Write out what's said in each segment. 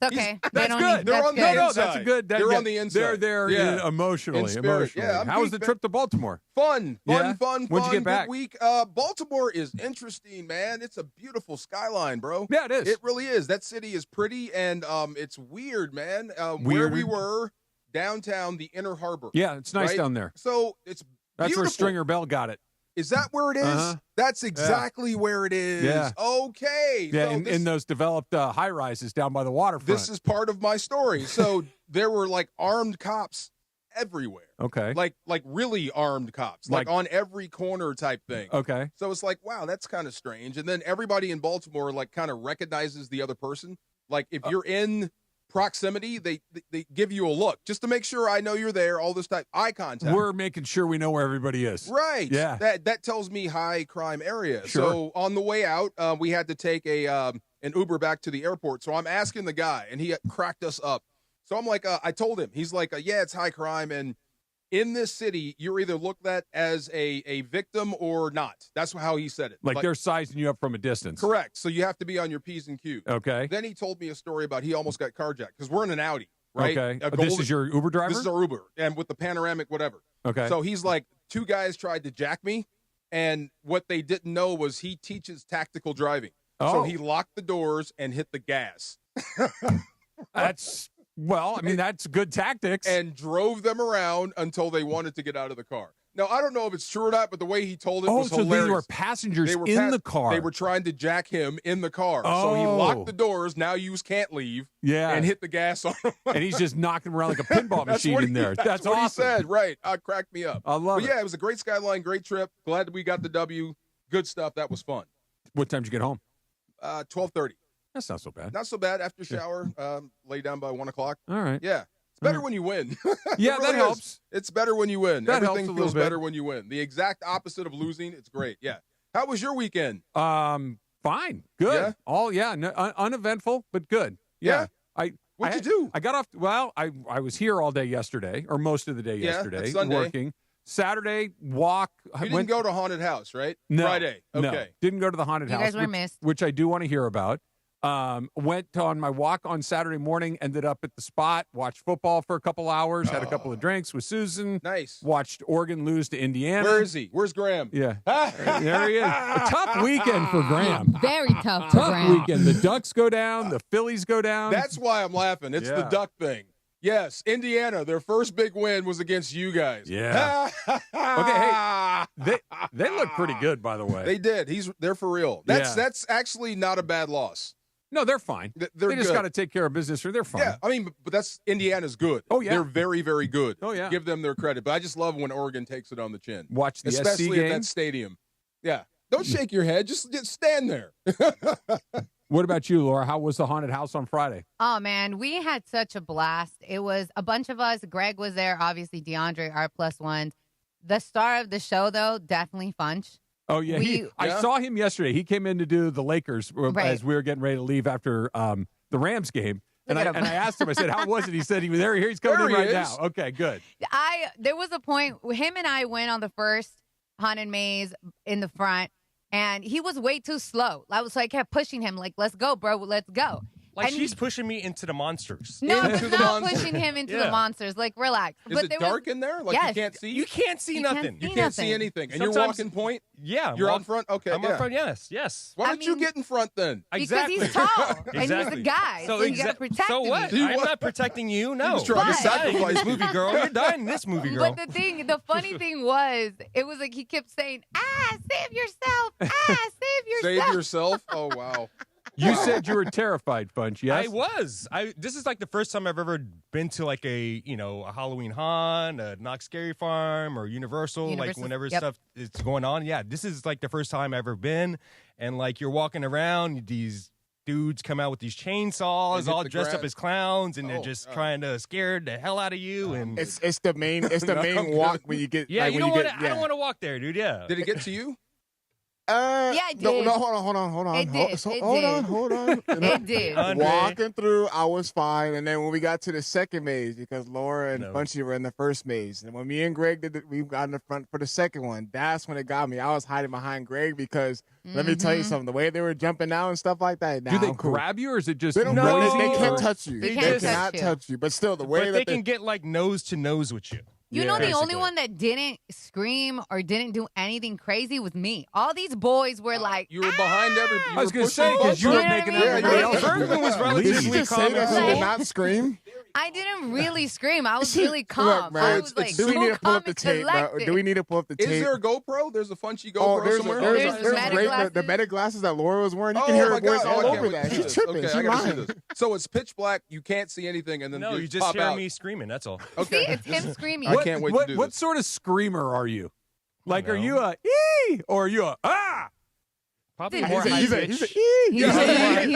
okay. That's good. They're on the inside. No, that's a good. They're on the inside. They're there emotionally. Yeah, How was the trip to Baltimore? Fun. When'd you get back? Good week. Baltimore is interesting, man. It's a beautiful skyline, bro. Yeah, it is. It really is. That city is pretty, and it's weird, man. Where we were, downtown, the Inner Harbor. Yeah, it's nice down there. So it's That's beautiful. where Stringer Bell got it. Is that where it is? Uh-huh. That's exactly where it is. Yeah. Okay. Yeah, so in those developed high-rises down by the waterfront. This is part of my story. So there were like armed cops everywhere. Okay. Like really armed cops, like on every corner type thing. Okay. So it's like, wow, that's kind of strange. And then everybody in Baltimore like kind of recognizes the other person. Like if you're in proximity, they give you a look just to make sure I know you're there, all this type eye contact. We're making sure we know where everybody is. Right. Yeah. That tells me high crime area. Sure. So on the way out, we had to take an Uber back to the airport. So I'm asking the guy, and he cracked us up. So I'm like, I told him, he's like, yeah, it's high crime. And in this city, you're either looked at as a victim or not. That's how he said it. Like they're sizing you up from a distance. Correct. So you have to be on your P's and Q's. Okay. Then he told me a story about he almost got carjacked because we're in an Audi, right? Okay. This is your Uber driver? This is our Uber, and with the panoramic, whatever. Okay. So he's like, two guys tried to jack me, and what they didn't know was he teaches tactical driving. Oh. So he locked the doors and hit the gas. That's good tactics. And drove them around until they wanted to get out of the car. Now, I don't know if it's true or not, but the way he told it was hilarious. So they were passengers in the car. They were trying to jack him in the car. So he locked the doors. Now you can't leave. Yeah. And hit the gas on him. And he's just knocking around like a pinball machine in there. That's what awesome. he said. Right. Cracked me up. I love it. Yeah, it was a great skyline, great trip. Glad that we got the W. Good stuff. That was fun. What time did you get home? 12:30. That's not so bad. Not so bad. After shower, lay down by 1 o'clock. All right. Yeah. It's better when you win. Yeah, really that helps. Is. It's better when you win. That Everything helps feels bit. better when you win. The exact opposite of losing. It's great. Yeah. How was your weekend? Fine. Good. Yeah? Uneventful, but good. Yeah. What'd you do? I got off. Well, I was here all day yesterday, or most of the day yesterday, that's Sunday. working. Saturday, walk. You didn't go to Haunted House, right? No. Friday. Okay. No, didn't go to the Haunted House. You guys were missed. Which I do want to hear about. Went on my walk on Saturday morning, ended up at the spot, watched football for a couple hours, had a couple of drinks with Susan. Nice. Watched Oregon lose to Indiana. Where is he? Where's Graham? Yeah. There he is. A tough weekend for Graham. Very tough for Graham. Weekend. The Ducks go down. The Phillies go down. That's why I'm laughing. It's the duck thing. Yes, Indiana, their first big win was against you guys. Yeah. Okay, hey, they look pretty good, by the way. They did. They're for real. That's actually not a bad loss. No, they're fine. They just got to take care of business, or they're fine. Yeah, I mean, but that's Indiana's good. Oh, yeah. They're very, very good. Oh, yeah. Give them their credit. But I just love when Oregon takes it on the chin. Watch the especially SC game. at that stadium. Yeah. Don't shake your head. Just stand there. What about you, Laura? How was the Haunted House on Friday? Oh, man, we had such a blast. It was a bunch of us. Greg was there, obviously DeAndre, our +1s. The star of the show, though, definitely Funch. Oh, yeah. I saw him yesterday. He came in to do the Lakers as we were getting ready to leave after the Rams game. And I asked him, I said, how was it? He said, he's coming in right now. Okay, good. There was a point, him and I went on the first Haunted Maze in the front, and he was way too slow. So I kept pushing him, like, let's go, bro, let's go. Like and she's pushing me into the monsters. No, I was not pushing him into the monsters. Like, relax. Is it dark in there? Like, you can't see? You can't see nothing. You can't see anything. And you're walking point? Yeah. You're out front? Okay, I'm out front, yes. Why don't you get in front then? Exactly. Because he's tall. And he's a guy. So you got to protect him. So what? I'm not protecting you. No. He's trying to sacrifice this movie, girl. You're dying in this movie, girl. But the funny thing was, it was like he kept saying, save yourself. Save yourself. Save yourself? Oh, wow. You said you were terrified, Funch, yes? I was. This is like the first time I've ever been to like a Halloween haunt, a Knox Scary Farm, or Universal, like whenever stuff is going on. Yeah, this is like the first time I've ever been. And like you're walking around, these dudes come out with these chainsaws, all dressed up as clowns, and they're just trying to scare the hell out of you. And it's the main walk when you get. Yeah, like, I don't want to walk there, dude. Yeah. Did it get to you? Yeah, it did. No, hold on. It did. Hold on. It did. Walking through, I was fine. And then when we got to the second maze, because Laura and Bunchy were in the first maze. And when me and Greg we got in the front for the second one, that's when it got me. I was hiding behind Greg because let me tell you something. The way they were jumping out and stuff like that. Do they grab you or is it just they don't they can't touch you. They cannot touch you. But still, the way they can get like nose to nose with you. You know, the only one that didn't scream or didn't do anything crazy was me. All these boys were like, you were behind everybody. I was going to say, because you were making everybody else. Bergman was relatively calm. Did not scream? I didn't really scream. I was really calm. Look, I was like, do we need to pull up the tape? Do we need to pull up the tape? Is there a GoPro? There's a Funchy GoPro somewhere? There's the meta glasses that Laura was wearing. You can hear her voice all over that. She's tripping. She's lying. So it's pitch black. You can't see anything, and then you just hear me screaming. That's all. Okay, see, it's him screaming. I can't wait to do this. What sort of screamer are you? Like, are you a ee or are you a ah? Probably more high pitch. He's definitely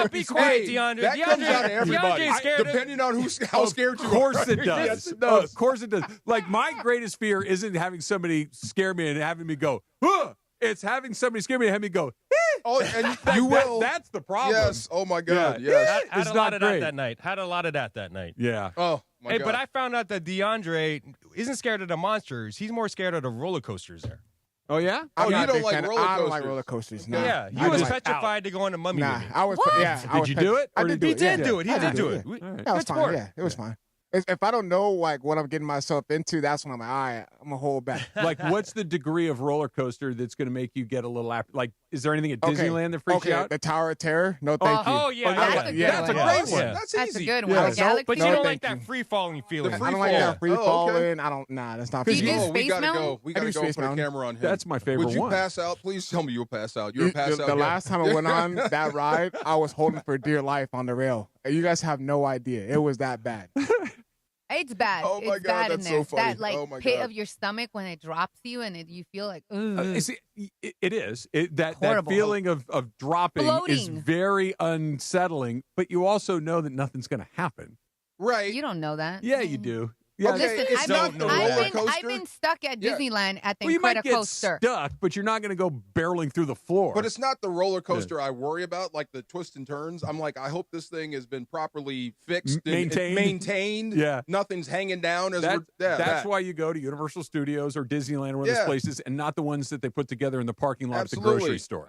Be quiet, DeAndre. That comes out of everybody, depending on how scared you are. Of course it does. Yes, it does. Of course it does. Like, my greatest fear isn't having somebody scare me and having me go, huh. It's having somebody scare me and having me go, eh. Oh, and you will. That's the problem. Yes. Oh, my God. Yes. Had a lot of that night. Had a lot of that night. Yeah. Oh, my God. But I found out that DeAndre isn't scared of the monsters. He's more scared of the roller coasters there. Oh, yeah? Oh, you don't like roller coasters? I don't like roller coasters. No. Yeah, he was petrified to go on the Mummy with me. I was. Did you do it? I did do it. He did do it. He did do it. That was fine. Yeah, it was fine. If I don't know like what I'm getting myself into, that's when I'm like, all right, I'm gonna hold back. Like, what's the degree of roller coaster that's going to make you get a little like? Is there anything at Disneyland that freaks you out? The Tower of Terror? No, thank you. Oh yeah, that's a great one. That's That's easy. a good one. But you don't like that free falling feeling. I don't like that free falling. I don't. Nah, that's not. Do you do we Space gotta Mountain? go. We gotta go put a camera on him. That's my favorite one. Would you pass out? Please tell me you'll pass out. You're a pass out. The last time I went on that ride, I was holding for dear life on the rail. You guys have no idea. It was that bad. It's bad. Oh my it's God, bad that's in there. so funny. That like pit of your stomach when it drops you and you feel like, it is. That horrible. feeling of dropping is Floating. very unsettling, but you also know that nothing's going to happen. Right. you don't know that. Yeah, you do. Yeah, Okay, Listen, it's not the roller coaster. I've been stuck at Disneyland at the well, you might get Incredicoaster. stuck, but you're not going to go barreling through the floor. But it's not the roller coaster I worry about, like the twists and turns. I'm like, I hope this thing has been properly fixed, and maintained. Yeah, nothing's hanging down. That's why you go to Universal Studios or Disneyland or one of those places, and not the ones that they put together in the parking lot at the grocery store.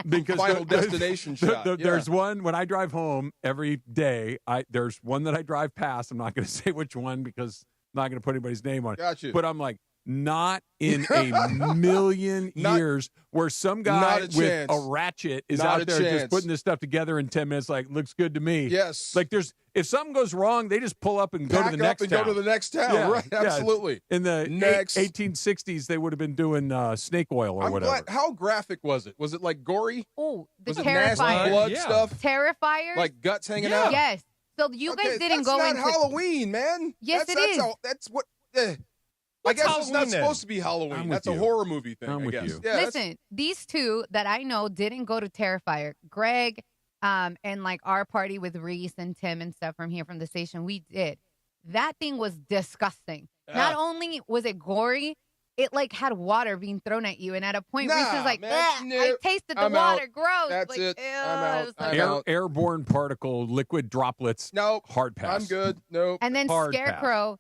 Because Final Destination shot. There's one when I drive home every day. There's one that I drive past. I'm not going to say which one because I'm not going to put anybody's name on it. Gotcha. But I'm like, not in a million years where some guy with a ratchet is out there just putting this stuff together in 10 minutes. Like, looks good to me. Yes. Like, if something goes wrong, they just pull up and go to the next town. Go to the next town. Yeah, right. Absolutely. In the 1860s, they would have been doing snake oil or whatever. How graphic was it? Was it like gory? Oh, the was it Terrifier. nasty blood stuff? Terrifier. Like guts hanging out? Yes. So you guys didn't go into... That's not Halloween, man. Yes, it is. That's what... I guess it's not supposed to be Halloween. That's a horror movie thing, I guess. Yeah, listen, these two that I know didn't go to Terrifier. Greg and like our party with Reese and Tim and stuff from here from the station, we did. That thing was disgusting. Not only was it gory, it like had water being thrown at you. And at a point, Reese was like, I tasted the water. Gross. That's like, it. I'm out. Like, airborne particle, liquid droplets. Nope. Hard pass. I'm good. Nope. And then Scarecrow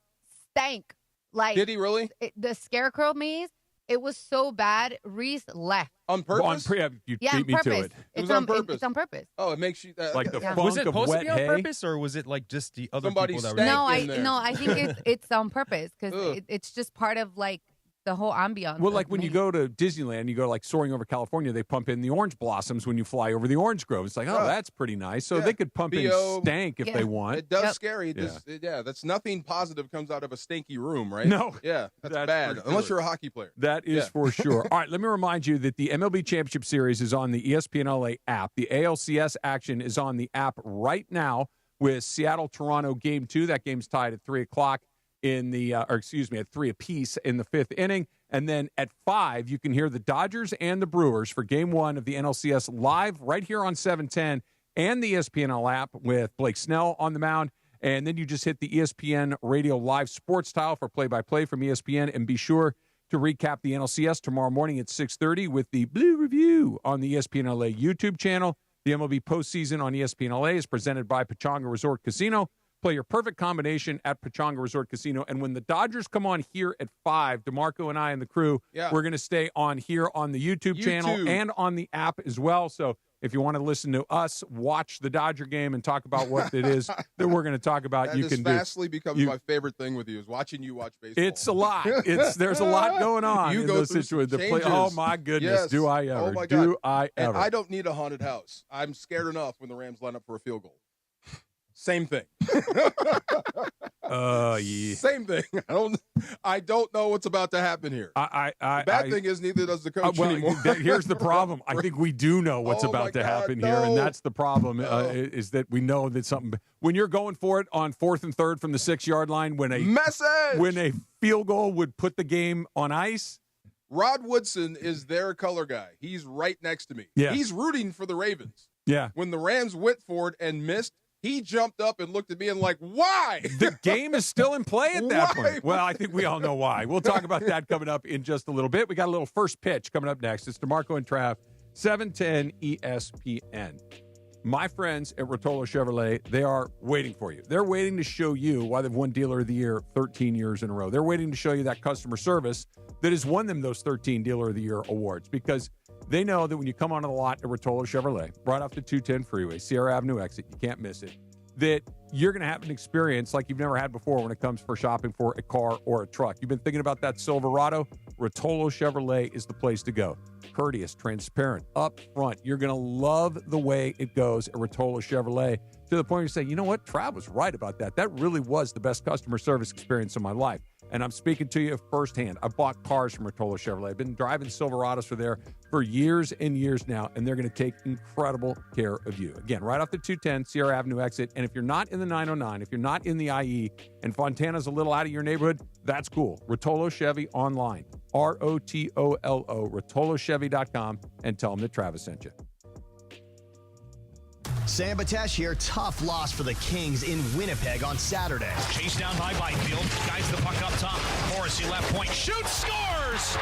stank. Like, did he really? The Scarecrow maze, it was so bad, Reese left. On purpose? You beat me to it. It was on purpose. It's on purpose. Oh, it makes you... like the funk was it of supposed wet to be on hay? purpose, or was it like just the other Somebody people that were No, I think it's on purpose because it's just part of like the whole ambiance. Well, like when you go to Disneyland, you go like soaring over California, they pump in the orange blossoms when you fly over the orange grove. It's like, oh, that's pretty nice. So they could pump in stank if they want. It does scary. That's nothing positive comes out of a stinky room, right? No. Yeah, that's bad. Sure. Unless you're a hockey player. That is for sure. All right, let me remind you that the MLB Championship Series is on the ESPN LA app. The ALCS action is on the app right now with Seattle-Toronto Game 2. That game's tied at 3 o'clock at 3 apiece in the fifth inning. And then at 5, you can hear the Dodgers and the Brewers for Game 1 of the NLCS live right here on 710 and the ESPN app with Blake Snell on the mound. And then you just hit the ESPN Radio Live Sports tile for play-by-play from ESPN. And be sure to recap the NLCS tomorrow morning at 6:30 with the Blue Review on the ESPN LA YouTube channel. The MLB postseason on ESPN LA is presented by Pechanga Resort Casino. Play your perfect combination at Pechanga Resort Casino. And when the Dodgers come on here at 5, DeMarco and I and the crew, we're going to stay on here on the YouTube channel and on the app as well. So if you want to listen to us watch the Dodger game and talk about what it is that we're going to talk about, that you can do. That is fastly becoming my favorite thing with you is watching you watch baseball. It's a lot. There's a lot going on in those situations. Oh, my goodness. Yes. Do I ever. Oh, my God. Do I ever. And I don't need a haunted house. I'm scared enough when the Rams line up for a field goal. Same thing. Yeah. Same thing. I don't know what's about to happen here. The bad thing is neither does the coach anymore. Here's the problem. I think we do know what's about to happen here, and that's the problem. Is that we know that something. When you're going for it on 4th and 3rd from the 6-yard line, when a field goal would put the game on ice. Rod Woodson is their color guy. He's right next to me. Yeah. He's rooting for the Ravens. Yeah. When the Rams went for it and missed, he jumped up and looked at me and like, why? The game is still in play at that point. Well, I think we all know why. We'll talk about that coming up in just a little bit. We got a little first pitch coming up next. It's DeMarco and Trav, 710 ESPN. My friends at Rotolo Chevrolet, they are waiting for you. They're waiting to show you why they've won Dealer of the Year 13 years in a row. They're waiting to show you that customer service that has won them those 13 Dealer of the Year awards, because they know that when you come onto the lot at Rotolo Chevrolet, right off the 210 freeway, Sierra Avenue exit, you can't miss it, that you're going to have an experience like you've never had before when it comes for shopping for a car or a truck. You've been thinking about that Silverado? Rotolo Chevrolet is the place to go. Courteous, transparent, up front. You're going to love the way it goes at Rotolo Chevrolet, to the point where you say, you know what? Trav was right about that. That really was the best customer service experience of my life. And I'm speaking to you firsthand. I've bought cars from Rotolo Chevrolet. I've been driving Silverados for there for years and years now, and they're going to take incredible care of you. Again, right off the 210 Sierra Avenue exit. And if you're not in the 909, if you're not in the IE, and Fontana's a little out of your neighborhood, that's cool. Rotolo Chevy online. ROTOLO, RotoloChevy.com, and tell them that Travis sent you. Sam Batesh here. Tough loss for the Kings in Winnipeg on Saturday. Chase down by Byfield. Guys the puck up top. Morrissey left point. Shoots, scores!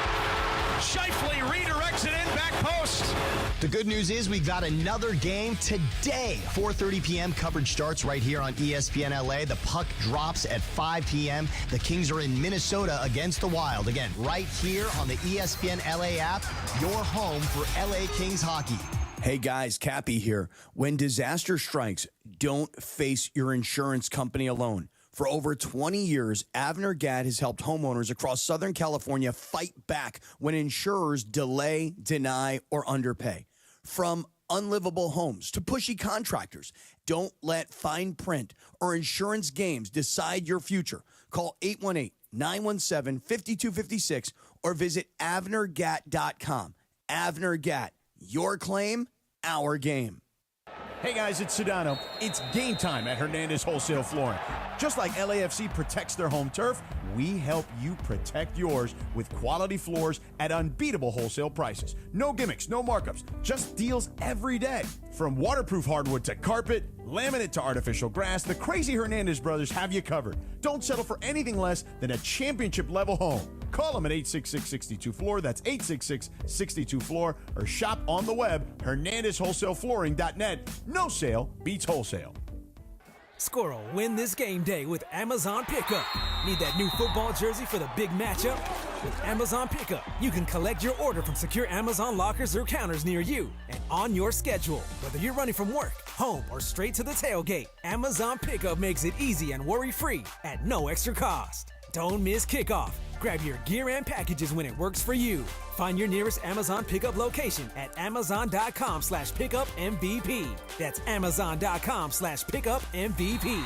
Scheifele redirects it in back post. The good news is we got another game today. 4:30 p.m. coverage starts right here on ESPN LA. The puck drops at 5 p.m. The Kings are in Minnesota against the Wild. Again, right here on the ESPN LA app, your home for LA Kings hockey. Hey guys, Cappy here. When disaster strikes, don't face your insurance company alone. For over 20 years, Avner Gadd has helped homeowners across Southern California fight back when insurers delay, deny, or underpay. From unlivable homes to pushy contractors, don't let fine print or insurance games decide your future. Call 818-917-5256 or visit avnergat.com. Avner Gatt. Your claim, our game. Hey guys, it's Sedano. It's game time at Hernandez Wholesale Flooring. Just like LAFC protects their home turf, we help you protect yours with quality floors at unbeatable wholesale prices. No gimmicks, no markups, just deals every day. From waterproof hardwood to carpet, laminate to artificial grass, the crazy Hernandez brothers have you covered. Don't settle for anything less than a championship-level home. Call them at 866-62-FLOOR, that's 866-62-FLOOR, or shop on the web, hernandezwholesaleflooring.net. No sale beats wholesale. Squirrel, win this game day with Amazon Pickup. Need that new football jersey for the big matchup? With Amazon Pickup, you can collect your order from secure Amazon lockers or counters near you and on your schedule. Whether you're running from work, home, or straight to the tailgate, Amazon Pickup makes it easy and worry-free at no extra cost. Don't miss kickoff. Grab your gear and packages when it works for you. Find your nearest Amazon Pickup location at amazon.com/pickupmvp. That's amazon.com/pickupmvp.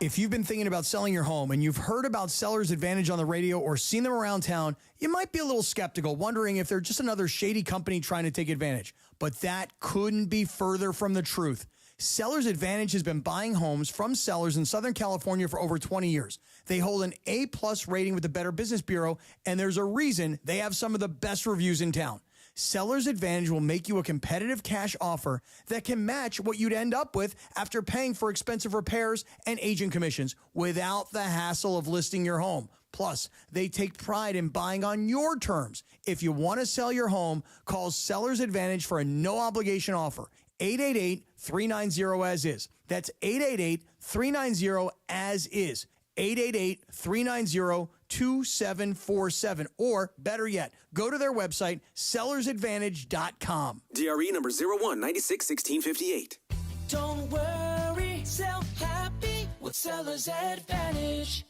If you've been thinking about selling your home and you've heard about Seller's Advantage on the radio or seen them around town, you might be a little skeptical, wondering if they're just another shady company trying to take advantage. But that couldn't be further from the truth. Seller's Advantage has been buying homes from sellers in Southern California for over 20 years. They hold an A+ rating with the Better Business Bureau, and there's a reason they have some of the best reviews in town. Seller's Advantage will make you a competitive cash offer that can match what you'd end up with after paying for expensive repairs and agent commissions without the hassle of listing your home. Plus, they take pride in buying on your terms. If you want to sell your home, call Seller's Advantage for a no-obligation offer. 888-390-AS-IS. That's 888-390-AS-IS. 888-390-2747. Or, better yet, go to their website, sellersadvantage.com. DRE number 01961658. Don't worry, sell happy with Seller's Advantage.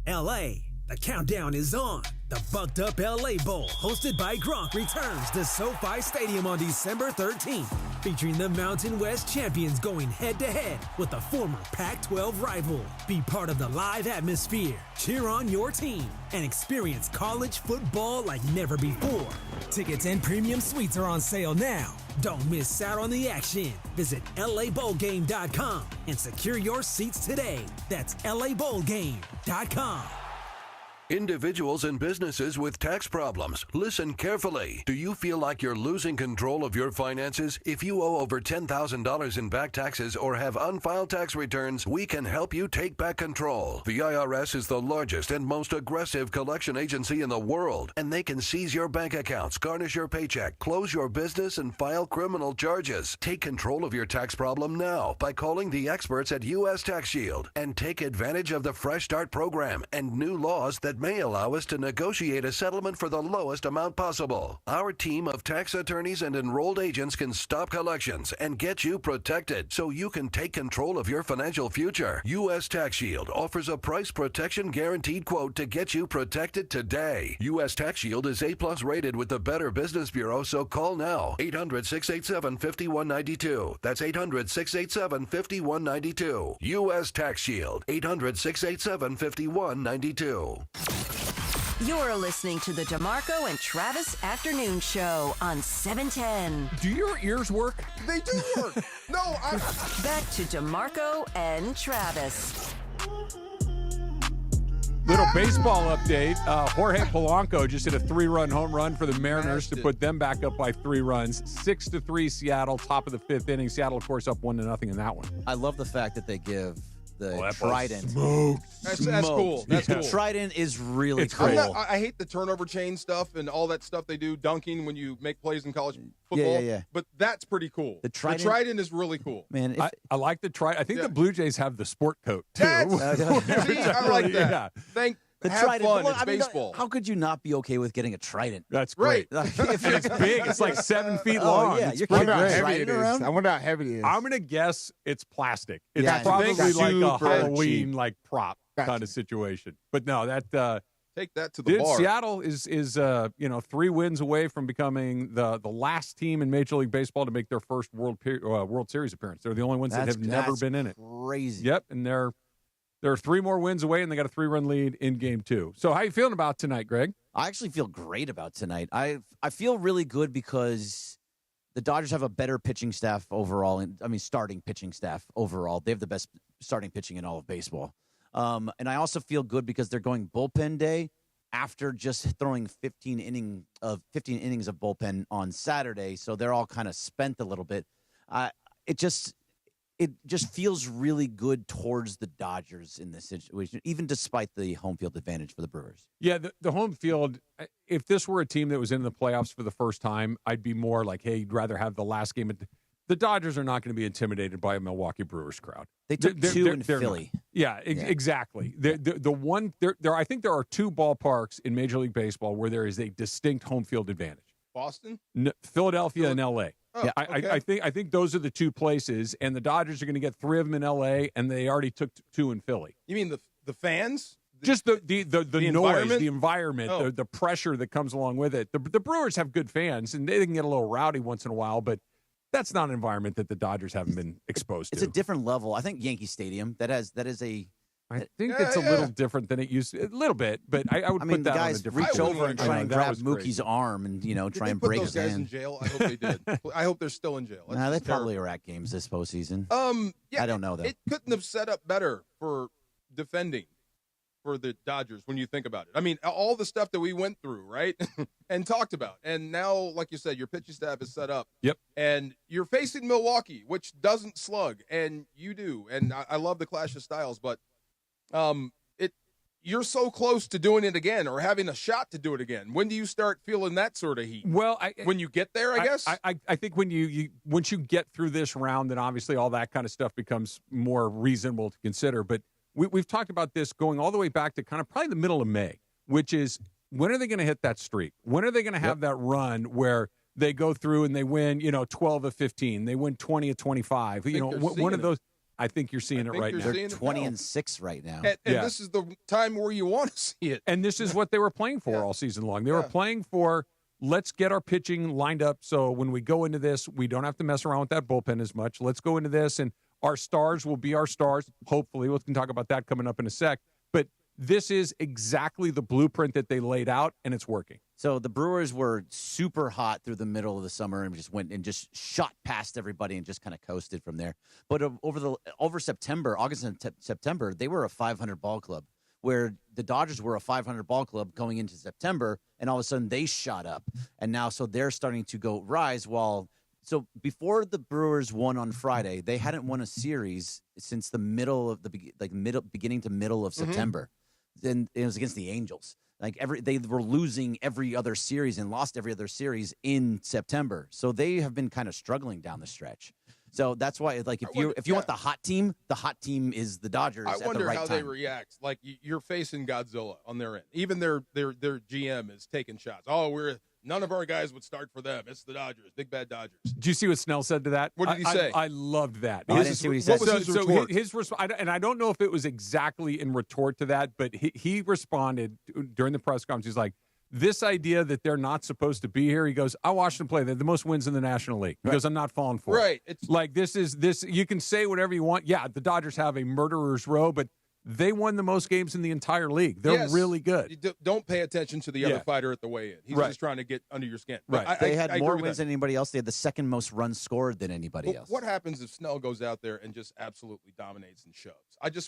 LA, the countdown is on. The Bucked Up LA Bowl, hosted by Gronk, returns to SoFi Stadium on December 13th, featuring the Mountain West champions going head-to-head with the former Pac-12 rival. Be part of the live atmosphere, cheer on your team, and experience college football like never before. Tickets and premium suites are on sale now. Don't miss out on the action. Visit LABowlGame.com and secure your seats today. That's LABowlGame.com. Individuals and businesses with tax problems, listen carefully. Do you feel like you're losing control of your finances? If you owe over $10,000 in back taxes or have unfiled tax returns, we can help you take back control. The IRS is the largest and most aggressive collection agency in the world, and they can seize your bank accounts, garnish your paycheck, close your business, and file criminal charges. Take control of your tax problem now by calling the experts at U.S. Tax Shield and take advantage of the Fresh Start program and new laws that may allow us to negotiate a settlement for the lowest amount possible. Our team of tax attorneys and enrolled agents can stop collections and get you protected so you can take control of your financial future. U.S. Tax Shield offers a price protection guaranteed quote to get you protected today. U.S. Tax Shield is A+ rated with the Better Business Bureau, so call now. 800-687-5192. That's 800-687-5192. U.S. Tax Shield. 800-687-5192. You're listening to the DeMarco and Travis Afternoon Show on 710. Do your ears work? They do work. No, Back to DeMarco and Travis. Little baseball update. Jorge Polanco just hit a 3-run home run for the Mariners to put them back up by 3 runs. 6-3 Seattle, top of the 5th inning. Seattle, of course, up 1-0 in that one. I love the fact that they give the trident. That's cool. That's cool. The trident is really cool. I hate the turnover chain stuff and all that stuff they do, dunking when you make plays in college football. Yeah. But that's pretty cool. The trident is really cool. Man, I like the trident. I think the Blue Jays have the sport coat, too. See, I like that. Have fun. It's baseball. How could you not be okay with getting a trident? That's great. Right. It's big. It's like 7 feet long. Yeah, it's you're pretty great. I wonder how heavy it is. I'm going to guess it's plastic. It's probably like a Halloween cheap. like prop kind of situation. But no, that take that to the bar. Seattle is 3 wins away from becoming the last team in Major League Baseball to make their first World Series appearance. They're the only ones that have never been in it. Crazy. Yep, and they're 3 more wins away, and they got a 3-run lead in Game 2. So how you feeling about tonight, Greg? I actually feel great about tonight. I feel really good because the Dodgers have a better pitching staff overall. Starting pitching staff overall. They have the best starting pitching in all of baseball. And I also feel good because they're going bullpen day after just throwing 15 innings of bullpen on Saturday. So they're all kind of spent a little bit. It just feels really good towards the Dodgers in this situation, even despite the home field advantage for the Brewers. Yeah, the home field, if this were a team that was in the playoffs for the first time, I'd be more like, hey, you'd rather have the last game. The Dodgers are not going to be intimidated by a Milwaukee Brewers crowd. They took 2 in Philly. Exactly. I think there are 2 ballparks in Major League Baseball where there is a distinct home field advantage. Boston? Philadelphia and L.A. Oh, yeah, okay. I think those are the 2 places, and the Dodgers are going to get 3 of them in L.A., and they already took 2 in Philly. You mean the fans? Just the noise, the environment, the pressure that comes along with it. The Brewers have good fans, and they can get a little rowdy once in a while, but that's not an environment that the Dodgers haven't been exposed to. It's a different level. I think Yankee Stadium, that is a... I think it's a little different than it used to. A little bit, but I would put that on a different reach level. over and try and grab Mookie's arm and, try and break his hand. Did they put those guys in jail? I hope they did. I hope they're still in jail. They probably are at games this postseason. Yeah, I don't know, though. It couldn't have set up better for defending for the Dodgers when you think about it. I mean, all the stuff that we went through, right, and talked about. And now, like you said, your pitching staff is set up. Yep. And you're facing Milwaukee, which doesn't slug, and you do. And I love the clash of styles, but you're so close to doing it again or having a shot to do it again. When do you start feeling that sort of heat? Well, when you get there, I guess. I think when you once you get through this round, then obviously all that kind of stuff becomes more reasonable to consider. But we've talked about this going all the way back to kind of probably the middle of May, which is when are they going to hit that streak? When are they going to have that run where they go through and they win, 12 of 15, they win 20 of 25? One of those. I think you're seeing it right now. They're 20-6 right now. And this is the time where you want to see it. And this is what they were playing for all season long. They were playing for, let's get our pitching lined up so when we go into this, we don't have to mess around with that bullpen as much. Let's go into this, and our stars will be our stars. Hopefully, we can talk about that coming up in a sec. But this is exactly the blueprint that they laid out, and it's working. So the Brewers were super hot through the middle of the summer and just went and just shot past everybody and just kind of coasted from there. But over September, August and September, they were a 500 ball club, where the Dodgers were a 500 ball club going into September, and all of a sudden they shot up. And now so they're starting to rise so before the Brewers won on Friday, they hadn't won a series since the beginning to middle of September. Then it was against the Angels. They were losing every other series and lost every other series in September. So they have been kind of struggling down the stretch. So that's why, if you want the hot team is the Dodgers. I at wonder the right how time. they react. Like you're facing Godzilla on their end. Even their GM is taking shots. Oh, none of our guys would start for them. It's the Dodgers, big bad Dodgers. Did you see what Snell said to that? What did he say? I loved that. I didn't see what he said. What was his retort? His response, and I don't know if it was exactly in retort to that, but he responded during the press conference. He's like, this idea that they're not supposed to be here. He goes, I watched them play. They're the most wins in the National League. He goes, I'm not falling for it. Right. It's like this. You can say whatever you want. Yeah, the Dodgers have a murderer's row, but they won the most games in the entire league. They're really good. You don't pay attention to the other fighter at the weigh-in. He's just trying to get under your skin. Right. They had more wins than anybody else. They had the second most runs scored than anybody else. What happens if Snell goes out there and just absolutely dominates and shoves?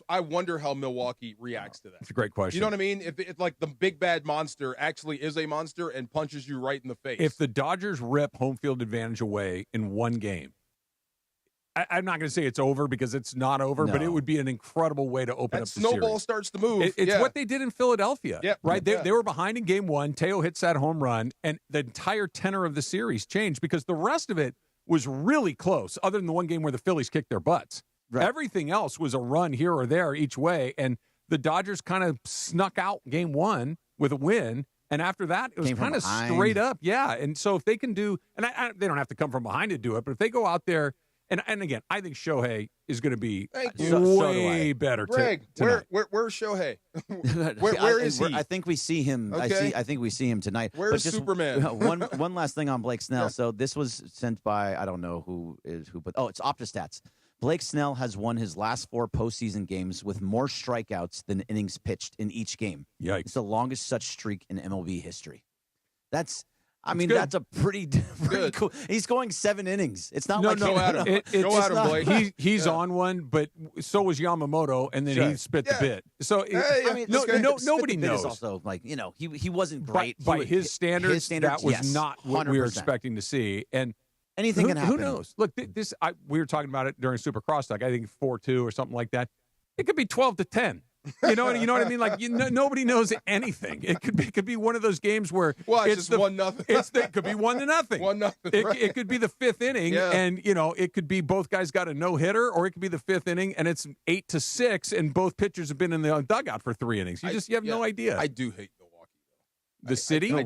I wonder how Milwaukee reacts to that. That's a great question. You know what I mean? If it's like the big bad monster actually is a monster and punches you right in the face. If the Dodgers rip home field advantage away in one game, I'm not going to say it's over because it's not over, but it would be an incredible way to open up the series. Snowball starts to move. It's what they did in Philadelphia, right? They were behind in game one. Teo hits that home run, and the entire tenor of the series changed because the rest of it was really close, other than the one game where the Phillies kicked their butts. Right. Everything else was a run here or there each way, and the Dodgers kind of snuck out game one with a win. And after that, it was kind of straight up. Yeah, and so if they can do – and they don't have to come from behind to do it, but if they go out there – And again, I think Shohei is going to be way better. Greg, where's Shohei? where is he? I think we see him. Okay. I think we see him tonight. Where's Superman? One last thing on Blake Snell. So this was sent by I don't know who, but it's OptaStats. Blake Snell has won his last 4 postseason games with more strikeouts than innings pitched in each game. Yikes! It's the longest such streak in MLB history. That's a pretty cool. He's going 7 innings. It's not go at him. Go at him, Blake. He's on one, but so was Yamamoto, and then he spit the bit. So nobody knows. Also, he wasn't great by his standards. That was not what 100%. we were expecting to see. And anything can happen. Who knows? Look, we were talking about it during Super Crosstalk. I think 4-2 or something like that. It could be 12-10. You know what I mean? Like nobody knows anything. It could be one of those games where it's just 1-0. It could be 1-0. 1-0. It could be the 5th inning, and it could be both guys got a no hitter, or it could be the 5th inning and it's 8-6, and both pitchers have been in the dugout for 3 innings. You have no idea. I do hate Milwaukee though. The city? I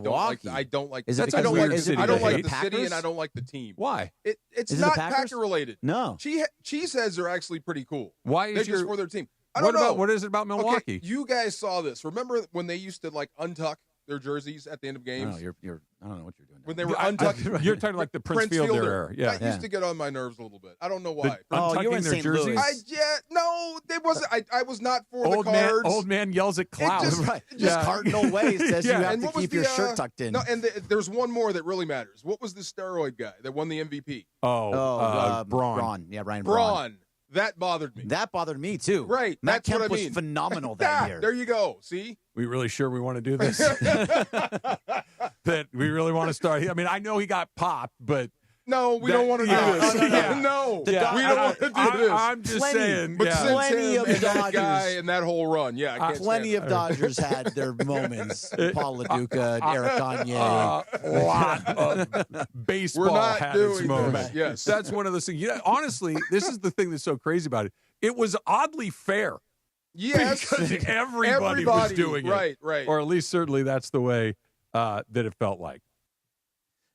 don't like. Is it I don't like the city? I don't like the Packers? city, and I don't like the team. Why? It's Is it not the Packers? Packer related. No. Cheeseheads are actually pretty cool. Why is They're just for their team. I don't know. What is it about Milwaukee? Okay, you guys saw this. Remember when they used to untuck their jerseys at the end of games? No, you're I don't know what you're doing. When they were untucked. You're talking like the Prince Fielder era. Yeah. That used to get on my nerves a little bit. I don't know why. You're in their St. jerseys? Louis. No, it wasn't. I was not for the cards. Old man yells at clouds. Just Cardinal Way says you have to keep your shirt tucked in. No, and there's one more that really matters. What was the steroid guy that won the MVP? Braun. Yeah, Ryan Braun. That bothered me. That bothered me too. Right. Matt That's what Kemp I mean. was phenomenal that year. There you go. See? We really sure we want to do this? That we really want to start. I mean, I know he got popped, but No, we don't want to do this. No, we don't want to do this. I'm just saying. But plenty of and that Dodgers. guy and that whole run, Plenty of Dodgers had their moments. Paul LaDuca, Eric Gagne. A lot of baseball had its moments. Yes. That's one of those things. Honestly, this is the thing that's so crazy about it. It was oddly fair. Yes. Because everybody was doing it. Right. Or at least certainly that's the way that it felt like.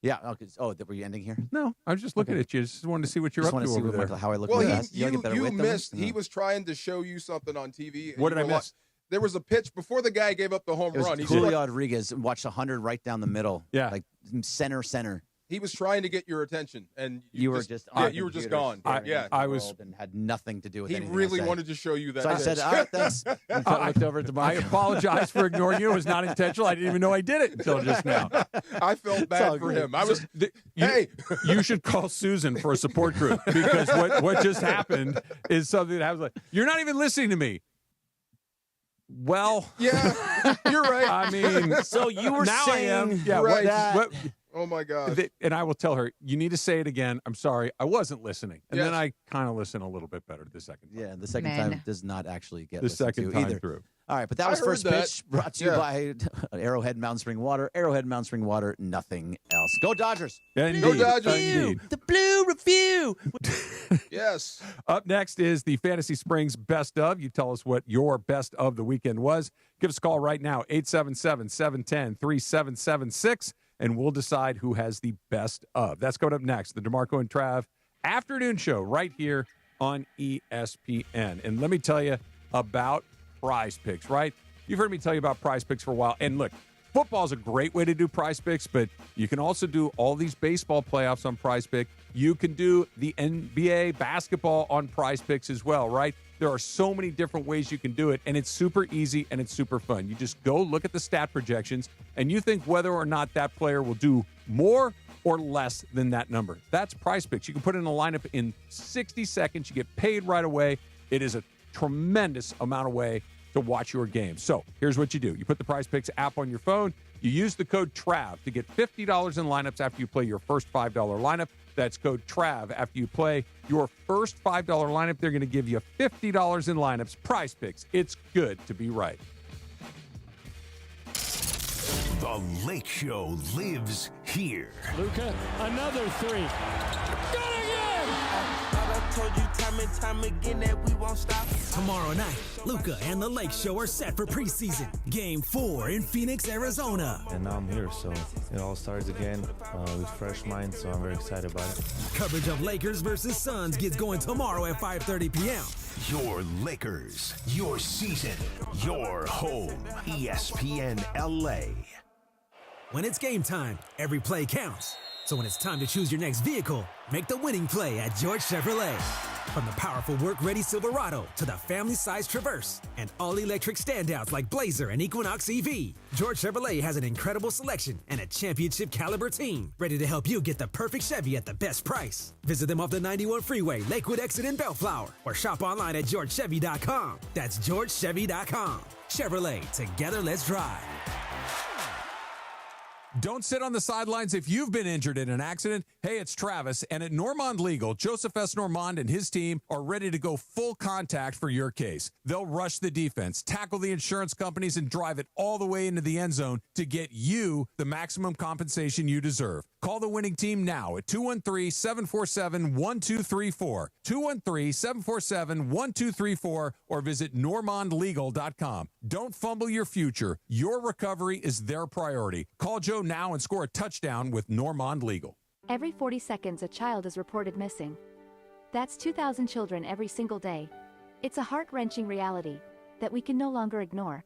Yeah. Were you ending here? No, I was just looking at you. Just wanted to see what you're Just up to see over there. how I look. Well, you missed. He was trying to show you something on TV. What did I miss? There was a pitch before the guy gave up the home run. Julio Rodriguez watched 100 right down the middle. Yeah. Like center. He was trying to get your attention, and you were just gone. I was and had nothing to do with. He really wanted to show you that. So I said, "All right, thanks." I looked over at the I apologize for ignoring you. It was not intentional. I didn't even know I did it until just now. I felt bad for him. I was. You should call Susan for a support group because what just happened is something that happens. Like, you're not even listening to me. Well, yeah, you're right. I mean, so you were now saying, I am. Yeah, right. Oh my God! And I will tell her, you need to say it again. I'm sorry, I wasn't listening. And then I kind of listen a little bit better the second time. Yeah, the second time does not actually get the second time either. through. All right, but that was first pitch brought to you by Arrowhead Mountain Spring Water. Arrowhead Mountain Spring Water, nothing else. Go Dodgers! Indeed. Go Dodgers! Indeed. The Blue Review. Yes. Up next is the Fantasy Springs Best Of. You tell us what your best of the weekend was. Give us a call right now, 877-710-3776, and we'll decide who has the best of. That's coming up next, the DeMarco and Trav afternoon show right here on ESPN. And let me tell you about Prize Picks, right? You've heard me tell you about Prize Picks for a while. And look, football is a great way to do Prize Picks, but you can also do all these baseball playoffs on Prize Pick. You can do the NBA basketball on Prize Picks as well, right? There are so many different ways you can do it, and it's super easy and it's super fun. You just go look at the stat projections, and you think whether or not that player will do more or less than that number. That's Prize Picks. You can put in a lineup in 60 seconds. You get paid right away. It is a tremendous amount of way to watch your game. So here's what you do. You put the Prize Picks app on your phone. You use the code TRAV to get $50 in lineups after you play your first $5 lineup. That's code TRAV after you play your first $5 lineup. They're going to give you $50 in lineups. Prize Picks. It's good to be right. The Lake Show lives here. Luka, another three. Good again! I told you time and time again that we won't stop. Tomorrow night, Luka and the Lake Show are set for preseason. Game 4 in Phoenix, Arizona. And now I'm here, so it all starts again with fresh minds, so I'm very excited about it. Coverage of Lakers versus Suns gets going tomorrow at 5:30 p.m. Your Lakers, your season, your home. ESPN LA. When it's game time, every play counts. So when it's time to choose your next vehicle, make the winning play at George Chevrolet. From the powerful work-ready Silverado to the family-sized Traverse and all-electric standouts like Blazer and Equinox EV, George Chevrolet has an incredible selection and a championship-caliber team ready to help you get the perfect Chevy at the best price. Visit them off the 91 freeway, Lakewood exit in Bellflower, or shop online at georgechevy.com. That's georgechevy.com. Chevrolet, together let's drive. Don't sit on the sidelines if you've been injured in an accident. Hey, it's Travis, and at Normand Legal, Joseph S. Normand and his team are ready to go full contact for your case. They'll rush the defense, tackle the insurance companies, and drive it all the way into the end zone to get you the maximum compensation you deserve. Call the winning team now at 213-747-1234, 213-747-1234, or visit normandlegal.com. Don't fumble your future. Your recovery is their priority. Call Joe now and score a touchdown with Normand Legal. Every 40 seconds, a child is reported missing. That's 2,000 children every single day. It's a heart-wrenching reality that we can no longer ignore.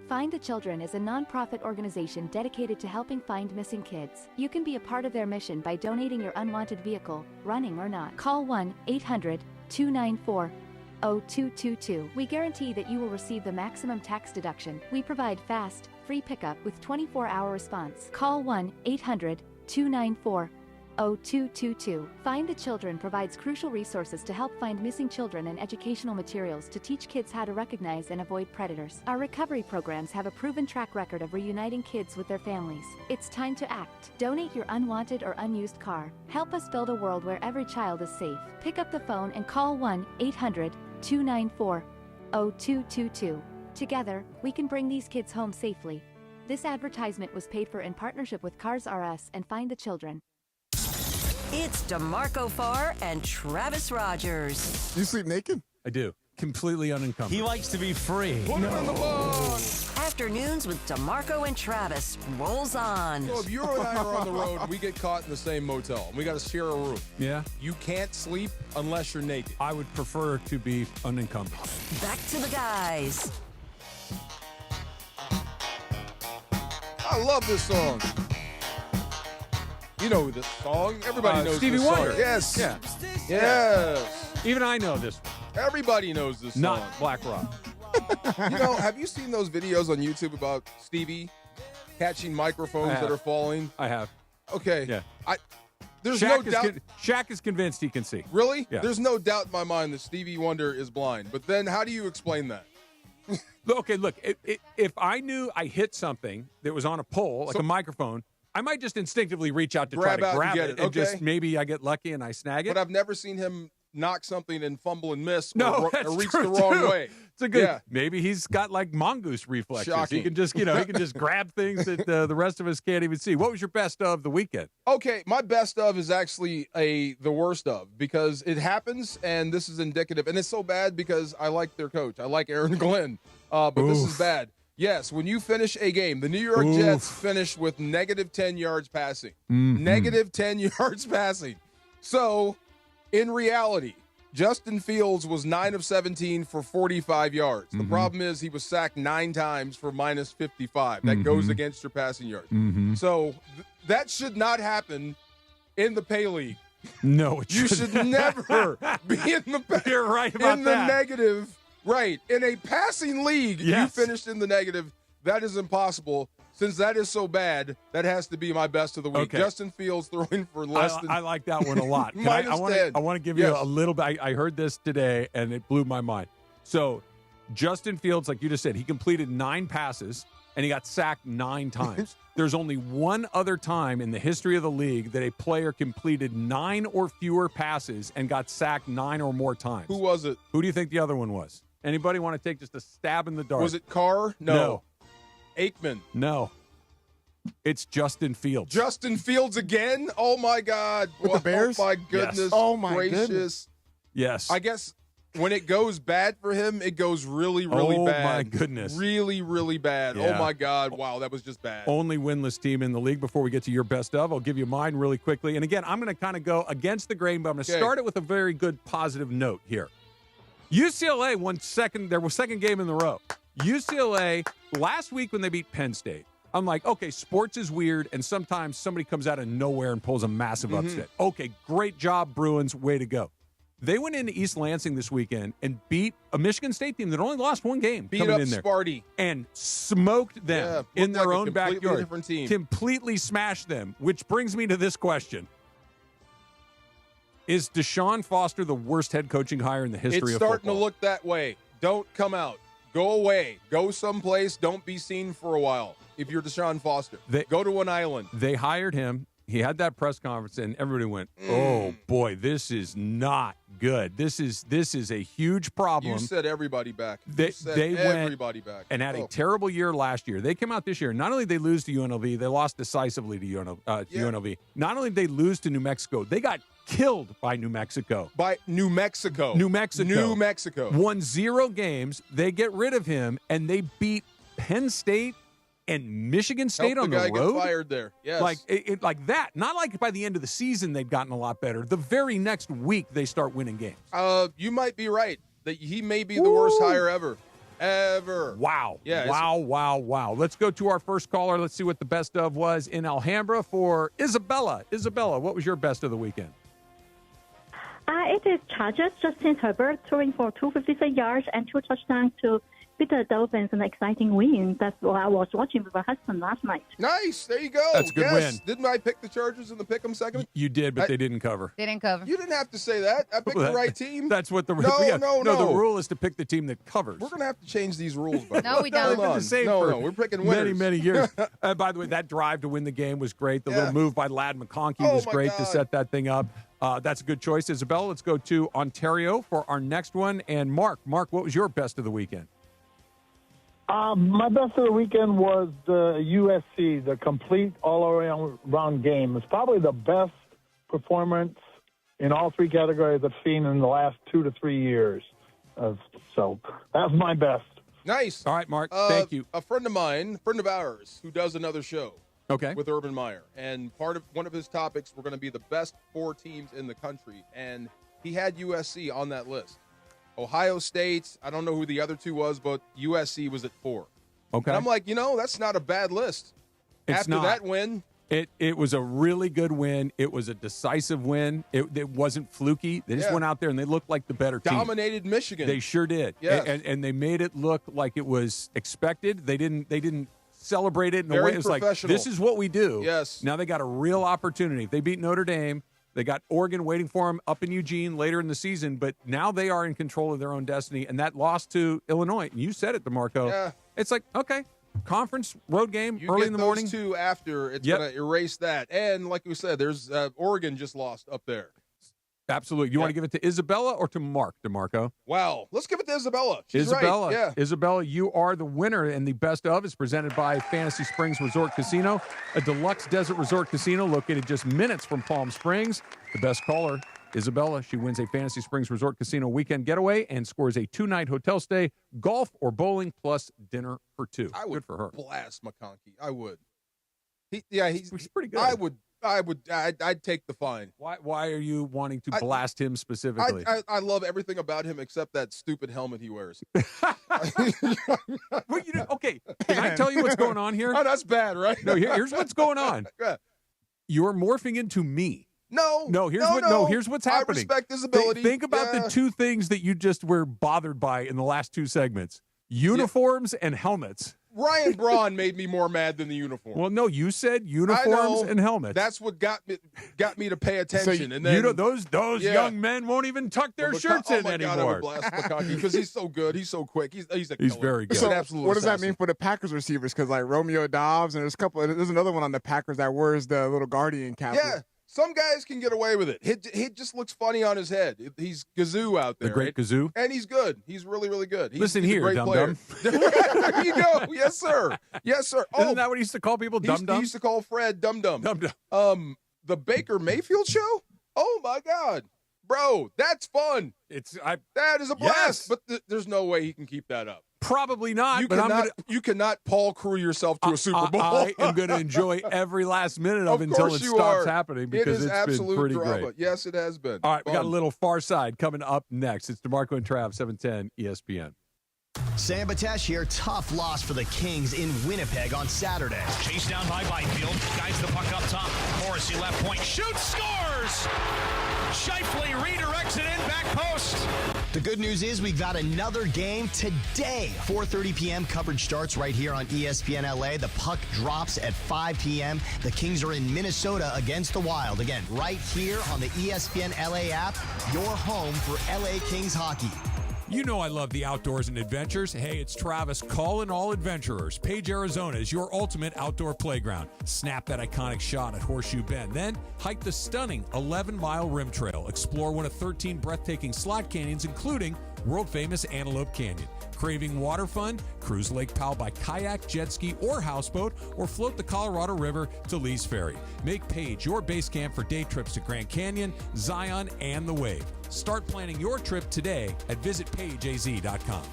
Find the Children is a non-profit organization dedicated to helping find missing kids. You can be a part of their mission by donating your unwanted vehicle, running or not. Call 1-800-294-0222. We guarantee that you will receive the maximum tax deduction. We provide fast, free pickup with 24-hour response. Call 1-800-294-0222. Find the Children provides crucial resources to help find missing children and educational materials to teach kids how to recognize and avoid predators. Our recovery programs have a proven track record of reuniting kids with their families. It's time to act. Donate your unwanted or unused car. Help us build a world where every child is safe. Pick up the phone and call 1-800-294-0222. Together, we can bring these kids home safely. This advertisement was paid for in partnership with Cars R Us and Find the Children. It's DeMarco Farr and Travis Rogers. You sleep naked? I do. Completely unencumbered. He likes to be free. Afternoons with DeMarco and Travis rolls on. So if you and I are on the road and we get caught in the same motel and we got to share a room, Yeah. you can't sleep unless you're naked. I would prefer to be unencumbered. Back to the guys. I love this song. You know this song. Everybody knows Stevie this Wonder. song. Yes. Yeah. Yes. Even I know this one. Everybody knows this song. Not Black Rock. You know, have you seen those videos on YouTube about Stevie catching microphones that are falling? I have. Okay. Yeah. There's no Shaq doubt. Shaq is convinced he can see. Really? Yeah. There's no doubt in my mind that Stevie Wonder is blind. But then how do you explain that? Okay, look, if I knew I hit something that was on a pole, like a microphone, I might just instinctively reach out to try to grab it. And just maybe I get lucky and I snag it. But I've never seen him knock something and fumble and miss No, or that's reach true the wrong too. way. It's a good. Yeah. Maybe he's got like mongoose reflexes. Shocking. He can just, he can just grab things that the rest of us can't even see. What was your best of the weekend? Okay, my best of is actually the worst of because it happens and this is indicative. And it's so bad because I like their coach. I like Aaron Glenn. But this is bad. Yes, when you finish a game, the New York Jets finished with negative 10 yards passing. Mm-hmm. Negative 10 yards passing. So, in reality, Justin Fields was 9 of 17 for 45 yards. The problem is he was sacked 9 times for minus 55. That goes against your passing yards. So, that should not happen in the pay league. No, it You should never be in the You're right about in the that. negative. Right. In a passing league, Yes. you finished in the negative. That is impossible. Since that is so bad, that has to be my best of the week. Okay. Justin Fields throwing for less than I like that one a lot. Can minus I want 10. to give you a little bit. I heard this today, and it blew my mind. So, Justin Fields, like you just said, he completed 9 passes, and he got sacked 9 times. There's only one other time in the history of the league that a player completed 9 or fewer passes and got sacked 9 or more times. Who was it? Who do you think the other one was? Anybody want to take just a stab in the dark? Was it Carr? No. Aikman. No. It's Justin Fields. Justin Fields again? Oh, my God. With the Bears? Oh, my goodness. Yes. Oh, my gracious. goodness. Yes. I guess when it goes bad for him, it goes really, really bad. Oh, my goodness. Really, really bad. Yeah. Oh, my God. Wow, that was just bad. Only winless team in the league. Before we get to your best of, I'll give you mine really quickly. And again, I'm going to kind of go against the grain, but I'm going to start it with a very good positive note here. UCLA won their second game in the row. UCLA, last week when they beat Penn State, I'm like, okay, sports is weird, and sometimes somebody comes out of nowhere and pulls a massive upset. Okay, great job, Bruins. Way to go. They went into East Lansing this weekend and beat a Michigan State team that only lost one game Beat coming up in there. Sparty. And smoked them in their own backyard. Different team. Completely smashed them, which brings me to this question. Is Deshaun Foster the worst head coaching hire in the history of football? It's starting to look that way. Don't come out. Go away. Go someplace. Don't be seen for a while. If you're Deshaun Foster, go to an island. They hired him. He had that press conference, and everybody went, "Oh boy, this is not good. This is a huge problem." You said everybody back. They went everybody back and had a terrible year last year. They came out this year. Not only did they lose to UNLV, they lost decisively to UNLV. Not only did they lose to New Mexico, they got killed by New Mexico. By New Mexico. New Mexico. New Mexico. Won 0 games. They get rid of him, and they beat Penn State and Michigan State on the road. The guy get fired there. Yes. Like like that. Not like by the end of the season they've gotten a lot better. The very next week they start winning games. You might be right. That he may be the worst hire ever. Ever. Wow. Yeah. Wow. Let's go to our first caller. Let's see what the best of was in Alhambra for Isabella. Isabella, what was your best of the weekend? It is Chargers. Justin Herbert throwing for 256 yards and 2 touchdowns to beat the Dolphins, an exciting win. That's what I was watching with my husband last night. Nice. There you go. That's a good win. Didn't I pick the Chargers in the pick'em segment? You did, but they didn't cover. They didn't cover. You didn't have to say that. I picked the right team. That's what the No. The rule is to pick the team that covers. We're going to have to change these rules. No, we don't. Been the same for we're picking winners. many years. By the way, that drive to win the game was great. The little move by Ladd McConkey was great to set that thing up. That's a good choice, Isabella. Let's go to Ontario for our next one. And Mark, what was your best of the weekend? My best of the weekend was the USC, the complete all-around game. It's probably the best performance in all three categories I've seen in the last 2 to 3 years. So that's my best. Nice. All right, Mark. Thank you. A friend of ours, who does another show with Urban Meyer, and one of his topics were going to be the best 4 teams in the country, and he had USC on that list. Ohio State, I don't know who the other 2 was, but USC was at 4. Okay. And I'm like, that's not a bad list. After that win. It was a really good win. It was a decisive win. It wasn't fluky. They just went out there and they looked like the better team. Dominated Michigan. They sure did. Yes. And they made it look like it was expected. They didn't celebrate it in a way. It was like, this is what we do. Yes. Now they got a real opportunity. If they beat Notre Dame, they got Oregon waiting for them up in Eugene later in the season, but now they are in control of their own destiny. And that loss to Illinois, and you said it, DeMarco. Yeah. It's like, okay, conference road game You early get in the those morning. 2 after, it's going to erase that. And like we said, there's Oregon just lost up there. Absolutely. You want to give it to Isabella or to Mark, DeMarco? Wow. Let's give it to Isabella. She's Isabella. right. Yeah. Isabella, you are the winner, and the best of is presented by Fantasy Springs Resort Casino, a deluxe desert resort casino located just minutes from Palm Springs. The best caller, Isabella. She wins a Fantasy Springs Resort Casino weekend getaway and scores a 2-night hotel stay, golf or bowling, plus dinner for 2. Good for her. Blast McConkey. I would. He's pretty good. I'd take the fine. Why are you wanting to blast him specifically? I love everything about him except that stupid helmet he wears. Okay, can I tell you what's going on here? Oh, that's bad, right? No, here's what's going on. You're morphing into me. Here's what's happening. I respect his ability. Think about the 2 things that you just were bothered by in the last 2 segments: uniforms and helmets. Ryan Braun made me more mad than the uniform. Well, no, you said uniforms and helmets. That's what got me to pay attention. And then those young men won't even tuck their shirts in anymore. God, I would blast McConkey because he's so good. He's so quick. He's a killer. He's very good. So absolute what does that assassin. mean for the Packers receivers? Because like Romeo Dobbs and there's another one on the Packers that wears the little Guardian cap. Yeah. Some guys can get away with it. It just looks funny on his head. He's Gazoo out there. The great Gazoo. And he's good. He's really, really good. He's Listen a here, great player. dum-dum. There you go. Yes, sir. Yes, sir. Isn't that what he used to call people, dum-dum? He used to call Fred dum-dum. Dum-dum. The Baker Mayfield show? Oh, my God. Bro, that's fun. That is a blast. Yes. But there's no way he can keep that up. Probably not. You cannot Paul Crew yourself to a Super Bowl. I am going to enjoy every last minute of it until it stops happening because it's been pretty drama. great. Yes, it has been. All right, we got a little Far Side coming up next. It's DeMarco and Trav, 710 ESPN. Sam Batesh here. Tough loss for the Kings in Winnipeg on Saturday. Chased down by Byfield. Guides the puck up top. Morrissey left point. Shoots, scores! Shifley redirects it in back post. The good news is we've got another game today. 4:30 p.m. coverage starts right here on ESPN LA. The puck drops at 5 p.m. The Kings are in Minnesota against the Wild. Again, right here on the ESPN LA app, your home for LA Kings hockey. You know I love the outdoors and adventures. Hey, it's Travis calling all adventurers. Page, Arizona is your ultimate outdoor playground. Snap that iconic shot at Horseshoe Bend. Then hike the stunning 11-mile rim trail. Explore one of 13 breathtaking slot canyons, including world-famous Antelope Canyon. Craving water fun? Cruise Lake Powell by kayak, jet ski, or houseboat, or float the Colorado River to Lee's Ferry. Make Page your base camp for day trips to Grand Canyon, Zion, and the Wave. Start planning your trip today at visitpageaz.com.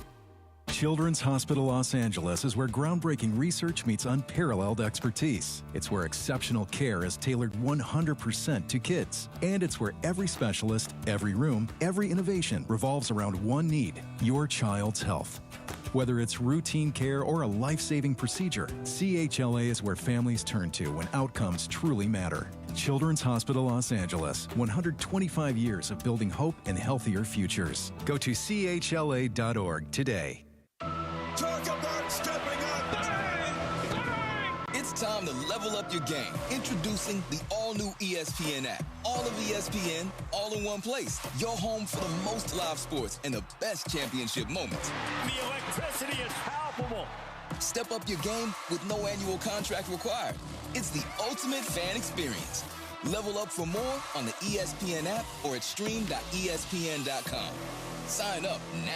Children's Hospital Los Angeles is where groundbreaking research meets unparalleled expertise. It's where exceptional care is tailored 100% to kids. And it's where every specialist, every room, every innovation revolves around one need: your child's health. Whether it's routine care or a life-saving procedure, CHLA is where families turn to when outcomes truly matter. Children's Hospital Los Angeles. 125 years of building hope and healthier futures. Go to chla.org today. Talk about stepping up. It's time to level up your game. Introducing the all-new ESPN app. All of ESPN, all in one place. Your home for the most live sports and the best championship moments. The electricity is palpable. Step up your game with no annual contract required. It's the ultimate fan experience. Level up for more on the ESPN app or at stream.espn.com. Sign up now.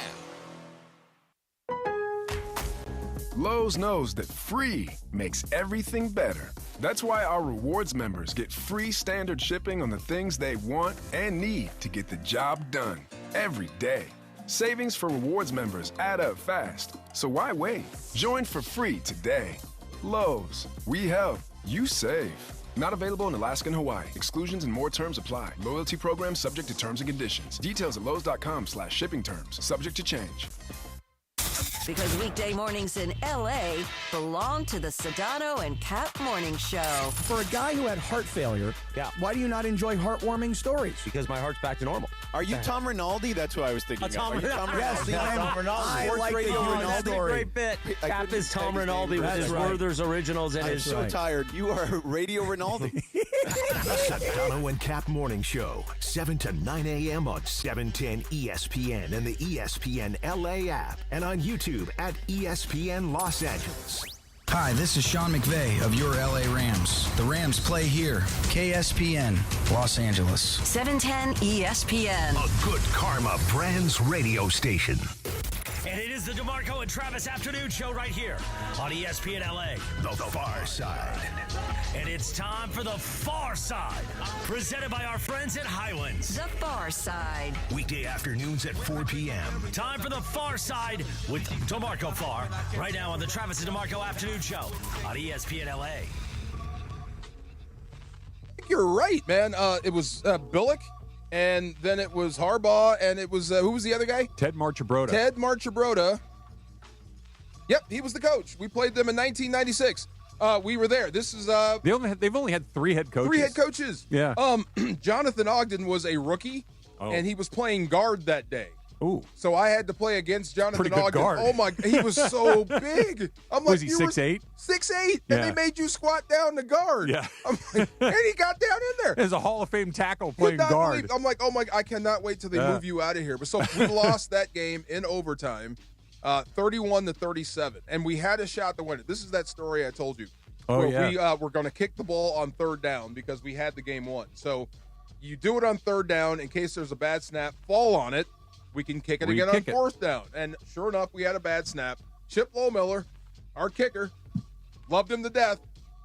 Lowe's knows that free makes everything better. That's why our rewards members get free standard shipping on the things they want and need to get the job done every day. Savings for rewards members add up fast, so why wait? Join for free today. Lowe's, we help, you save. Not available in Alaska and Hawaii. Exclusions and more terms apply. Loyalty program subject to terms and conditions. Details at lowes.com/shipping terms. Subject to change. Because weekday mornings in L.A. belong to the Sedano and Cap Morning Show. For a guy who had heart failure, why do you not enjoy heartwarming stories? Because my heart's back to normal. Are you Tom Rinaldi? That's who I was thinking of. Tom Are you Rinaldi. Tom Yes, Rinaldi? Tom Rinaldi. I like the Rinaldi story. Great bit. Cap is Tom Rinaldi with his Werther's Originals and his... I'm so tired. You are Radio Rinaldi. Sedano and Cap Morning Show, 7 to 9 a.m. on 710 ESPN and the ESPN LA app, and on YouTube at ESPN Los Angeles. Hi, this is Sean McVay of your LA Rams. The Rams play here. KSPN, Los Angeles. 710 ESPN. A good karma brands radio station. And it is the DeMarco and Travis Afternoon Show right here on ESPN LA. The Far Side. And it's time for The Far Side, presented by our friends at Highlands. The Far Side. Weekday afternoons at 4 p.m. Time for The Far Side with DeMarco Farr, right now on the Travis and DeMarco Afternoon Show on ESPN LA. I think you're right, man. It was Billick, and then it was Harbaugh, and it was, who was the other guy? Ted Marchibroda. Ted Marchibroda. Yep, he was the coach. We played them in 1996. We were there. This is they've only had 3 head coaches. 3 head coaches. Yeah. Jonathan Ogden was a rookie, and he was playing guard that day. Ooh. So I had to play against Jonathan Pretty good Ogden. guard. Oh my! He was so big. I'm like, was he 6'8"? 6'8", and they made you squat down to guard. Yeah. I'm like, and he got down in there. As a Hall of Fame tackle playing guard. I'm like, oh my! I cannot wait till they move you out of here. But so we lost that game in overtime, 31-37, and we had a shot to win it. This is that story I told you. Oh, where we were going to kick the ball on third down because we had the game won. So you do it on third down in case there's a bad snap, fall on it. We can kick it again on fourth down. And sure enough, we had a bad snap. Chip Lohmiller, our kicker, loved him to death,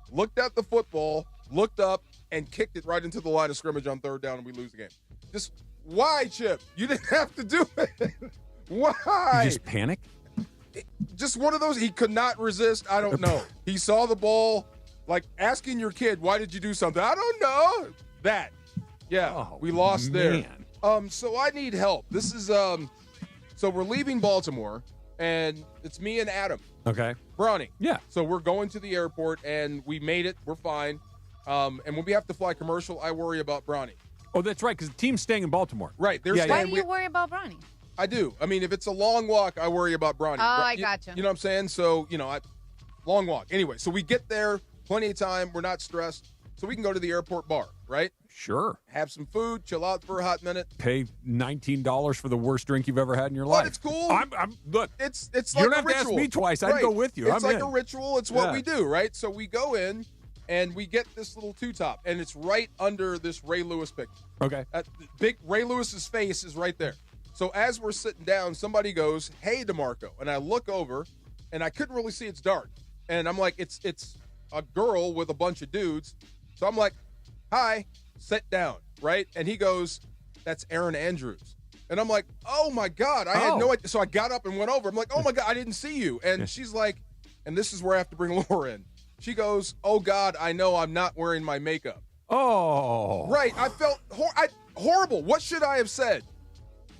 looked at the football, looked up, and kicked it right into the line of scrimmage on third down, and we lose the game. Just why, Chip? You didn't have to do it. Why? You just panic? Just one of those. He could not resist. I don't know. He saw the ball, like asking your kid, why did you do something? I don't know. That. Yeah, we lost there. So I need help. This is, so we're leaving Baltimore, and it's me and Adam. Okay. Brownie. Yeah. So we're going to the airport, and we made it. We're fine. And when we have to fly commercial, I worry about Brownie. Oh, that's right, because the team's staying in Baltimore. Right. Why do you worry about Brownie? I do. I mean, if it's a long walk, I worry about Brownie. Oh, I gotcha. You know what I'm saying? So, long walk. Anyway, so we get there, plenty of time. We're not stressed. So we can go to the airport bar, right? Sure. Have some food, chill out for a hot minute. Pay $19 for the worst drink you've ever had in your life. But it's cool. Look, it's you like don't a have ritual. to ask me twice. I'd Right. go with you. It's I'm like in. a ritual. It's what we do, right? So we go in, and we get this little two-top, and it's right under this Ray Lewis picture. Okay. Big Ray Lewis's face is right there. So as we're sitting down, somebody goes, "Hey, DeMarco," and I look over, and I couldn't really see. It's dark, and I'm like, it's a girl with a bunch of dudes. So I'm like, "Hi, sit down," right? And he goes, "That's Erin Andrews," and I'm like, "Oh my God, I had no idea." So I got up and went over. I'm like, "Oh my God, I didn't see you," and she's like, and this is where I have to bring Laura in. She goes, "Oh God, I know I'm not wearing my makeup." Oh, right. I felt horrible. What should I have said?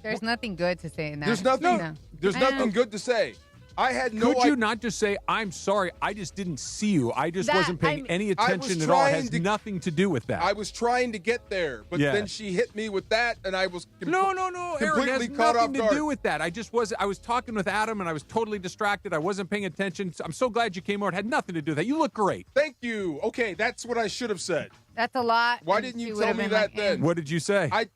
There's nothing good to say in that. There's nothing. There's nothing good to say. I had no Could you not just say, I'm sorry, I just didn't see you. I just wasn't paying any attention at all. It has nothing to do with that. I was trying to get there, but then she hit me with that, and I was No, Aaron, it has nothing to do with that. I was talking with Adam, and I was totally distracted. I wasn't paying attention. I'm so glad you came over. It had nothing to do with that. You look great. Thank you. Okay, that's what I should have said. That's a lot. Why didn't you tell me that then? What did you say? I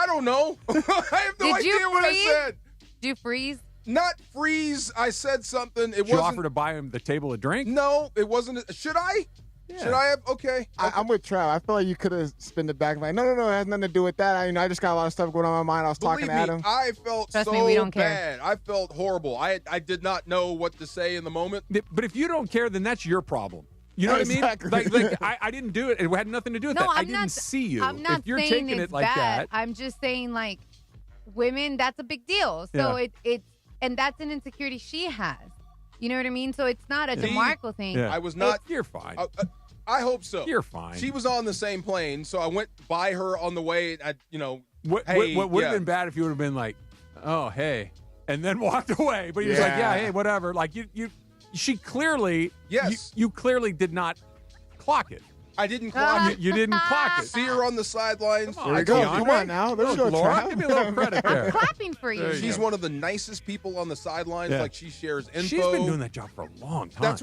don't know. I have no idea what I said. Did you freeze? Not freeze. I said something. Did you offer to buy him the table a drink? No, it wasn't. Should I? Yeah. Should I have? Okay. I'm with Trav. I feel like you could have spun it back. Like, no, it has nothing to do with that. I just got a lot of stuff going on in my mind. I was talking to Adam. I felt Trust so me, we don't bad. care. I felt horrible. I did not know what to say in the moment. But if you don't care, then that's your problem. You know exactly. what I mean? Like I didn't do it. It had nothing to do with that. I didn't see you. I'm not if you're saying taking it's it like bad. that. I'm just saying, like, women, that's a big deal. So and that's an insecurity she has. You know what I mean? So it's not a DeMarco thing. I was not. You're fine. I hope so. You're fine. She was on the same plane, so I went by her on the way. What would have been bad if you would have been like, oh, hey, and then walked away. But he was like, yeah, hey, whatever. Like she clearly, you clearly did not clock it. I didn't clock it. You didn't clock it. See her on the sidelines. Here we go. Come on now. Let's go, Laura. Give me a little credit there. I'm clapping for you. She's one of the nicest people on the sidelines. Yeah. Like, she shares info. She's been doing that job for a long time. That's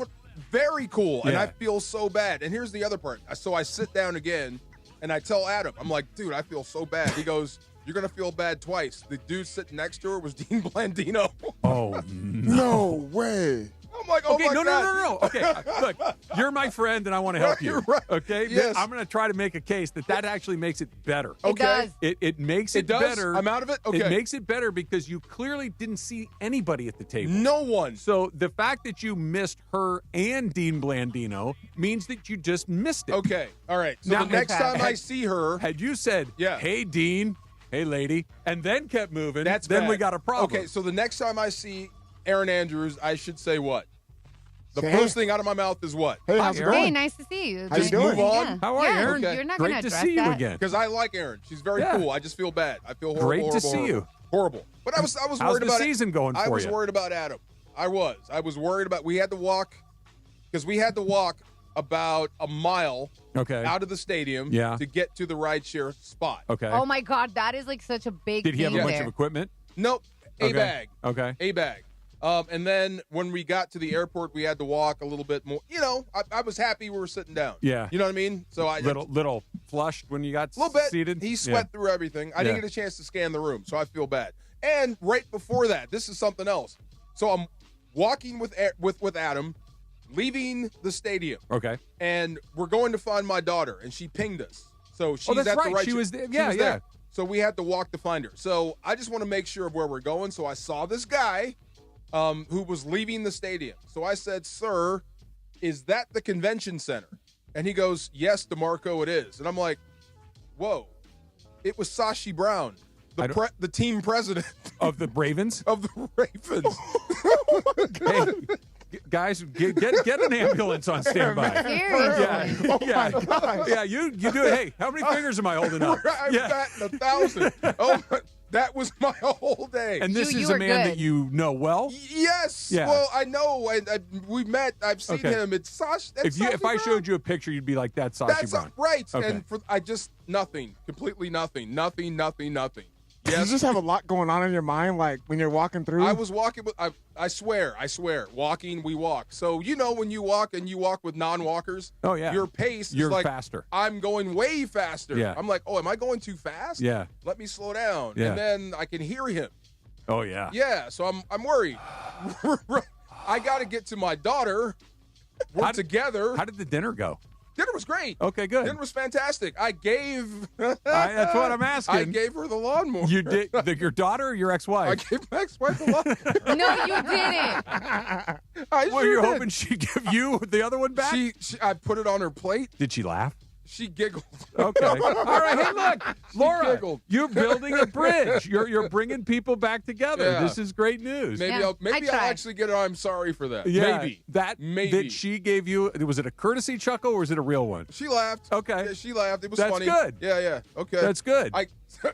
very cool. And Yeah. I feel so bad. And here's the other part. So I sit down again, and I tell Adam, I'm like, dude, I feel so bad. He goes, you're going to feel bad twice. The dude sitting next to her was Dean Blandino. Oh, no way. I'm like, oh, okay, my God. No. Okay, look, you're my friend, and I want to help you. You're right. Okay? Yes. I'm going to try to make a case that actually makes it better. Okay. It makes it does? better. I'm out of it? Okay. It makes it better because you clearly didn't see anybody at the table. No one. So the fact that you missed her and Dean Blandino means that you just missed it. Okay. All right. So Now, the next time I see her. Had you said, hey, Dean, hey, lady, and then kept moving, That's then bad. we got a problem. Okay, so the next time I see Aaron Andrews, I should say what? The first thing out of my mouth is what? Hey, how's it going? Hey, nice to see you. How you doing? Move on. Yeah. How are you, Aaron? Okay. You're not Great going to address see you that. again. Because I like Aaron. She's very cool. I just feel bad. I feel horrible. Great to horrible, see you. Horrible. But I was How's worried the about season going for I was you? worried about Adam. I was worried about. We had to walk about a mile out of the stadium to get to the rideshare spot. Okay. Oh, my God. That is like such a big Did he have a thing bunch there. of equipment? Nope. A bag. Okay. A bag. And then when we got to the airport, we had to walk a little bit more. You know, I was happy we were sitting down. Yeah. You know what I mean? So I little flushed when you got a little bit seated. He sweat through everything. I didn't get a chance to scan the room, so I feel bad. And right before that, this is something else. So I'm walking with Adam, leaving the stadium. Okay. And we're going to find my daughter, and she pinged us. So she's that's at right. the right. She was there. She Yeah, was yeah. there. So we had to walk to find her. So I just want to make sure of where we're going. So I saw this guy who was leaving the stadium. So I said, "Sir, is that the convention center?" And he goes, "Yes, DeMarco, it is." And I'm like, "Whoa!" It was Sashi Brown, the team president of the Ravens. Of the Ravens. Hey, guys, get an ambulance on standby. Seriously. Yeah, you do it. Hey, how many fingers am I holding up? I'm batting 1,000. Oh, that was my whole day. And this is a man that you know well? Yes. Yeah. Well, I know. We met. I've seen him. It's Sashi. If I showed you a picture, you'd be like, that's Sashi Brown. Right. Okay. And I just nothing. Completely nothing. Nothing. Yes. You just have a lot going on in your mind, like when you're walking through. I was walking with. I swear. Walking, we walk. So you know when you walk and you walk with non-walkers. Oh yeah. Your pace You're is like faster. I'm going way faster. Yeah. I'm like, oh, am I going too fast? Yeah. Let me slow down. Yeah. And then I can hear him. Oh yeah. Yeah. So I'm worried. I got to get to my daughter. We're together. How did the dinner go? Dinner was great. Okay, good. Dinner was fantastic. I gave. That's what I'm asking. I gave her the lawnmower. You did your daughter or your ex-wife? I gave my ex-wife the lawnmower. No, you didn't. Were you hoping she'd give you the other one back? I put it on her plate. Did she laugh? She giggled. Okay. All right. Hey, look, Laura, giggled. you're building a bridge. You're bringing people back together. Yeah. This is great news. Maybe I'll actually get her. I'm sorry for that. Yeah, Maybe that she gave you. Was it a courtesy chuckle or was it a real one? She laughed. Okay. Yeah, she laughed. It was That's funny. good. Yeah. Okay. That's good.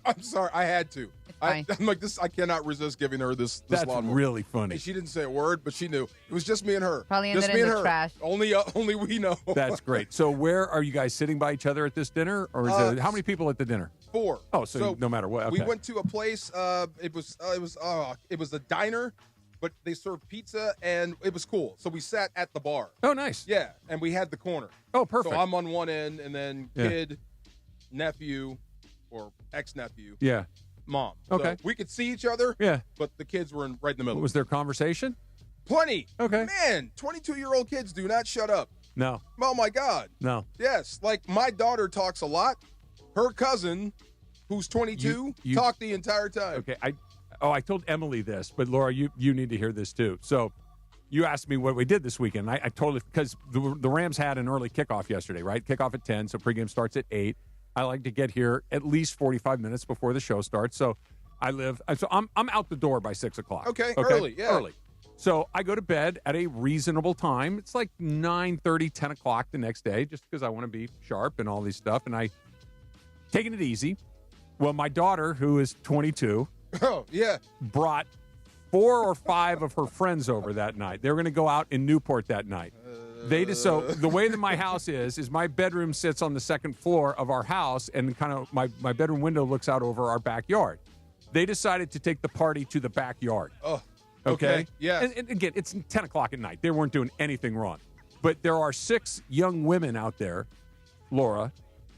I'm sorry. I had to. fine. I'm like, this. I cannot resist giving her this That's lawnmower. really funny. And she didn't say a word, but she knew. It was just me and her. Probably just ended me in and the her. trash. Only we know. That's great. So where are you guys sitting by each other at this dinner? Or is there, how many people at the dinner? 4. Oh, so no matter what. Okay. We went to a place. It was a diner, but they served pizza, and it was cool. So we sat at the bar. Oh, nice. Yeah, and we had the corner. Oh, perfect. So I'm on one end, and then kid, nephew, or ex-nephew. Yeah. Mom. Okay. So we could see each other. Yeah. But the kids were right in the middle. Was there conversation? Plenty. Okay. Man, 22-year-old kids do not shut up. No. Oh, my God. No. Yes. Like, my daughter talks a lot. Her cousin, who's 22, talked the entire time. Okay. I told Emily this, but Laura, you need to hear this too. So you asked me what we did this weekend. I totally, because the Rams had an early kickoff yesterday, right? Kickoff at 10, so pregame starts at 8. I like to get here at least 45 minutes before the show starts. So I'm out the door by 6 o'clock. Okay? Early, yeah. Early. So I go to bed at a reasonable time. It's like 9:30, 10 o'clock the next day, just because I want to be sharp and all these stuff. And I taking it easy. Well, my daughter, who is 22, brought 4 or 5 of her friends over that night. They were going to go out in Newport that night. So the way that my house is my bedroom sits on the second floor of our house, and kind of my bedroom window looks out over our backyard. They decided to take the party to the backyard. Oh, okay. Yeah. And again, it's 10 o'clock at night. They weren't doing anything wrong. But there are 6 young women out there, Laura,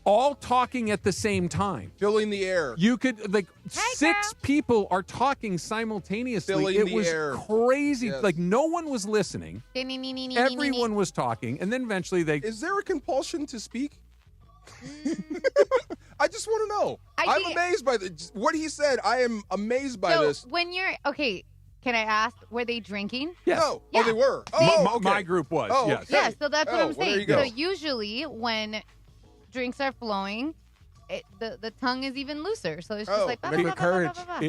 all talking at the same time. Filling the air. You could, 6 people are talking simultaneously. Filling it the was air. crazy. Yes. Like, no one was listening. Everyone was talking. And then eventually Is there a compulsion to speak? I just want to know. I'm amazed by what he said. I am amazed by this. When you're, okay, can I ask, were they drinking? Yes. No. Yeah. Oh, they were. My group was, yes. Yeah, so that's what I'm well, there saying. you go. So usually when drinks are flowing, the tongue is even looser. So it's just like, bah, bah, bah, bah, bah,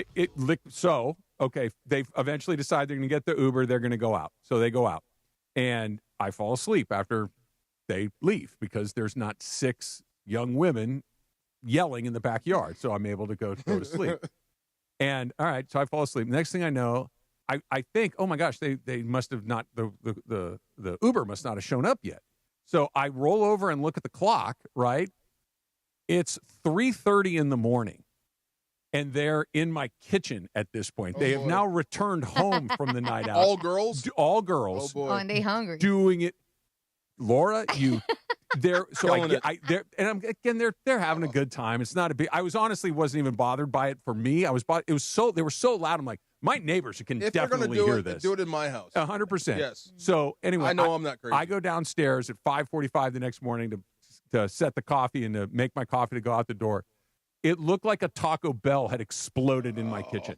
bah. Okay, they eventually decide they're going to get the Uber. They're going to go out. So they go out. And I fall asleep after they leave because there's not 6 young women yelling in the backyard. So I'm able to go to sleep. And all right, so I fall asleep. Next thing I know, I think, oh my gosh, they must have not, the Uber must not have shown up yet. So I roll over and look at the clock, right? It's 3:30 in the morning. And they're in my kitchen at this point. They have now returned home from the night out. All girls? All girls. Oh, boy. Oh, and they hungry. Doing it. Laura, they're having a good time. It's not a big, I honestly wasn't even bothered by it for me. They were so loud. I'm like, my neighbors can definitely hear this. Do it in my house. 100%. Yes. So anyway, I know I'm not crazy. I go downstairs at 5:45 the next morning to set the coffee and to make my coffee to go out the door. It looked like a Taco Bell had exploded in my kitchen.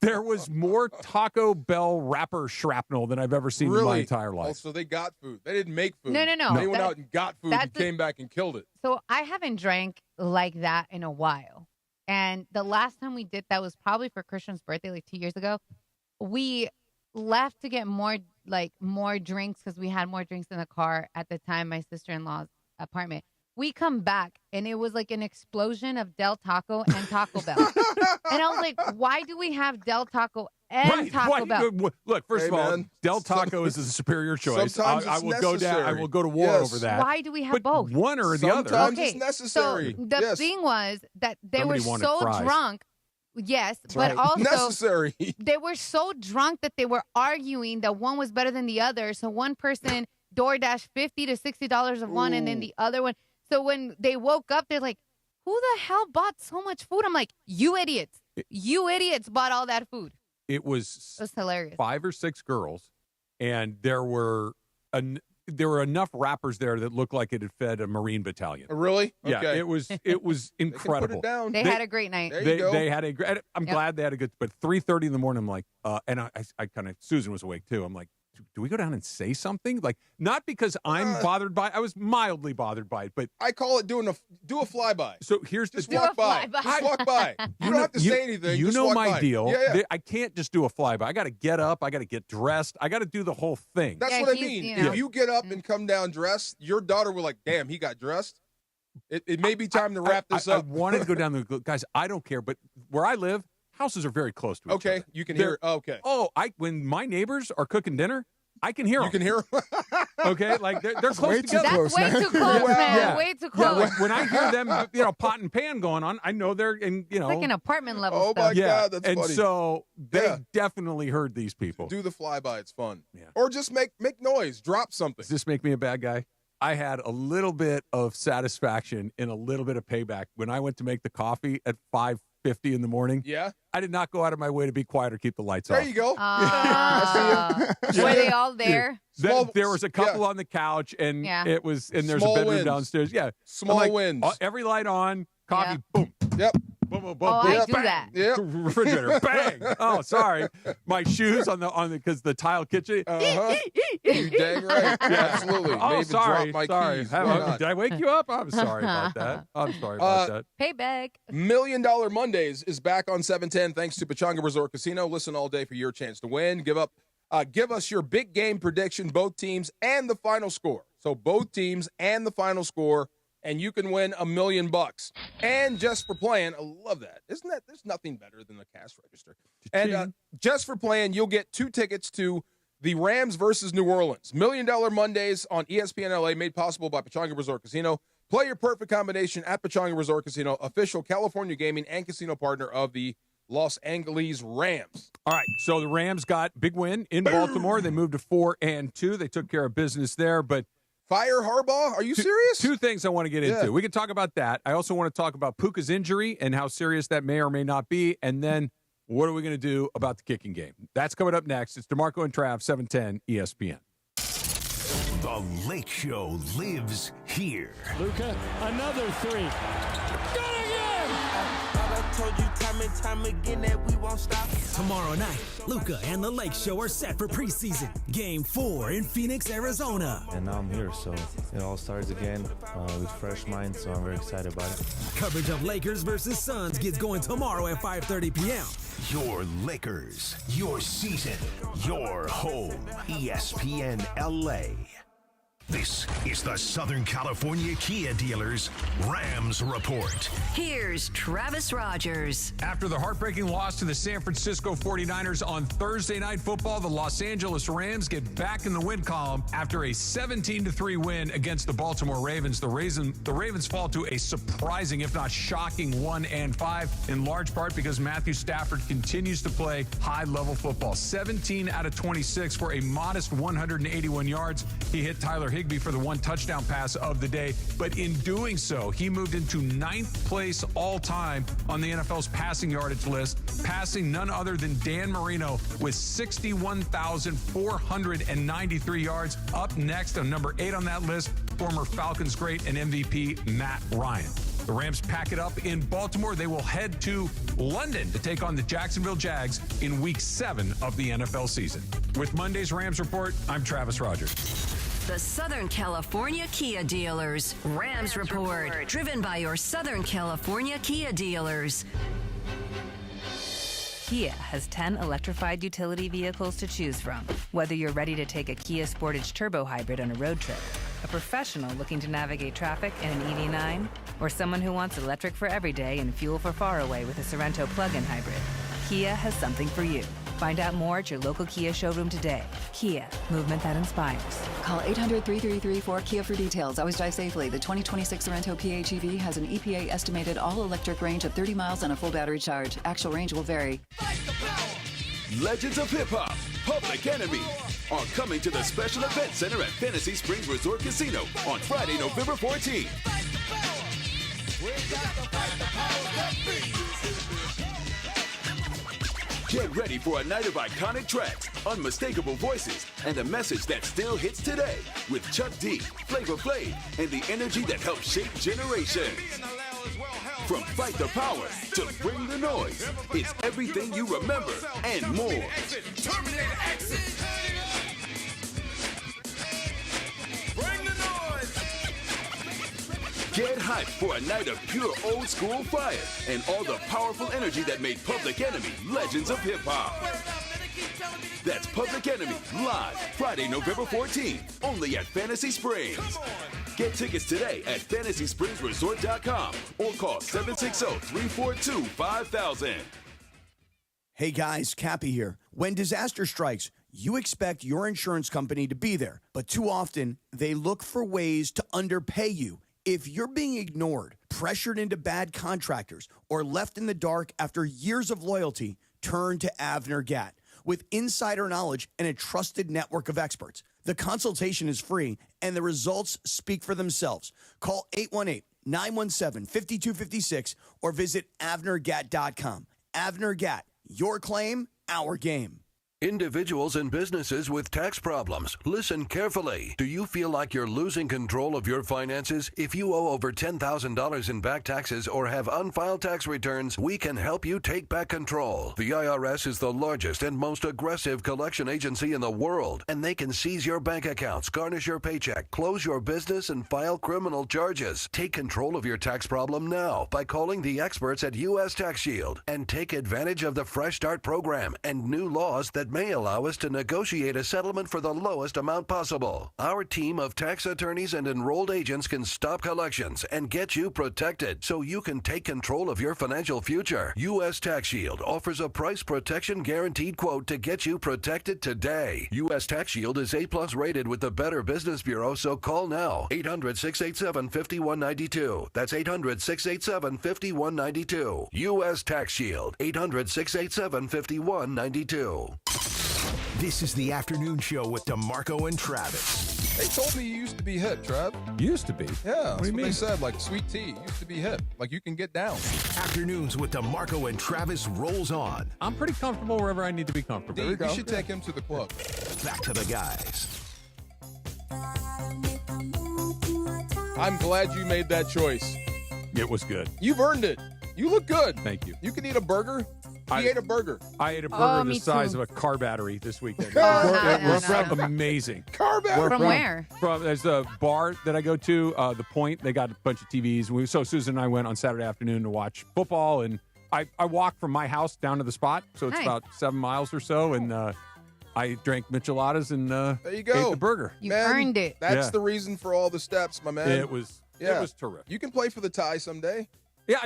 There was more Taco Bell wrapper shrapnel than I've ever seen in my entire life. Oh, so they got food. They didn't make food. No. They went out and got food and came back and killed it. So I haven't drank like that in a while. And the last time we did that was probably for Christian's birthday, like 2 years ago. We left to get more drinks because we had more drinks in the car at the time, my sister-in-law's apartment. We come back, and it was like an explosion of Del Taco and Taco Bell. And I was like, why do we have Del Taco and Taco Bell? Look, first of all, Del Taco is a superior choice. Sometimes I will go down. I will go to war over that. Why do we have both? One or the other. Sometimes it's necessary. So the thing was that they were so drunk. Yes, That's but right. also necessary. They were so drunk that they were arguing that one was better than the other. So one person DoorDash $50 to $60 of one, and then the other one. So when they woke up, they're like, who the hell bought so much food? I'm like, you idiots. You idiots bought all that food. It was hilarious. 5 or 6 girls, and there were enough wrappers there that looked like it had fed a Marine battalion. Really? Yeah, Okay. it was incredible. Put it down. They had a great night. There you go. They had a great. I'm glad they had a good. But 3:30 in the morning, I'm like, and I kind of, Susan was awake too. I'm like, do we go down and say something? Like, not because I'm bothered by it. I was mildly bothered by it, but I call it do a flyby. So here's just the walk by. Just walk by. You don't have to say anything. You just know walk my by. deal. Yeah. I can't just do a flyby. I got to get up. I got to get dressed. I got to do the whole thing. That's what I mean. If you get up and come down dressed, your daughter will like, damn, he got dressed. It may be time to wrap this up. I wanted to go down the guys. I don't care, but where I live, houses are very close to each other. Okay, you can hear. Okay. Oh, when my neighbors are cooking dinner, I can hear them. You can hear them. Okay, like they're close way together. That's way too close, man. Way too close. Yeah, when I hear them, pot and pan going on, I know they're in. It's like an apartment level Oh stuff. my God, that's funny. And so they definitely heard these people. Do the flyby. It's fun. Yeah. Or just make noise. Drop something. Does this make me a bad guy? I had a little bit of satisfaction and a little bit of payback when I went to make the coffee at 5:50 in the morning. Yeah. I did not go out of my way to be quiet or keep the lights off. There you go. Were they all there? There was a couple on the couch, and it was, and there's Small a bedroom wins. downstairs. Yeah, Small wins. Every light on, coffee, boom. Yep. Boom, boom, boom, Oh, boom, I do bang. that. Yep. Refrigerator, bang. Oh, sorry, my shoes on the because the tile kitchen. Uh-huh. You dang right. Yeah, absolutely. Oh, Maybe sorry, drop my sorry. keys. Why not? Did I wake you up? I'm sorry about that. I'm sorry about that. Payback. $1 Million Mondays is back on 710 thanks to Pechanga Resort Casino. Listen all day for your chance to win. Give us your big game prediction, both teams and the final score. So both teams and the final score, and you can win $1 million. And just for playing, I love that. Isn't that? There's nothing better than the cash register. And just for playing, you'll get 2 tickets to the Rams versus New Orleans. $1 Million Mondays on ESPN LA, made possible by Pechanga Resort Casino. Play your perfect combination at Pechanga Resort Casino, official California gaming and casino partner of the Los Angeles Rams. All right, so the Rams got big win in Baltimore. They moved to 4-2. They took care of business there, but Fire Harbaugh? Are you serious? 2 things I want to get into. We can talk about that. I also want to talk about Puka's injury and how serious that may or may not be, and then what are we going to do about the kicking game? That's coming up next. It's DeMarco and Trav, 710 ESPN. The Lake Show lives here. Luka, another 3. Told you time and time again that we won't stop. Tomorrow night, Luka and the Lake Show are set for preseason. Game 4 in Phoenix, Arizona. And now I'm here, so it all starts again with fresh minds, so I'm very excited about it. Coverage of Lakers versus Suns gets going tomorrow at 5:30 p.m. Your Lakers, your season, your home. ESPN LA. This is the Southern California Kia Dealers Rams Report. Here's Travis Rogers. After the heartbreaking loss to the San Francisco 49ers on Thursday Night Football, the Los Angeles Rams get back in the win column after a 17-3 win against the Baltimore Ravens. The Ravens fall to a surprising, if not shocking, 1-5, in large part because Matthew Stafford continues to play high-level football. 17 out of 26 for a modest 181 yards. He hit Tyler Higbee for the 1 touchdown pass of the day, but in doing so, he moved into 9th place all-time on the NFL's passing yardage list, passing none other than Dan Marino with 61,493 yards. Up next, on number 8 on that list, former Falcons great and MVP Matt Ryan. The Rams pack it up in Baltimore. They will head to London to take on the Jacksonville Jags in Week 7 of the NFL season. With Monday's Rams Report, I'm Travis Rogers. The Southern California Kia Dealers Rams Report, driven by your Southern California Kia dealers. Kia has 10 electrified utility vehicles to choose from. Whether you're ready to take a Kia Sportage Turbo Hybrid on a road trip, a professional looking to navigate traffic in an EV9, or someone who wants electric for every day and fuel for far away with a Sorento plug-in hybrid, Kia has something for you. Find out more at your local Kia showroom today. Kia, movement that inspires. Call 800-3334-KIA for details. Always drive safely. The 2026 Sorento PHEV has an EPA estimated all-electric range of 30 miles and a full battery charge. Actual range will vary. Legends of Hip Hop, Public Enemy, are coming to the Special Event Center at Fantasy Springs Resort Casino on Friday, November 14th. Get ready for a night of iconic tracks, unmistakable voices, and a message that still hits today with Chuck D, Flavor Flav, and the energy that helps shape generations. From Fight the Power to Bring the Noise, it's everything you remember and more. Get hyped for a night of pure old school fire and all the powerful energy that made Public Enemy legends of hip hop. That's Public Enemy live Friday, November 14th, only at Fantasy Springs. Get tickets today at FantasySpringsResort.com or call 760-342-5000. Hey guys, Cappy here. When disaster strikes, you expect your insurance company to be there, but too often they look for ways to underpay you. If you're being ignored, pressured into bad contractors, or left in the dark after years of loyalty, turn to Avner Gatt. With insider knowledge and a trusted network of experts, the consultation is free and the results speak for themselves. Call 818-917-5256 or visit AvnerGatt.com. Avner Gatt, your claim, our game. Individuals and businesses with tax problems, listen carefully. Do you feel like you're losing control of your finances? If you owe over $10,000 in back taxes or have unfiled tax returns, we can help you take back control. The IRS is the largest and most aggressive collection agency in the world, and they can seize your bank accounts, garnish your paycheck, close your business, and file criminal charges. Take control of your tax problem now by calling the experts at U.S. Tax Shield and take advantage of the Fresh Start program and new laws that may allow us to negotiate a settlement for the lowest amount possible. Our team of tax attorneys and enrolled agents can stop collections and get you protected so you can take control of your financial future. U.S. Tax Shield offers a price protection guaranteed quote to get you protected today. U.S. Tax Shield is A+ rated with the Better Business Bureau, so call now. 800-687-5192. That's 800-687-5192. U.S. Tax Shield. 800-687-5192. This is the afternoon show with DeMarco and Travis. They told me you used to be hip, Trav. Used to be? Yeah, what do you mean? They said, like sweet tea used to be hip. Like you can get down. Afternoons with DeMarco and Travis rolls on. I'm pretty comfortable wherever I need to be comfortable. You should take him to the club. Back to the guys. I'm glad you made that choice. It was good. You've earned it. You look good. Thank you. You can eat a burger. He ate a burger. I ate a burger the size of a car battery this weekend. Amazing. Car battery. From where? There's a bar that I go to, The Point. They got a bunch of TVs. So Susan and I went on Saturday afternoon to watch football, and I walked from my house down to the spot, so it's about 7 miles or so, and I drank micheladas and there you go. ate the burger. You earned it. That's the reason for all the steps, my man. It was terrific. You can play for the tie someday. Yeah,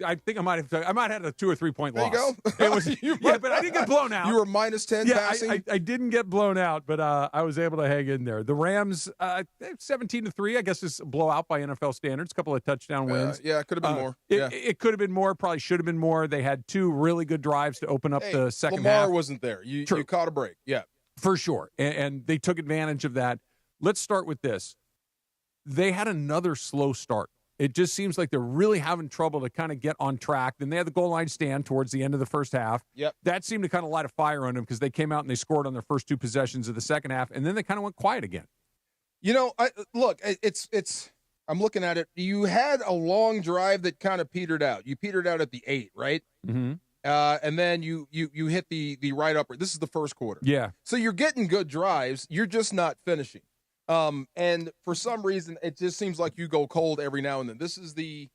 I think I might have had a 2 or 3 point loss. There you go. It was, but I didn't get blown out. You were minus 10 passing. I didn't get blown out, but I was able to hang in there. The Rams, 17-3, I guess is a blowout by NFL standards. A couple of touchdown wins. Yeah, it could have been more. It could have been more. Probably should have been more. They had 2 really good drives to open up the second half. Lamar wasn't there. You caught a break. Yeah, for sure, and they took advantage of that. Let's start with this. They had another slow start. It just seems like they're really having trouble to kind of get on track. Then they had the goal line stand towards the end of the first half. Yep. That seemed to kind of light a fire on them because they came out and they scored on their first 2 possessions of the second half, and then they kind of went quiet again. You know, it's. I'm looking at it. You had a long drive that kind of petered out. You petered out at the 8, right? Mm-hmm. And then you hit the right upper. This is the first quarter. Yeah. So you're getting good drives. You're just not finishing. And for some reason, it just seems like you go cold every now and then. This is the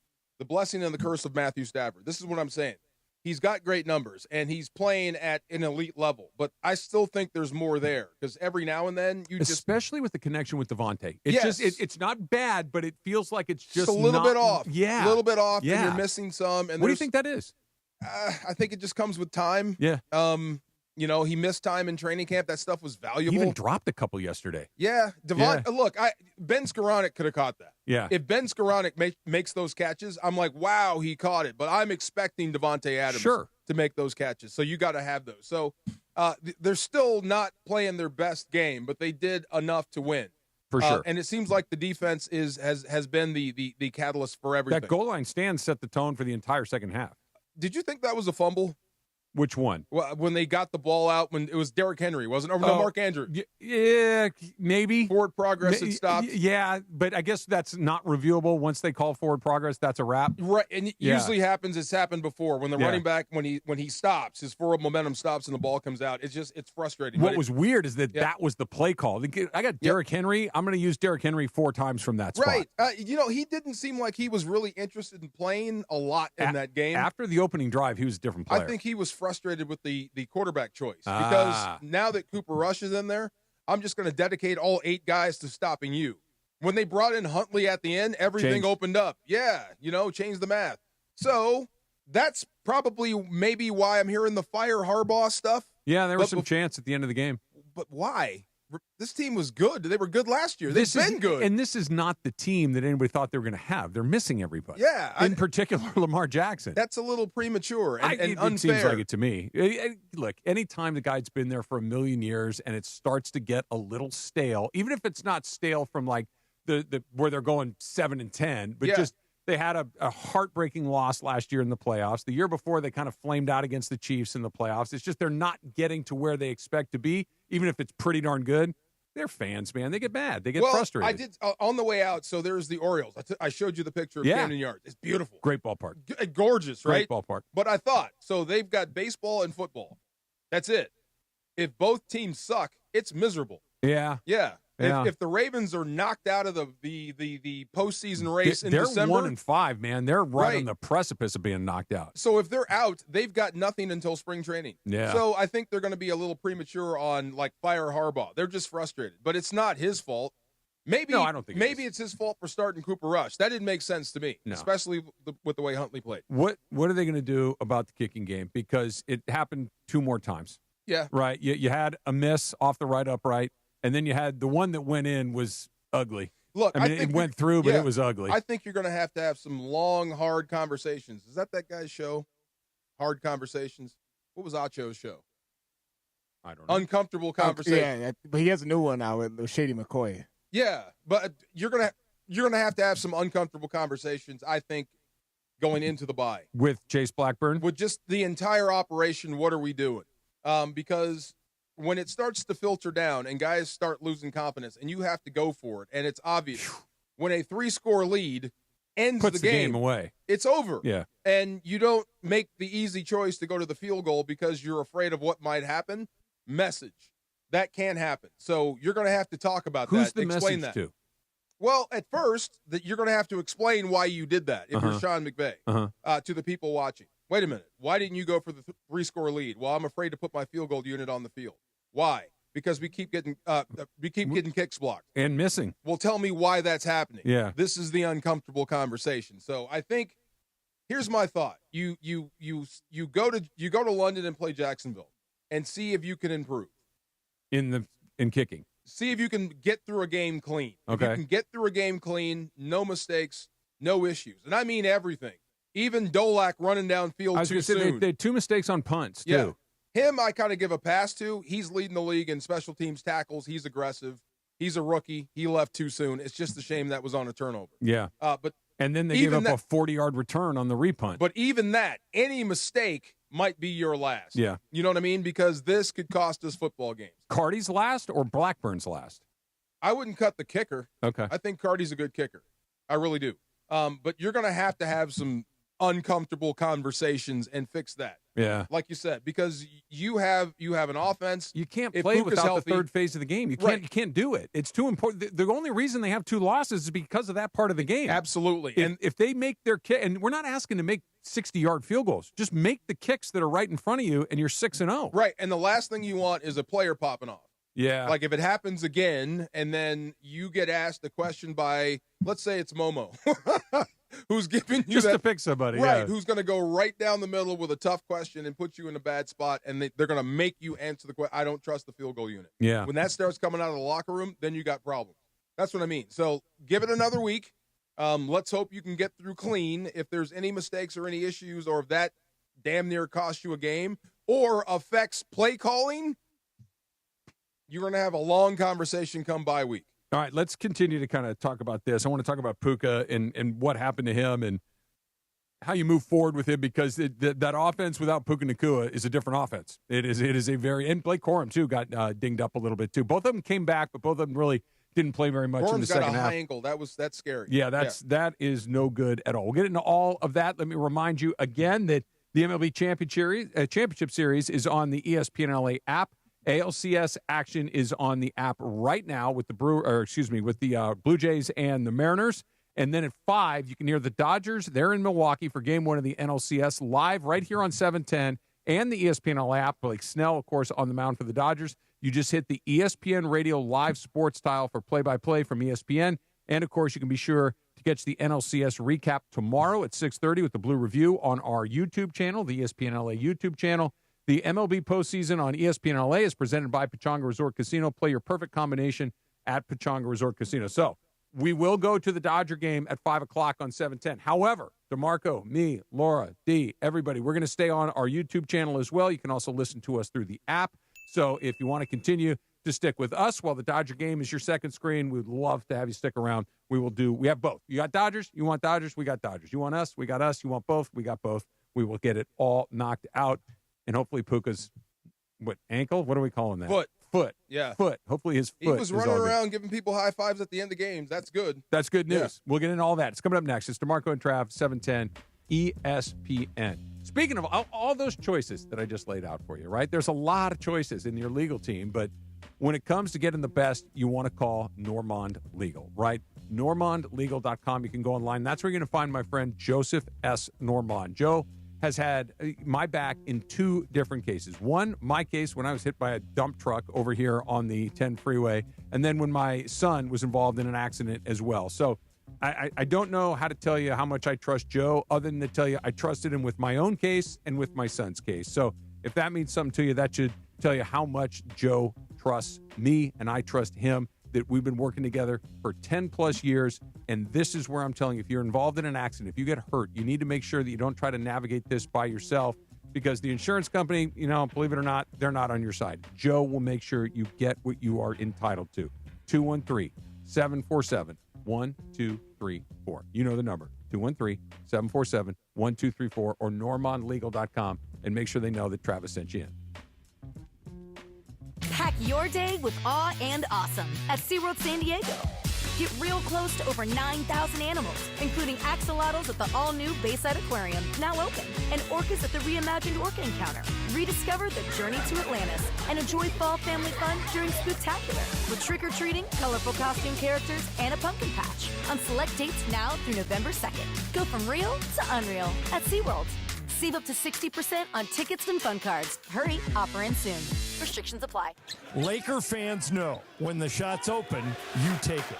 blessing and the curse of Matthew Stafford. This is what I'm saying. He's got great numbers, and he's playing at an elite level. But I still think there's more there because every now and then especially with the connection with Devontae. It's not bad, but it feels like it's just a little bit off. Yeah. A little bit off, Yeah. and you're missing some. And what do you think that is? I think it just comes with time. Yeah. You know, he missed time in training camp. That stuff was valuable. He even dropped a couple yesterday. Yeah. Look, Ben Skoranek could have caught that. Yeah. If Ben Skoranek makes those catches, I'm like, wow, he caught it. But I'm expecting Devontae Adams to make those catches. So you got to have those. So they're still not playing their best game, but they did enough to win. For sure. And it seems like the defense has been the catalyst for everything. That goal line stand set the tone for the entire second half. Did you think that was a fumble? Which one? Well, when they got the ball out, when it was Derrick Henry, wasn't it? No, Mark Andrews. Yeah, maybe. Forward progress had stopped. Yeah, but I guess that's not reviewable. Once they call forward progress, that's a wrap. Right, and it usually happens. It's happened before. When the running back, when he stops, his forward momentum stops and the ball comes out. It's frustrating. What was weird is that was the play call. I got Derrick Henry. I'm going to use Derrick Henry 4 times from that spot. Right. He didn't seem like he was really interested in playing a lot in that game. After the opening drive, he was a different player. I think he was frustrated with the quarterback choice because now that Cooper Rush is in there, I'm just going to dedicate all 8 guys to stopping you. When they brought in Huntley at the end, everything opened up. Yeah, changed the math. So that's probably maybe why I'm hearing the fire Harbaugh stuff. Yeah, there was some chance at the end of the game. But why? This team was good. They were good last year. They've been good. And this is not the team that anybody thought they were going to have. They're missing everybody. Yeah. In particular, Lamar Jackson. That's a little premature and unfair. It seems like it to me. Look, anytime the guy's been there for a million years and it starts to get a little stale, even if it's not stale from like the where they're going 7-10, but just they had a heartbreaking loss last year in the playoffs. The year before, they kind of flamed out against the Chiefs in the playoffs. It's just they're not getting to where they expect to be, even if it's pretty darn good. They're fans, man. They get mad. They get frustrated. I did on the way out. So there's the Orioles. I showed you the picture of Camden Yards. It's beautiful. Great ballpark. Gorgeous, right? Great ballpark. But I thought, so they've got baseball and football. That's it. If both teams suck, it's miserable. Yeah. Yeah. If the Ravens are knocked out of the postseason race in December, they're 1-5, man. They're right on the precipice of being knocked out. So if they're out, they've got nothing until spring training. Yeah. So I think they're going to be a little premature on like fire Harbaugh. They're just frustrated, but it's not his fault. Maybe I don't think it's his fault for starting Cooper Rush. That didn't make sense to me, especially with the way Huntley played. What are they going to do about the kicking game? Because it happened 2 more times. Yeah. Right. You had a miss off the right upright. And then you had the one that went in was ugly. Look, I mean, it went through, but it was ugly. I think you're going to have some long, hard conversations. Is that guy's show? Hard Conversations? What was Acho's show? I don't know. Uncomfortable Conversation. Yeah, but he has a new one now with Shady McCoy. Yeah, but you're gonna have some uncomfortable conversations, I think, going into the bye. With Chase Blackburn? With just the entire operation, what are we doing? Because when it starts to filter down and guys start losing confidence and you have to go for it, and it's obvious when a 3-score lead ends puts the game away, it's over. Yeah. And you don't make the easy choice to go to the field goal because you're afraid of what might happen. Message. That can happen. So you're going to have to talk about Who's that. The explain message that. To? Well, at first, that you're going to have to explain why you did that if you're Sean McVay to the people watching. Wait a minute. Why didn't you go for the 3-score lead? Well, I'm afraid to put my field goal unit on the field. Why? Because we keep getting kicks blocked and missing. Well, tell me why that's happening. Yeah. This is the uncomfortable conversation. So I think here's my thought. You go to London and play Jacksonville and see if you can improve in kicking. See if you can get through a game clean. Okay. If you can get through a game clean, no mistakes, no issues. And I mean everything. Even Dolak running downfield I was too going to say soon. they had 2 mistakes on punts, too. Yeah. Him, I kind of give a pass to. He's leading the league in special teams tackles. He's aggressive. He's a rookie. He left too soon. It's just a shame that was on a turnover. Yeah. And then they gave up a 40-yard return on the repunt. But even that, any mistake might be your last. Yeah. You know what I mean? Because this could cost us football games. Carty's last or Blackburn's last? I wouldn't cut the kicker. Okay. I think Carty's a good kicker. I really do. But you're going to have some uncomfortable conversations and fix that. Yeah. Like you said, because you have an offense. You can't play without the third phase of the game. You can't do it. It's too important. The only reason they have 2 losses is because of that part of the game. Absolutely. And if they make their kick, and we're not asking to make 60-yard field goals, just make the kicks that are right in front of you, and you're 6-0. Right. And the last thing you want is a player popping off. Yeah. Like if it happens again, and then you get asked a question by, let's say it's Momo, who's giving you just to pick somebody, right? Yeah. Who's going to go right down the middle with a tough question and put you in a bad spot, and they're going to make you answer the question. I don't trust the field goal unit. Yeah. When that starts coming out of the locker room, then you got problems. That's what I mean. So give it another week. Let's hope you can get through clean. If there's any mistakes or any issues, or if that damn near costs you a game or affects play calling, you're going to have a long conversation come bye week. All right, let's continue to kind of talk about this. I want to talk about Puka and what happened to him and how you move forward with him, because that offense without Puka Nacua is a different offense. It is a very – and Blake Corum, too, got dinged up a little bit, too. Both of them came back, but both of them really didn't play very much in the second half. Corum's got a high ankle. That's scary. Yeah, that is no good at all. We'll get into all of that. Let me remind you again that the MLB Championship Series is on the ESPN LA app. ALCS action is on the app right now with the Blue Jays and the Mariners. And then at 5, you can hear the Dodgers. They're in Milwaukee for Game 1 of the NLCS live right here on 710 and the ESPN LA app. Blake Snell, of course, on the mound for the Dodgers. You just hit the ESPN Radio live sports tile for play-by-play from ESPN. And, of course, you can be sure to catch the NLCS recap tomorrow at 6:30 with the Blue Review on our YouTube channel, the ESPN LA YouTube channel. The MLB postseason on ESPN LA is presented by Pechanga Resort Casino. Play your perfect combination at Pechanga Resort Casino. So we will go to the Dodger game at 5 o'clock on 710. However, DeMarco, me, Laura, D, everybody, we're going to stay on our YouTube channel as well. You can also listen to us through the app. So if you want to continue to stick with us while the Dodger game is your second screen, we'd love to have you stick around. We have both. You got Dodgers? You want Dodgers? We got Dodgers. You want us? We got us. You want both? We got both. We will get it all knocked out. And hopefully Puka's, ankle? What are we calling that? Foot. Yeah. Foot. Hopefully his foot. He was running around giving people high fives at the end of games. That's good. That's good news. Yeah. We'll get into all that. It's coming up next. It's DeMarco and Trav, 710 ESPN. Speaking of all those choices that I just laid out for you, right? There's a lot of choices in your legal team, but when it comes to getting the best, you want to call Normand Legal, right? NormandLegal.com. You can go online. That's where you're going to find my friend Joseph S. Normand. Joe has had my back in 2 different cases. One, my case when I was hit by a dump truck over here on the 10 freeway, and then when my son was involved in an accident as well. So I don't know how to tell you how much I trust Joe, other than to tell you I trusted him with my own case and with my son's case. So if that means something to you, that should tell you how much Joe trusts me and I trust him, that we've been working together for 10 plus years. And this is where I'm telling you, if you're involved in an accident, if you get hurt, you need to make sure that you don't try to navigate this by yourself, because the insurance company, believe it or not, they're not on your side. Joe will make sure you get what you are entitled to. 213-747-1234. You know the number, 213-747-1234, or normandlegal.com, and make sure they know that Travis sent you in. Pack your day with awe and awesome at SeaWorld San Diego. Get real close to over 9,000 animals, including axolotls at the all-new Bayside Aquarium, now open, and orcas at the reimagined Orca Encounter. Rediscover the journey to Atlantis and enjoy fall family fun during Spooktacular with trick-or-treating, colorful costume characters, and a pumpkin patch on select dates now through November 2nd. Go from real to unreal at SeaWorld. Save up to 60% on tickets and fun cards. Hurry, offer ends soon. Restrictions apply. Laker fans know when the shot's open, you take it.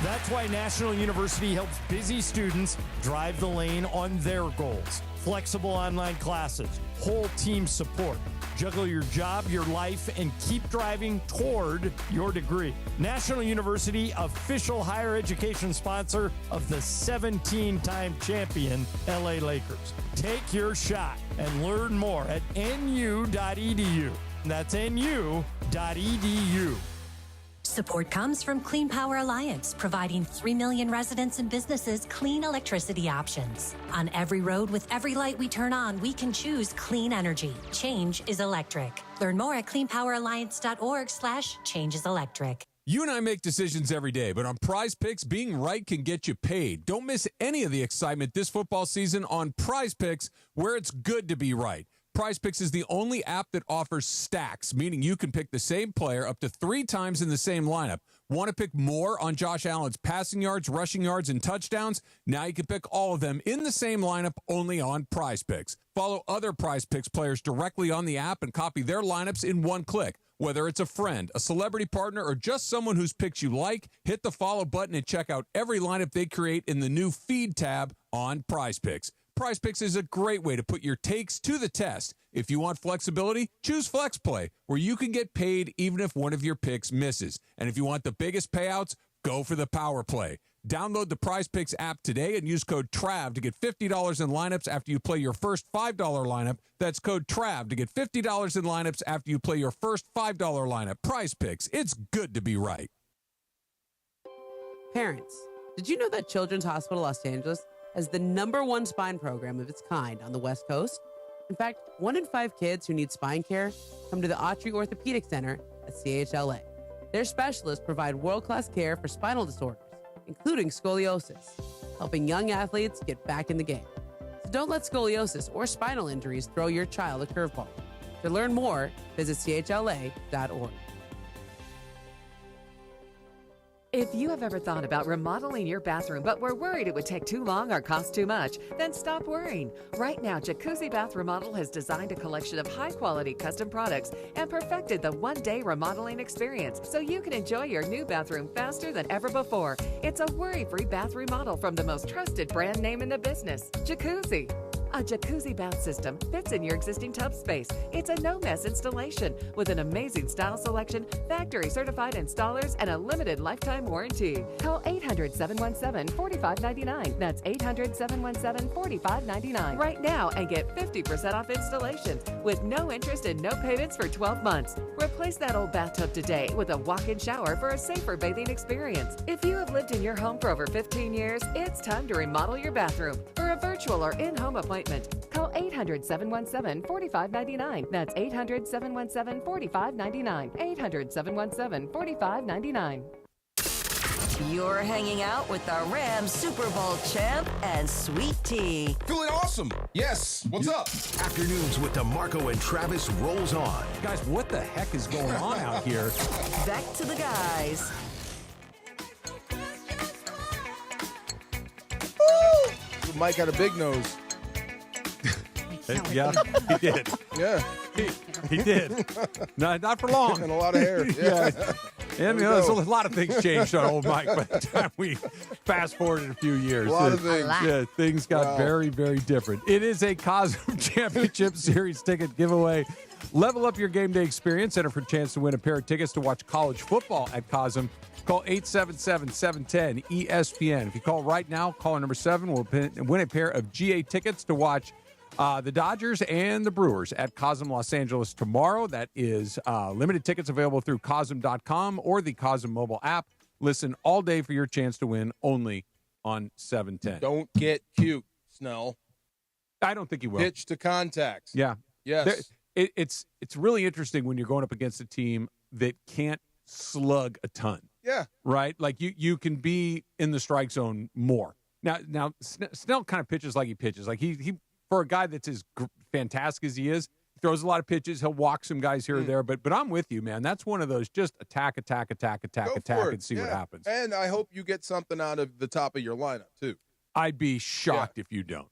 That's why National University helps busy students drive the lane on their goals. Flexible online classes, whole team support. Juggle your job, your life, and keep driving toward your degree. National University, official higher education sponsor of the 17-time champion LA Lakers. Take your shot and learn more at nu.edu. That's nu.edu. Support comes from Clean Power Alliance, providing 3 million residents and businesses clean electricity options. On every road with every light we turn on, we can choose clean energy. Change is electric. Learn more at cleanpoweralliance.org/changeIsElectric. You and I make decisions every day, but on Prize Picks, being right can get you paid. Don't miss any of the excitement this football season on Prize Picks, where it's good to be right. Prize Picks is the only app that offers stacks, meaning you can pick the same player up to 3 times in the same lineup. Want to pick more on Josh Allen's passing yards, rushing yards, and touchdowns? Now you can pick all of them in the same lineup only on Prize Picks. Follow other Prize Picks players directly on the app and copy their lineups in one click. Whether it's a friend, a celebrity partner, or just someone whose picks you like, hit the follow button and check out every lineup they create in the new Feed tab on Prize Picks. Prize Picks is a great way to put your takes to the test. If you want flexibility, choose Flex Play, where you can get paid even if one of your picks misses. And if you want the biggest payouts, go for the Power Play. Download the Prize Picks app today and use code TRAV to get $50 in lineups after you play your first $5 lineup. That's code TRAV to get $50 in lineups after you play your first $5 lineup. Prize Picks, it's good to be right. Parents, did you know that Children's Hospital Los Angeles has the #1 spine program of its kind on the West Coast? In fact, 1 in 5 kids who need spine care come to the Autry Orthopedic Center at CHLA. Their specialists provide world-class care for spinal disorders, including scoliosis, helping young athletes get back in the game. So don't let scoliosis or spinal injuries throw your child a curveball. To learn more, visit chla.org. If you have ever thought about remodeling your bathroom but were worried it would take too long or cost too much, then stop worrying. Right now, Jacuzzi Bath Remodel has designed a collection of high-quality custom products and perfected the one-day remodeling experience so you can enjoy your new bathroom faster than ever before. It's a worry-free bath remodel from the most trusted brand name in the business, Jacuzzi. A jacuzzi bath system fits in your existing tub space. It's a no-mess installation with an amazing style selection, factory-certified installers, and a limited lifetime warranty. Call 800-717-4599. That's 800-717-4599 right now and get 50% off installations with no interest and no payments for 12 months. Replace that old bathtub today with a walk-in shower for a safer bathing experience. If you have lived in your home for over 15 years, it's time to remodel your bathroom. For a virtual or in-home appointment, call 800-717-4599. That's 800-717-4599. 800-717-4599. You're hanging out with the Rams Super Bowl champ and Sweet Tea. Feeling awesome. Yes. What's up? Afternoons with DeMarco and Travis rolls on. Guys, what the heck is going on out here? Back to the guys. Mike had a big nose. Yeah, he did. Yeah. He did. Not for long. And a lot of hair. Yeah. And there's a lot of things changed on old Mike by the time we fast forwarded a few years. A lot of things. Yeah, things got very, very different. It is a Cosm Championship Series ticket giveaway. Level up your game day experience. Enter for a chance to win a pair of tickets to watch college football at Cosm. Call 877-710-ESPN. If you call right now, caller number 7 will win a pair of GA tickets to watch the Dodgers and the Brewers at Cosm Los Angeles tomorrow. That is limited tickets available through Cosm.com or the Cosm mobile app. Listen all day for your chance to win only on 710. Don't get cute, Snell. I don't think you will. Pitch to contact. Yeah. Yes. It's really interesting when you're going up against a team that can't slug a ton. Yeah. Right? Like you can be in the strike zone more. Now Snell kind of pitches like he pitches. Like he for a guy that's as fantastic as he is, he throws a lot of pitches. He'll walk some guys here or there. But I'm with you, man. That's one of those just attack, and see what happens. And I hope you get something out of the top of your lineup, too. I'd be shocked if you don't.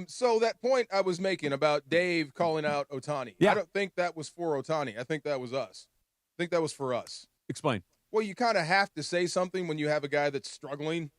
So that point I was making about Dave calling out Ohtani, I don't think that was for Ohtani. I think that was us. I think that was for us. Explain. Well, you kind of have to say something when you have a guy that's struggling.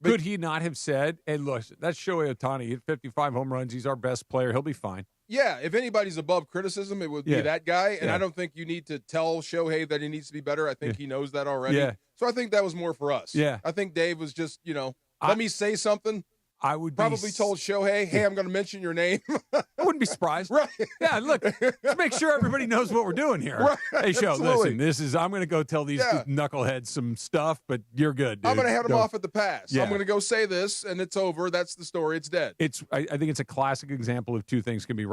Could he not have said, hey, look, that's Shohei Ohtani. He hit 55 home runs. He's our best player. He'll be fine. Yeah, if anybody's above criticism, it would be that guy. And I don't think you need to tell Shohei that he needs to be better. I think he knows that already. Yeah. So I think that was more for us. Yeah. I think Dave was just, let me say something. I would probably told Shohei, hey, I'm going to mention your name. I wouldn't be surprised. Right. Yeah, look, let's make sure everybody knows what we're doing here. Right. Hey, Show, Absolutely. listen, I'm going to go tell these knuckleheads some stuff, but you're good, dude. I'm going to head them off at the pass. Yeah. I'm going to go say this, and it's over. That's the story. It's dead. I think it's a classic example of two things can be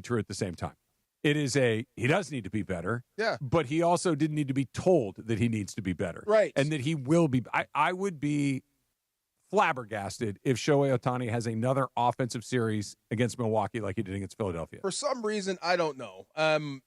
true at the same time. It is he does need to be better. Yeah. But he also didn't need to be told that he needs to be better. Right. And that he will be. I would be flabbergasted if Shohei Ohtani has another offensive series against Milwaukee like he did against Philadelphia. For some reason, I don't know.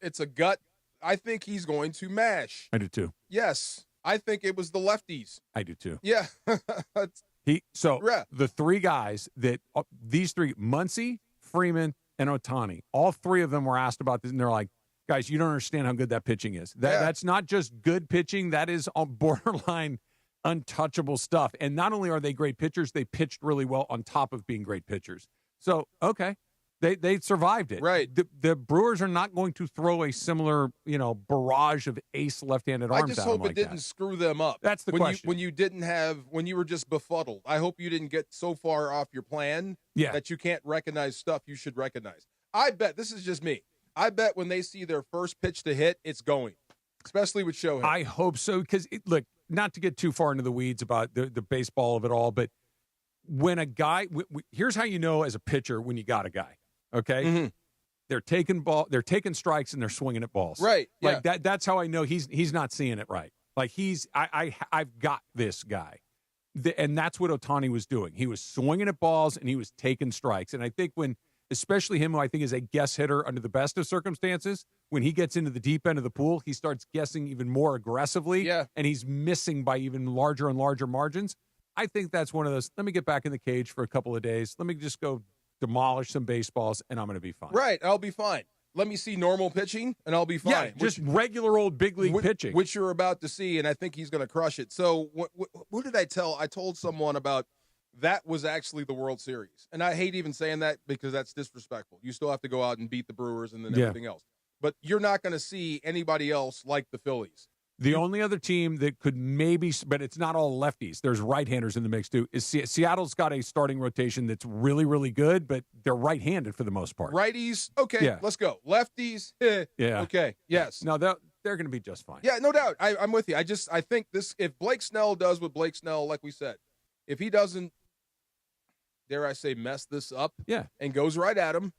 It's a gut. I think he's going to mash. I do too. Yes. I think it was the lefties. I do too. Yeah. The three guys that these three, Muncy, Freeman, and Ohtani, all three of them were asked about this, and they're like, guys, you don't understand how good that pitching is. That's not just good pitching. That is on borderline untouchable stuff. And not only are they great pitchers, they pitched really well on top of being great pitchers. So, okay, they survived it. Right. The Brewers are not going to throw a similar, barrage of ace left-handed arms. I just hope it didn't screw them up. That's the question. When you were just befuddled. I hope you didn't get so far off your plan that you can't recognize stuff you should recognize. I bet, this is just me, I bet when they see their first pitch to hit, it's going, especially with Shohei. I hope so, because, look, not to get too far into the weeds about the baseball of it all, but when a guy, here's how you know as a pitcher when you got a guy, okay? Mm-hmm. They're taking strikes and they're swinging at balls. Right. Like that's how I know he's not seeing it right. Like I've got this guy. And that's what Ohtani was doing. He was swinging at balls and he was taking strikes. And I think especially him, who I think is a guess hitter under the best of circumstances. When he gets into the deep end of the pool, he starts guessing even more aggressively, and he's missing by even larger and larger margins. I think that's one of those, let me get back in the cage for a couple of days. Let me just go demolish some baseballs, and I'm going to be fine. Right, I'll be fine. Let me see normal pitching, and I'll be fine. Yeah, just regular old big league pitching. Which you're about to see, and I think he's going to crush it. So what did I tell? I told someone about that was actually the World Series. And I hate even saying that because that's disrespectful. You still have to go out and beat the Brewers and then everything else. But you're not going to see anybody else like the Phillies. The only other team that could maybe, but it's not all lefties. There's right-handers in the mix too. Is Seattle's got a starting rotation that's really, really good, but they're right-handed for the most part. Righties, okay, let's go. Lefties, okay, yes. No, they're going to be just fine. Yeah, no doubt. I'm with you. I think this. If Blake Snell does what Blake Snell, like we said, if he doesn't, dare I say, mess this up, and goes right at him,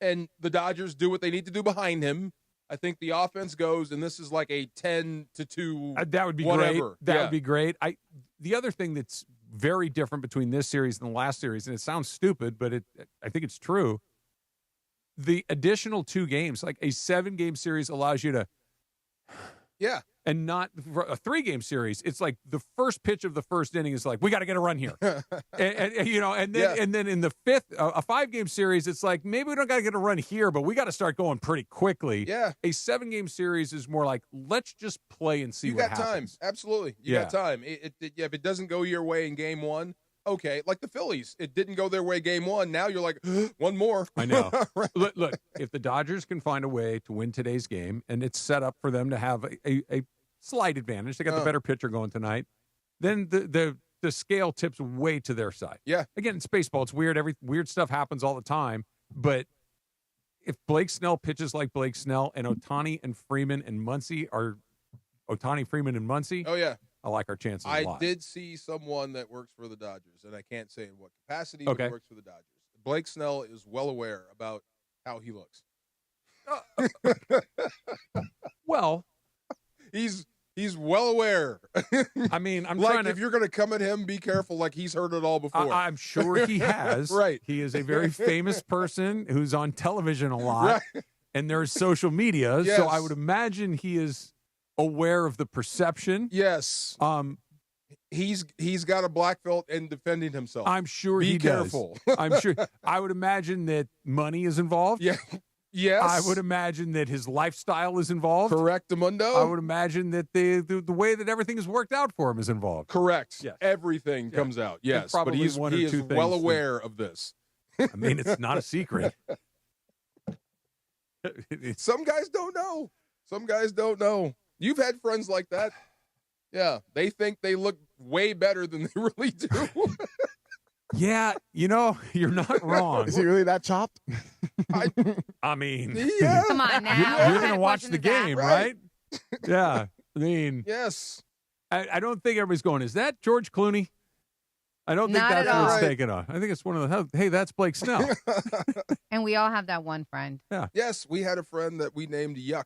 and the Dodgers do what they need to do behind him. I think the offense goes, and this is like a 10-2. That would be whatever. great. That would be great. The other thing that's very different between this series and the last series, and it sounds stupid, but I think it's true. The additional 2 games, like a 7-game series, allows you to, and not a 3-game series. It's like the first pitch of the first inning is like, we got to get a run here, and then in the 5th, a 5-game series, it's like maybe we don't got to get a run here, but we got to start going pretty quickly. Yeah, a 7-game series is more like, let's just play and see what happens. You got time, absolutely. You got time. If it doesn't go your way in game 1. Okay, like the Phillies, it didn't go their way game 1. Now you're like, one more. I know. Look, if the Dodgers can find a way to win today's game, and it's set up for them to have a slight advantage, they got the better pitcher going tonight, then the scale tips way to their side. Yeah. Again, it's baseball. It's weird. Weird stuff happens all the time. But if Blake Snell pitches like Blake Snell, and Ohtani, Freeman, and Muncy, oh yeah, I like our chances a lot. I did see someone that works for the Dodgers, and I can't say in what capacity, but he works for the Dodgers. Blake Snell is well aware about how he looks. Well, he's well aware. I mean, I'm like trying to. If you're going to come at him, be careful. Like he's heard it all before. I'm sure he has. Right. He is a very famous person who's on television a lot, and there's social media. Yes. So I would imagine he is aware of the perception. Yes. He's got a black belt and defending himself. I'm sure he careful. does. I'm sure. I would imagine that money is involved. Yeah. Yes. I would imagine that his lifestyle is involved. Correctamundo. I would imagine that the way that everything has worked out for him is involved. Correct. Yes. Everything comes out. Yes. Probably but he is well aware of this. I mean, it's not a secret. Some guys don't know. Some guys don't know. You've had friends like that. Yeah. They think they look way better than they really do. Yeah, you're not wrong. Is he really that chopped? I mean, yeah. Come on now. You're going to watch the game, right? Yeah. I mean, yes. I don't think everybody's going, is that George Clooney? I don't think Not that's at what it's all. taken on. I think it's one of the, hey, that's Blake Snell. And we all have that one friend. Yeah. Yes, we had a friend that we named Yuck.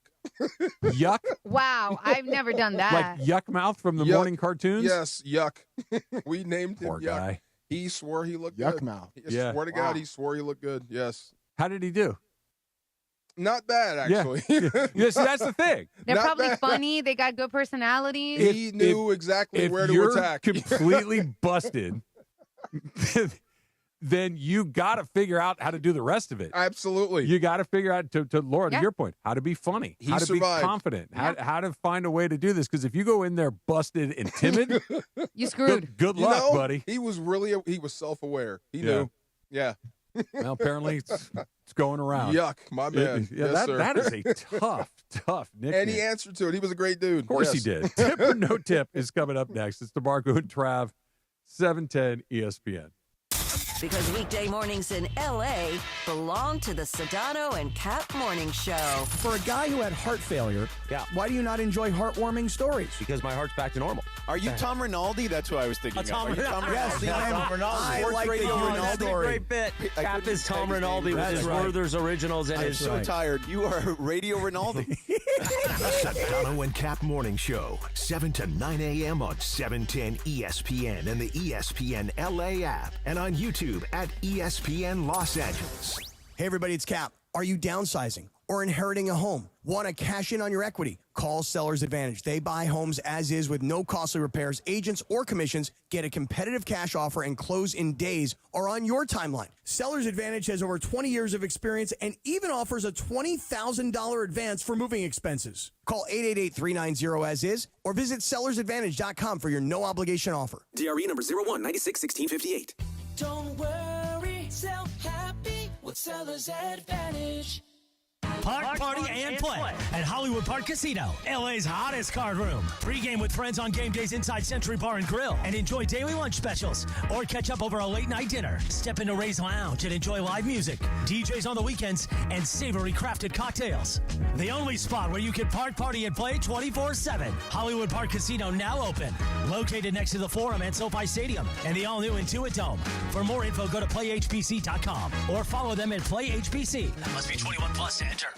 Yuck? Wow, I've never done that. Like Yuck Mouth from the Yuck. morning cartoons? Yes, Yuck. We named him Poor Yuck. Guy. He swore he looked Yuck good. mouth. I swear to God, he swore he looked good. Yes. How did he do? Not bad, actually. Yes, that's the thing. They're Not probably bad. funny. They got good personalities. He knew exactly where to you're attack. completely busted, then you got to figure out how to do the rest of it. Absolutely. You got to figure out, to Laura, to your point, how to be funny, He how to survived. be confident, how to find a way to do this. Because if you go in there busted and timid, you screwed. Good luck, buddy. He was self-aware. He Yeah. knew. Yeah. Well, apparently it's going around. Yuck, my man. Yeah, Yes, sir. that is a tough nickname. And he answered to it. He was a great dude. Of course Yes. he did. Tip or no tip is coming up next. It's DeMarco and Trav, 710 ESPN. Because weekday mornings in L.A. belong to the Sedano and Cap Morning Show. For a guy who had heart failure, why do you not enjoy heartwarming stories? Because my heart's back to normal. Are you Tom Rinaldi? That's who I was thinking of. Tom Are you Rinaldi. Yes, Yes, I am. Tom Rinaldi. I Sports like Radio the Rinaldi Rinaldi story. Great bit. I Cap couldn't is Tom say his Rinaldi name. with That's his right. Werther's originals and I'm his. so tired. You are Radio Rinaldi. Sedano and Cap Morning Show, 7 to 9 a.m. on 710 ESPN and the ESPN LA app, and on YouTube at ESPN Los Angeles. Hey, everybody, it's Cap. Are you downsizing or inheriting a home? Want to cash in on your equity? Call Sellers Advantage. They buy homes as is with no costly repairs, agents, or commissions. Get a competitive cash offer and close in days or on your timeline. Sellers Advantage has over 20 years of experience and even offers a $20,000 advance for moving expenses. Call 888-390-AS-IS or visit sellersadvantage.com for your no-obligation offer. DRE number 01961658. Don't worry, sell happy with Sellers Advantage. Park, party, and play at Hollywood Park Casino, LA's hottest card room. Pre-game with friends on game days inside Century Bar and Grill and enjoy daily lunch specials or catch up over a late-night dinner. Step into Ray's Lounge and enjoy live music, DJs on the weekends, and savory crafted cocktails. The only spot where you can park, party, and play 24/7. Hollywood Park Casino now open. Located next to the Forum and SoFi Stadium and the all-new Intuit Dome. For more info, go to playhbc.com or follow them at PlayHBC. Must be 21 plus to enter.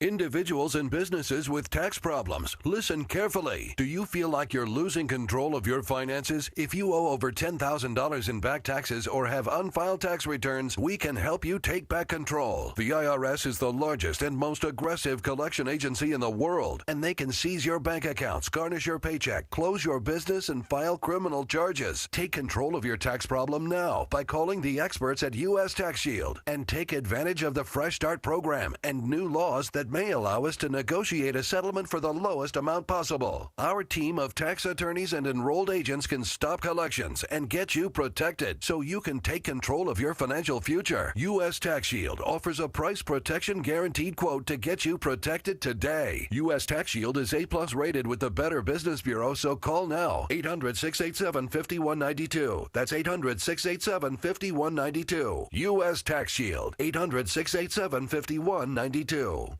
Individuals and businesses with tax problems, listen carefully. Do you feel like you're losing control of your finances? If you owe over $10,000 in back taxes or have unfiled tax returns, we can help you take back control. The IRS is the largest and most aggressive collection agency in the world, and they can seize your bank accounts, garnish your paycheck, close your business, and file criminal charges. Take control of your tax problem now by calling the experts at U.S. Tax Shield and take advantage of the Fresh Start program and new laws that may allow us to negotiate a settlement for the lowest amount possible. Our team of tax attorneys and enrolled agents can stop collections and get you protected so you can take control of your financial future. U.S. Tax Shield offers a price protection guaranteed quote to get you protected today. U.S. Tax Shield is A+ rated with the Better Business Bureau, so call now. 800-687-5192. That's 800-687-5192. U.S. Tax Shield. 800-687-5192.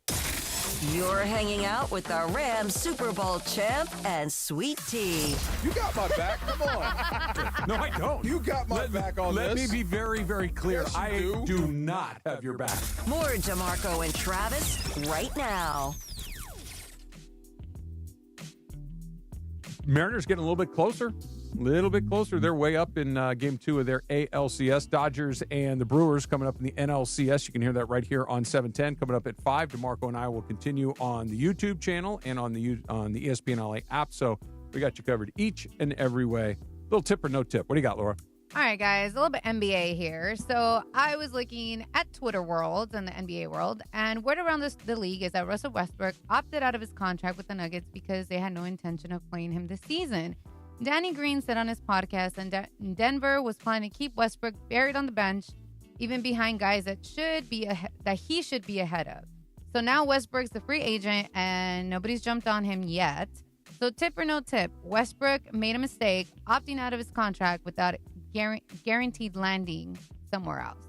You're hanging out with the Rams Super Bowl champ and Sweet Tea. You got my back. Come on. No, I don't. You got my back on Let this. me be very, very clear. Yes, I do not have your back. More DeMarco and Travis right now. Mariners getting a little bit closer. They're way up in Game 2 of their ALCS. Dodgers and the Brewers coming up in the NLCS. You can hear that right here on 710. Coming up at 5. DeMarco and I will continue on the YouTube channel and on the ESPN LA app. So we got you covered each and every way. Little tip or no tip? What do you got, Laura? All right, guys, a little bit NBA here. So I was looking at Twitter world and the NBA world, and word around the league is that Russell Westbrook opted out of his contract with the Nuggets because they had no intention of playing him this season. Danny Green said on his podcast that Denver was planning to keep Westbrook buried on the bench, even behind guys that he should be ahead of. So now Westbrook's the free agent, and nobody's jumped on him yet. So tip or no tip, Westbrook made a mistake, opting out of his contract without guaranteed landing somewhere else.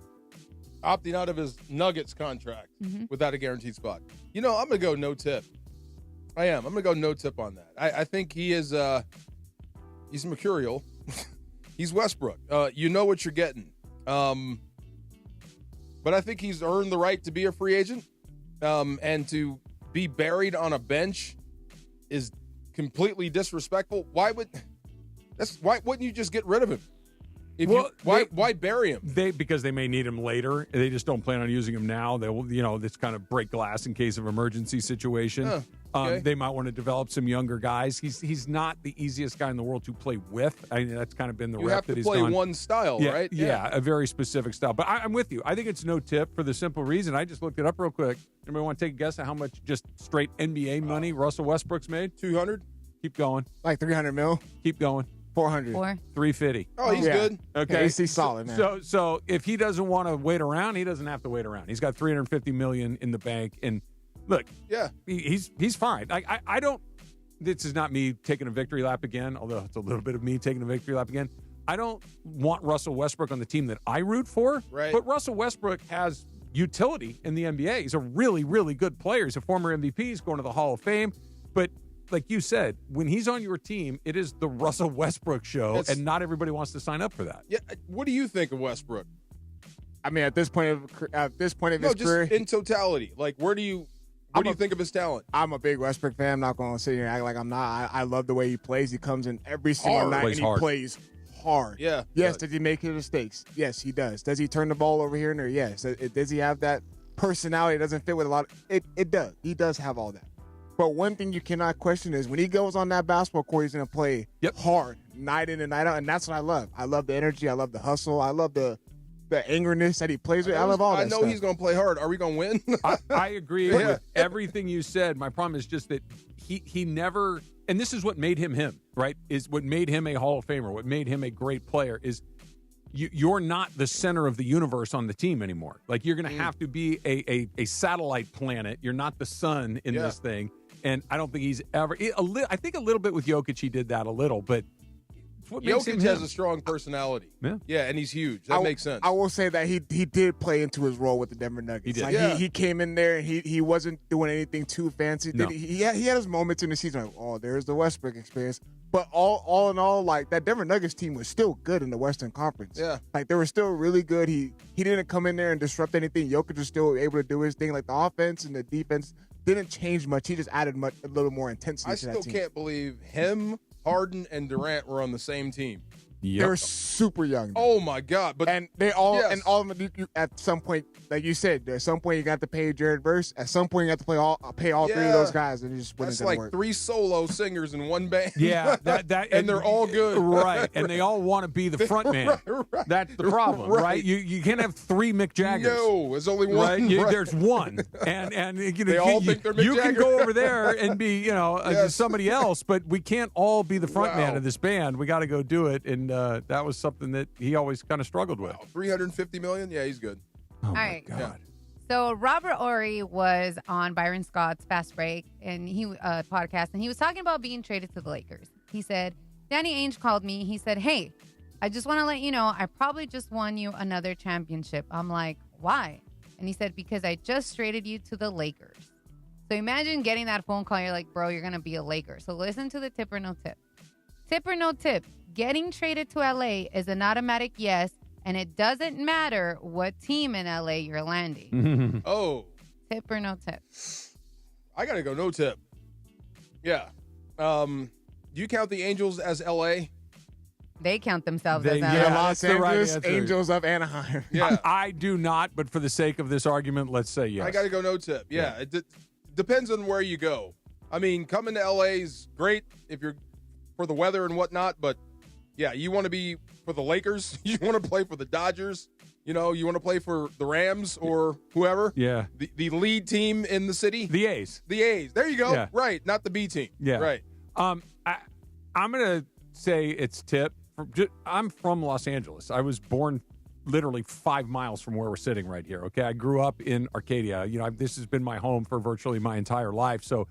Opting out of his Nuggets contract without a guaranteed spot. You know, I'm going to go no tip. I am. I'm going to go no tip on that. I think he is... He's mercurial. He's Westbrook. You know what you're getting. But I think he's earned the right to be a free agent. And to be buried on a bench is completely disrespectful. Why wouldn't you just get rid of him? Why bury him? Because they may need him later. They just don't plan on using him now. They will, this kind of break glass in case of emergency situation. Okay. They might want to develop some younger guys. He's not the easiest guy in the world to play with. I mean, that's kind of been the rep that he's done. You have to play one style, right? Yeah, a very specific style. But I'm with you. I think it's no tip for the simple reason. I just looked it up real quick. Anybody want to take a guess at how much just straight NBA money Russell Westbrook's made? 200? Keep going. Like 300 mil? Keep going. 400. 350. Oh, he's good. Okay. He's solid, man. So if he doesn't want to wait around, he doesn't have to wait around. He's got $350 million in the bank, and look, he's fine. I don't. This is not me taking a victory lap again, although it's a little bit of me taking a victory lap again. I don't want Russell Westbrook on the team that I root for. Right. But Russell Westbrook has utility in the NBA. He's a really, really good player. He's a former MVP. He's going to the Hall of Fame. But like you said, when he's on your team, it is the Russell Westbrook show, and not everybody wants to sign up for that. Yeah. What do you think of Westbrook? I mean, at this point of his career, in totality, like what do you think of his talent? I'm a big Westbrook fan. I'm not going to sit here and act like I'm not. I love the way he plays. He comes in every single night and he plays hard. Yeah. Yes. Does he make his mistakes? Yes, he does. Does he turn the ball over here and there? Yes. Does he have that personality that doesn't fit with a lot? It does. He does have all that. But one thing you cannot question is when he goes on that basketball court, he's going to play hard, night in and night out, and that's what I love. I love the energy. I love the hustle. I love the angerness that he plays with. I love all that I know stuff. he's going to play hard. Are we going to win? I agree with everything you said. My problem is just that he never, and this is what made him him, right? Is what made him a Hall of Famer, what made him a great player is you're not the center of the universe on the team anymore. Like, you're going to have to be a satellite planet. You're not the sun in this thing. And I don't think he's ever. I think a little bit with Jokic, he did that a little, but what makes him Jokic has him. a strong personality. Yeah, and he's huge. That makes sense. I will say that he did play into his role with the Denver Nuggets. He did. Like, he came in there and he wasn't doing anything too fancy. No. He had his moments in the season like, oh, there's the Westbrook experience. But all in all, like, that Denver Nuggets team was still good in the Western Conference. Yeah. Like, they were still really good. He didn't come in there and disrupt anything. Jokic was still able to do his thing. Like, the offense and the defense didn't change much. He just added a little more intensity to that team. I still can't believe him, Harden, and Durant were on the same team. They were super young. Oh my God! And they all and all of them. You, at some point, like you said, at some point you got to pay Jared Verse. At some point you got to pay all three of those guys, and it just wasn't That's gonna like work. 3 solo singers in one band. Yeah, and they're all good, right? And they all want to be the front man. Right. That's the problem, right? You can't have 3 Mick Jaggers. No, there's only one. Right? Right. There's one, and you know, They all think they're Mick you can Jagger. go over there and be somebody else, but we can't all be the front man Wow. of this band. We got to go do it, and that was something that he always kind of struggled with. 350 million. Yeah, he's good. Oh All my right. God. So Robert Ory was on Byron Scott's Fast Break and he podcast, and he was talking about being traded to the Lakers. He said, Danny Ainge called me. He said, hey, I just want to let you know, I probably just won you another championship. I'm like, why? And he said, because I just traded you to the Lakers. So imagine getting that phone call. You're like, bro, you're going to be a Laker. So listen to the tip or no tip. Tip or no tip. Getting traded to LA is an automatic yes, and it doesn't matter what team in LA you're landing. Oh. Tip or no tip? I got to go no tip. Yeah. Do you count the Angels as LA? They count themselves as LA. Los that's the right Angeles answer. Angels of Anaheim. Yeah. I do not, but for the sake of this argument, let's say yes. I got to go no tip. Yeah. It depends on where you go. I mean, coming to LA is great if you're for the weather and whatnot, but yeah, you want to be for the Lakers. You want to play for the Dodgers. You know, you want to play for the Rams or whoever. Yeah. The lead team in the city. The A's. The A's. There you go. Yeah. Right. Not the B team. Yeah. Right. I'm going to say it's tip. I'm from Los Angeles. I was born literally 5 miles from where we're sitting right here. Okay. I grew up in Arcadia. You know, this has been my home for virtually my entire life. So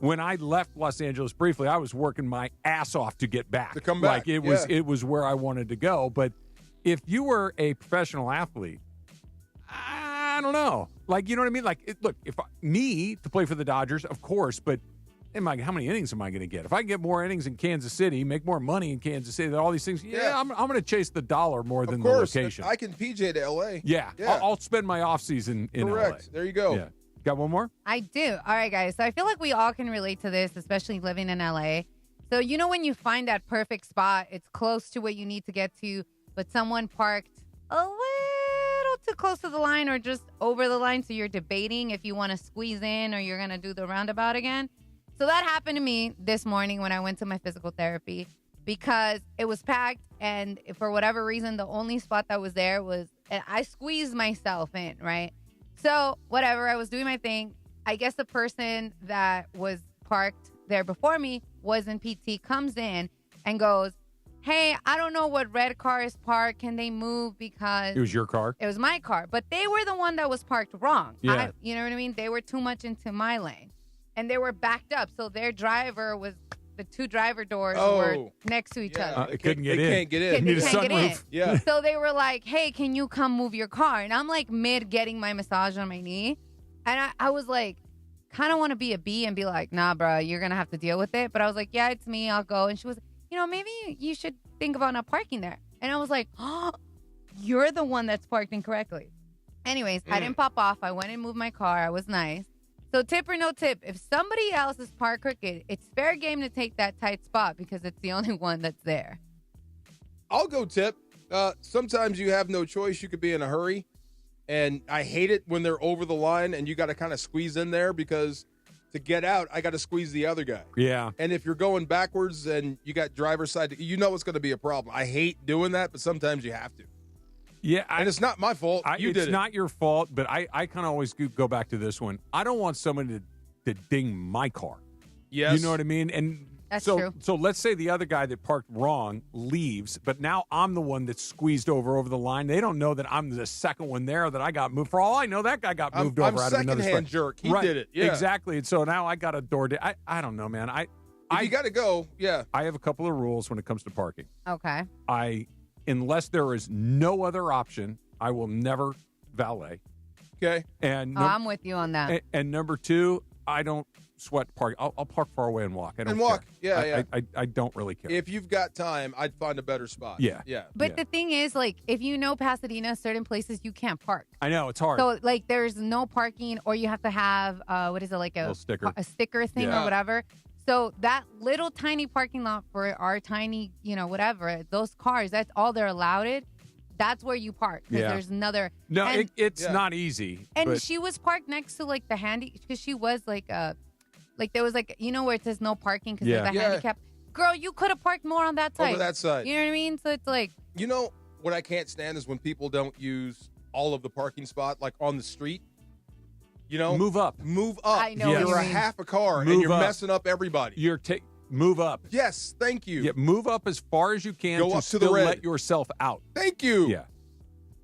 when I left Los Angeles briefly, I was working my ass off to get back. To come back. Like it was where I wanted to go. But if you were a professional athlete, I don't know. Like, you know what I mean? Like, look, me to play for the Dodgers, of course, but how many innings am I going to get? If I can get more innings in Kansas City, make more money in Kansas City, all these things, I'm going to chase the dollar more than the location. I can PJ to LA. Yeah. I'll spend my offseason in Correct. LA. There you go. Yeah. Got one more? I do. All right, guys. So I feel like we all can relate to this, especially living in LA. So, you know, when you find that perfect spot, it's close to what you need to get to, but someone parked a little too close to the line or just over the line. So you're debating if you want to squeeze in or you're going to do the roundabout again. So that happened to me this morning when I went to my physical therapy because it was packed. And for whatever reason, the only spot that was there was, and I squeezed myself in, right? So, whatever, I was doing my thing. I guess the person that was parked there before me was in PT, comes in and goes, hey, I don't know what red car is parked. Can they move because... It was your car? It was my car. But they were the one that was parked wrong. Yeah. You know what I mean? They were too much into my lane. And they were backed up. So their driver was... The 2 driver doors were next to each other. It couldn't get in. They can't get in. Need a Can't get in. sunroof. Yeah. So they were like, hey, can you come move your car? And I'm like mid getting my massage on my knee. And I was like, kind of want to be a B and be like, nah, bro, you're going to have to deal with it. But I was like, yeah, it's me. I'll go. And she was, you know, maybe you should think about not parking there. And I was like, oh, you're the one that's parked incorrectly. Anyways, I didn't pop off. I went and moved my car. I was nice. So tip or no tip, if somebody else is parked crooked, it's fair game to take that tight spot because it's the only one that's there. I'll go tip. Sometimes you have no choice. You could be in a hurry. And I hate it when they're over the line and you got to kind of squeeze in there because to get out, I got to squeeze the other guy. Yeah. And if you're going backwards and you got driver's side, you know it's going to be a problem. I hate doing that, but sometimes you have to. Yeah. And it's not my fault. It's not your fault, but I kind of always go back to this one. I don't want someone to ding my car. Yes. You know what I mean? And That's so, true. So let's say the other guy that parked wrong leaves, but now I'm the one that's squeezed over the line. They don't know that I'm the second one there that I got moved. For all I know, that guy got moved over out of another spot. secondhand jerk. He right. did it. Yeah. Exactly. And so now I got a door. I don't know, man. You got to go. Yeah. I have a couple of rules when it comes to parking. Okay. Unless there is no other option, I will never valet. Okay. And I'm with you on that. And number two, I don't sweat parking. I'll park far away and walk. I don't walk. care. Yeah. I don't really care. If you've got time, I'd find a better spot. Yeah. Yeah. But the thing is, like, if you know Pasadena, certain places you can't park. I know it's hard. So, like, there's no parking, or you have to have like a sticker, thing or whatever. So that little tiny parking lot for our tiny, whatever, those cars, that's all they're allowed. That's where you park. Because there's another. No, and, it's not easy. And but she was parked next to like the handy, because she was like there was like, where it says no parking because there's a handicap. Girl, you could have parked more on that side. Over that side. You know what I mean? So it's like. You know what I can't stand is when people don't use all of the parking spot, like on the street. Move up. Move up. I know. You're a half a car and you're messing up everybody. Move up. Yes, thank you. Yeah, move up as far as you can Go to up to still the red. let yourself out. Thank you. Yeah.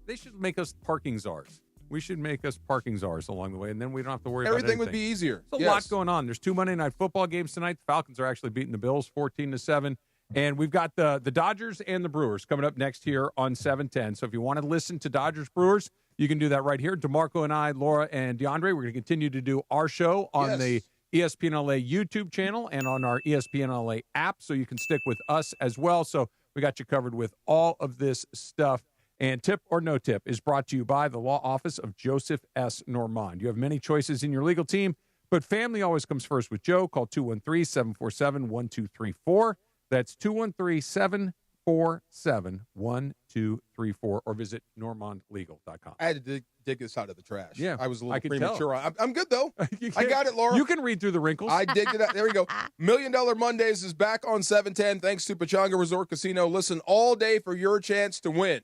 They should make us parking czars. We should make us parking czars along the way, and then we don't have to worry about anything. Everything would be easier. There's a lot going on. There's 2 Monday Night Football games tonight. The Falcons are actually beating the Bills 14-7. And we've got the Dodgers and the Brewers coming up next here on 710. So if you want to listen to Dodgers Brewers, you can do that right here. DeMarco and I, Laura and DeAndre, we're going to continue to do our show on the ESPN LA YouTube channel and on our ESPN LA app, so you can stick with us as well. So we got you covered with all of this stuff. And Tip or No Tip is brought to you by the law office of Joseph S. Normand. You have many choices in your legal team, but family always comes first with Joe. Call 213-747-1234. That's 213-747-1234, or visit normandlegal.com. I had to dig this out of the trash. Yeah, I was a I little could premature. tell. I'm good, though. I got it, Laura. You can read through the wrinkles. I digged it out. There we go. $1 Million Mondays is back on 710 thanks to Pechanga Resort Casino. Listen all day for your chance to win.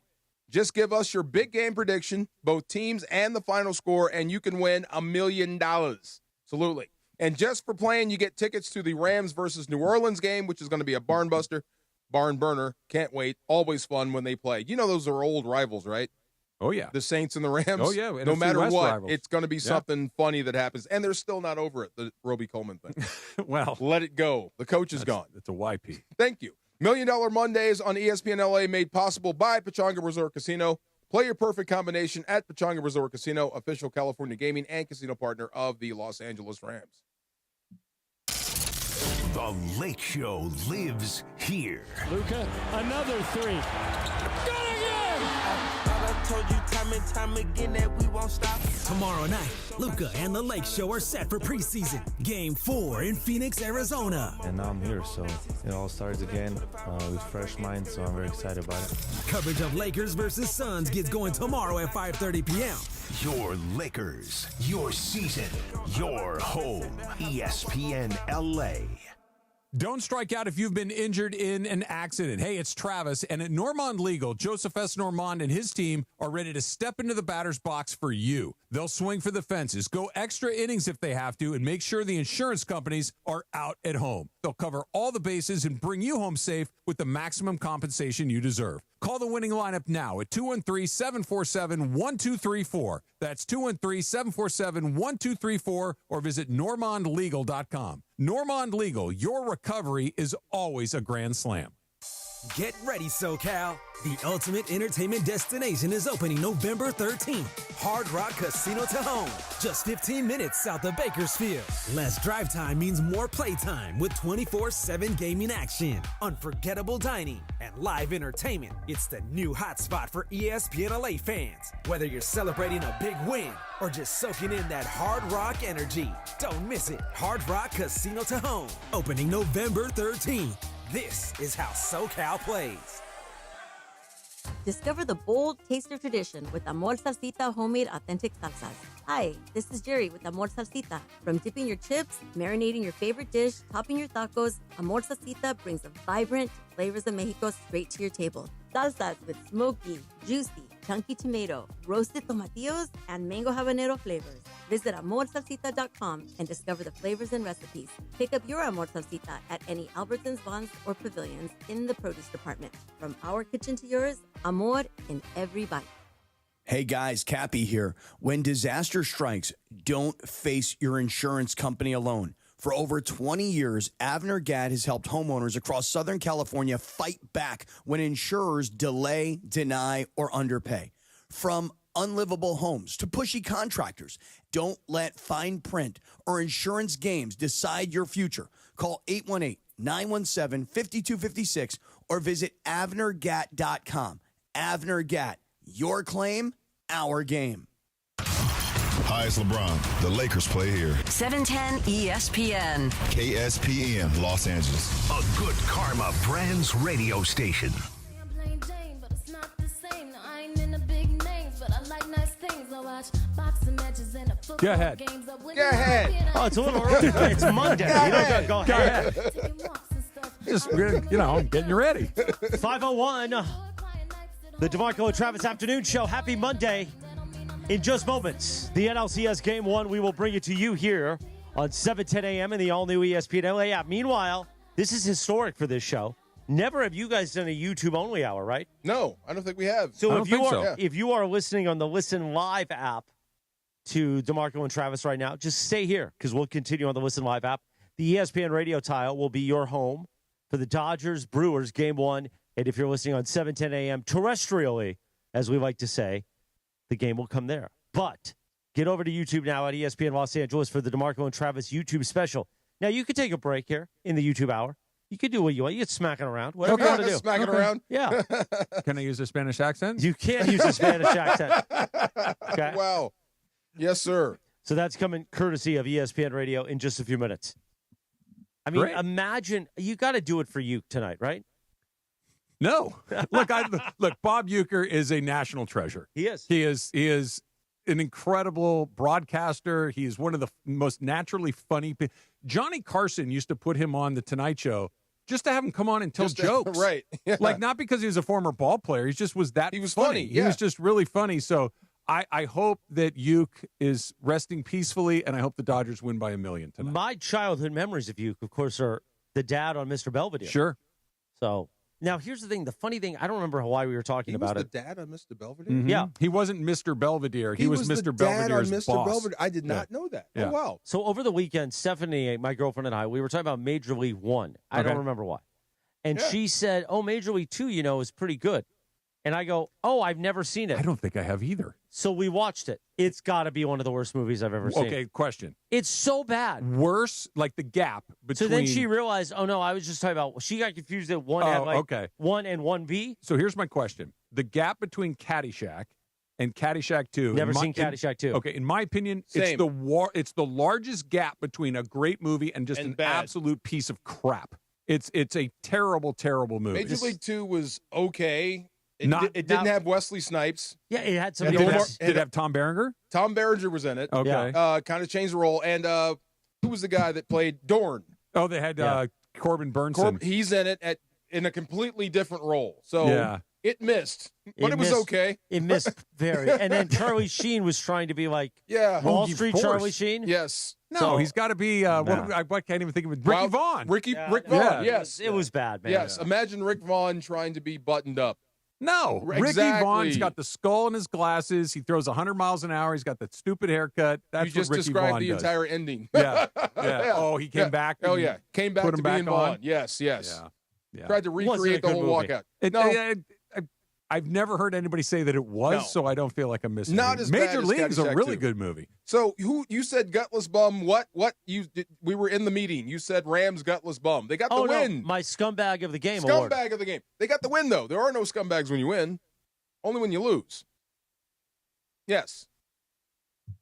Just give us your big game prediction, both teams and the final score, and you can win $1 million. Absolutely. And just for playing, you get tickets to the Rams versus New Orleans game, which is going to be a barn buster, barn burner. Can't wait. Always fun when they play. You know those are old rivals, right? Oh, yeah. The Saints and the Rams. Oh, yeah. No NFC matter West what, rivals. it's going to be something funny that happens. And they're still not over it, the Roby Coleman thing. Well. Let it go. The coach is gone. It's a YP. Thank you. $1 Million Mondays on ESPN LA, made possible by Pechanga Resort Casino. Play your perfect combination at Pechanga Resort Casino, official California gaming and casino partner of the Los Angeles Rams. The Lake Show lives here. Luka, another three. Good again! I told you time and time again that we won't stop. Tomorrow night, Luka and the Lake Show are set for preseason. Game 4 in Phoenix, Arizona. And now I'm here, so it all starts again with fresh minds, so I'm very excited about it. Coverage of Lakers versus Suns gets going tomorrow at 5:30 p.m. Your Lakers, your season, your home. ESPN LA. Don't strike out if you've been injured in an accident. Hey, it's Travis, and at Normand Legal, Joseph S. Normand and his team are ready to step into the batter's box for you. They'll swing for the fences, go extra innings if they have to, and make sure the insurance companies are out at home. They'll cover all the bases and bring you home safe with the maximum compensation you deserve. Call the winning lineup now at 213-747-1234. That's 213-747-1234, or visit normandlegal.com. Normand Legal, your recovery is always a grand slam. Get ready, SoCal. The ultimate entertainment destination is opening November 13th. Hard Rock Casino Tahoe, just 15 minutes south of Bakersfield. Less drive time means more playtime with 24/7 gaming action, unforgettable dining, and live entertainment. It's the new hotspot for ESPN LA fans. Whether you're celebrating a big win or just soaking in that Hard Rock energy, don't miss it. Hard Rock Casino Tahoe, opening November 13th. This is how SoCal plays. Discover the bold taste of tradition with Amor Salsita homemade authentic salsas. Hi, this is Jerry with Amor Salsita. From dipping your chips, marinating your favorite dish, topping your tacos, Amor Salsita brings the vibrant flavors of Mexico straight to your table. Salsas with smoky, juicy, chunky tomato, roasted tomatillos, and mango habanero flavors. Visit amorsalsita.com and discover the flavors and recipes. Pick up your Amor Salsita at any Albertsons, Vons, or Pavilions in the produce department. From our kitchen to yours, Amor in every bite. Hey guys, Cappy here. When disaster strikes, don't face your insurance company alone. For over 20 years, Avner Gadd has helped homeowners across Southern California fight back when insurers delay, deny, or underpay. From unlivable homes to pushy contractors, don't let fine print or insurance games decide your future. Call 818-917-5256 or visit avnergat.com. Avner Gatt, your claim, our game. Hi, it's LeBron. The Lakers play here. 710 ESPN. KSPN, Los Angeles. A good karma brands radio station. Go ahead. Go ahead. Oh, it's a little early. It's Monday. You don't go ahead. Just, getting you ready. 5:01. The DeMarco and Travis Afternoon Show. Happy Monday. In just moments, the NLCS Game 1, we will bring it to you here on 7:10 a.m. in the all-new ESPN LA app. Meanwhile, this is historic for this show. Never have you guys done a YouTube-only hour, right? No, I don't think we have. So if you are listening on the Listen Live app to DeMarco and Travis right now, just stay here because we'll continue on the Listen Live app. The ESPN radio tile will be your home for the Dodgers Brewers Game 1. And if you're listening on 7:10 a.m. terrestrially, as we like to say, the game will come there. But get over to YouTube now at ESPN Los Angeles for the DeMarco and Travis YouTube special. Now, you could take a break here in the YouTube hour. You could do what you want. You get smacking around. Whatever you want to do. Smacking around? Yeah. Can I use a Spanish accent? You can use a Spanish accent. Okay. Wow. Yes, sir. So that's coming courtesy of ESPN Radio in just a few minutes. I mean, Great. imagine, you got to do it for you tonight, right? No. Look, Bob Uecker is a national treasure. He is. He is an incredible broadcaster. He is one of the most naturally funny people. Johnny Carson used to put him on The Tonight Show just to have him come on and tell jokes. Right. Yeah. Like, not because he was a former ball player. He just was that He was funny. funny, yeah. He was just really funny. So I hope that Ueck is resting peacefully, and I hope the Dodgers win by 1 million tonight. My childhood memories of Ueck, of course, are the dad on Mr. Belvedere. Sure. So now here's the thing. The funny thing, I don't remember why we were talking about it. He was the dad on Mr. Belvedere? Mhm. Yeah. He wasn't Mr. Belvedere. He was the Mr. dad Belvedere's on Mr. boss. Belvedere. I did not know that. Yeah. Oh, wow. So over the weekend, Stephanie, my girlfriend, and I, we were talking about Major League One. I Okay. don't remember why. And Yeah. she said, oh, Major League 2, is pretty good. And I go, oh, I've never seen it. I don't think I have either. So we watched it. It's got to be one of the worst movies I've ever seen. Okay, question. It's so bad. Worse, like the gap between. So then she realized, oh, no, I was just talking about, she got confused that one had like okay. 1 and 1B. So here's my question. The gap between Caddyshack and Caddyshack 2. Never seen Caddyshack 2. Okay, in my opinion, Same. it's the largest gap between a great movie and just And an bad. absolute piece of crap. It's a terrible, terrible movie. Major League 2 was okay. It Not- didn't have Wesley Snipes. Yeah, it had some And good Omar- ones. Did it have Tom Berenger? Tom Berenger was in it. Okay. Kind of changed the role. And who was the guy that played Dorn? Oh, they had Corbin Burnson. He's in it in a completely different role. So Yeah. it missed, but it was missed- okay. It missed very. And then Charlie Sheen was trying to be like Yeah. Wall Hoagie Street Force. Charlie Sheen. Yes. No, So- he's got to be. I can't even think of it. Ricky Vaughn. Rick Yeah, Vaughn. yeah. Yes. It was bad, man. Yes. Imagine Rick Vaughn trying to be buttoned up. No, Ricky Exactly. Vaughn's got the skull in his glasses. He throws 100 miles an hour. He's got that stupid haircut. That's You just what Ricky described Vaughn the does. entire ending. Yeah. Oh, he came Yeah. back. Oh and yeah, came back put to him being back on. Vaughn. Yes. Yeah. Tried to Wasn't a recreate the good whole movie. walkout. I've never heard anybody say that it was, No. so I don't feel like I'm missing. Not anything. as bad Major as League's a Caddyshack really 2. good movie. So you said gutless bum? What we were in the meeting. You said Rams gutless bum. They got the win. No, my scumbag of the game award. Scumbag of the game. They got the win though. There are no scumbags when you win. Only when you lose. Yes.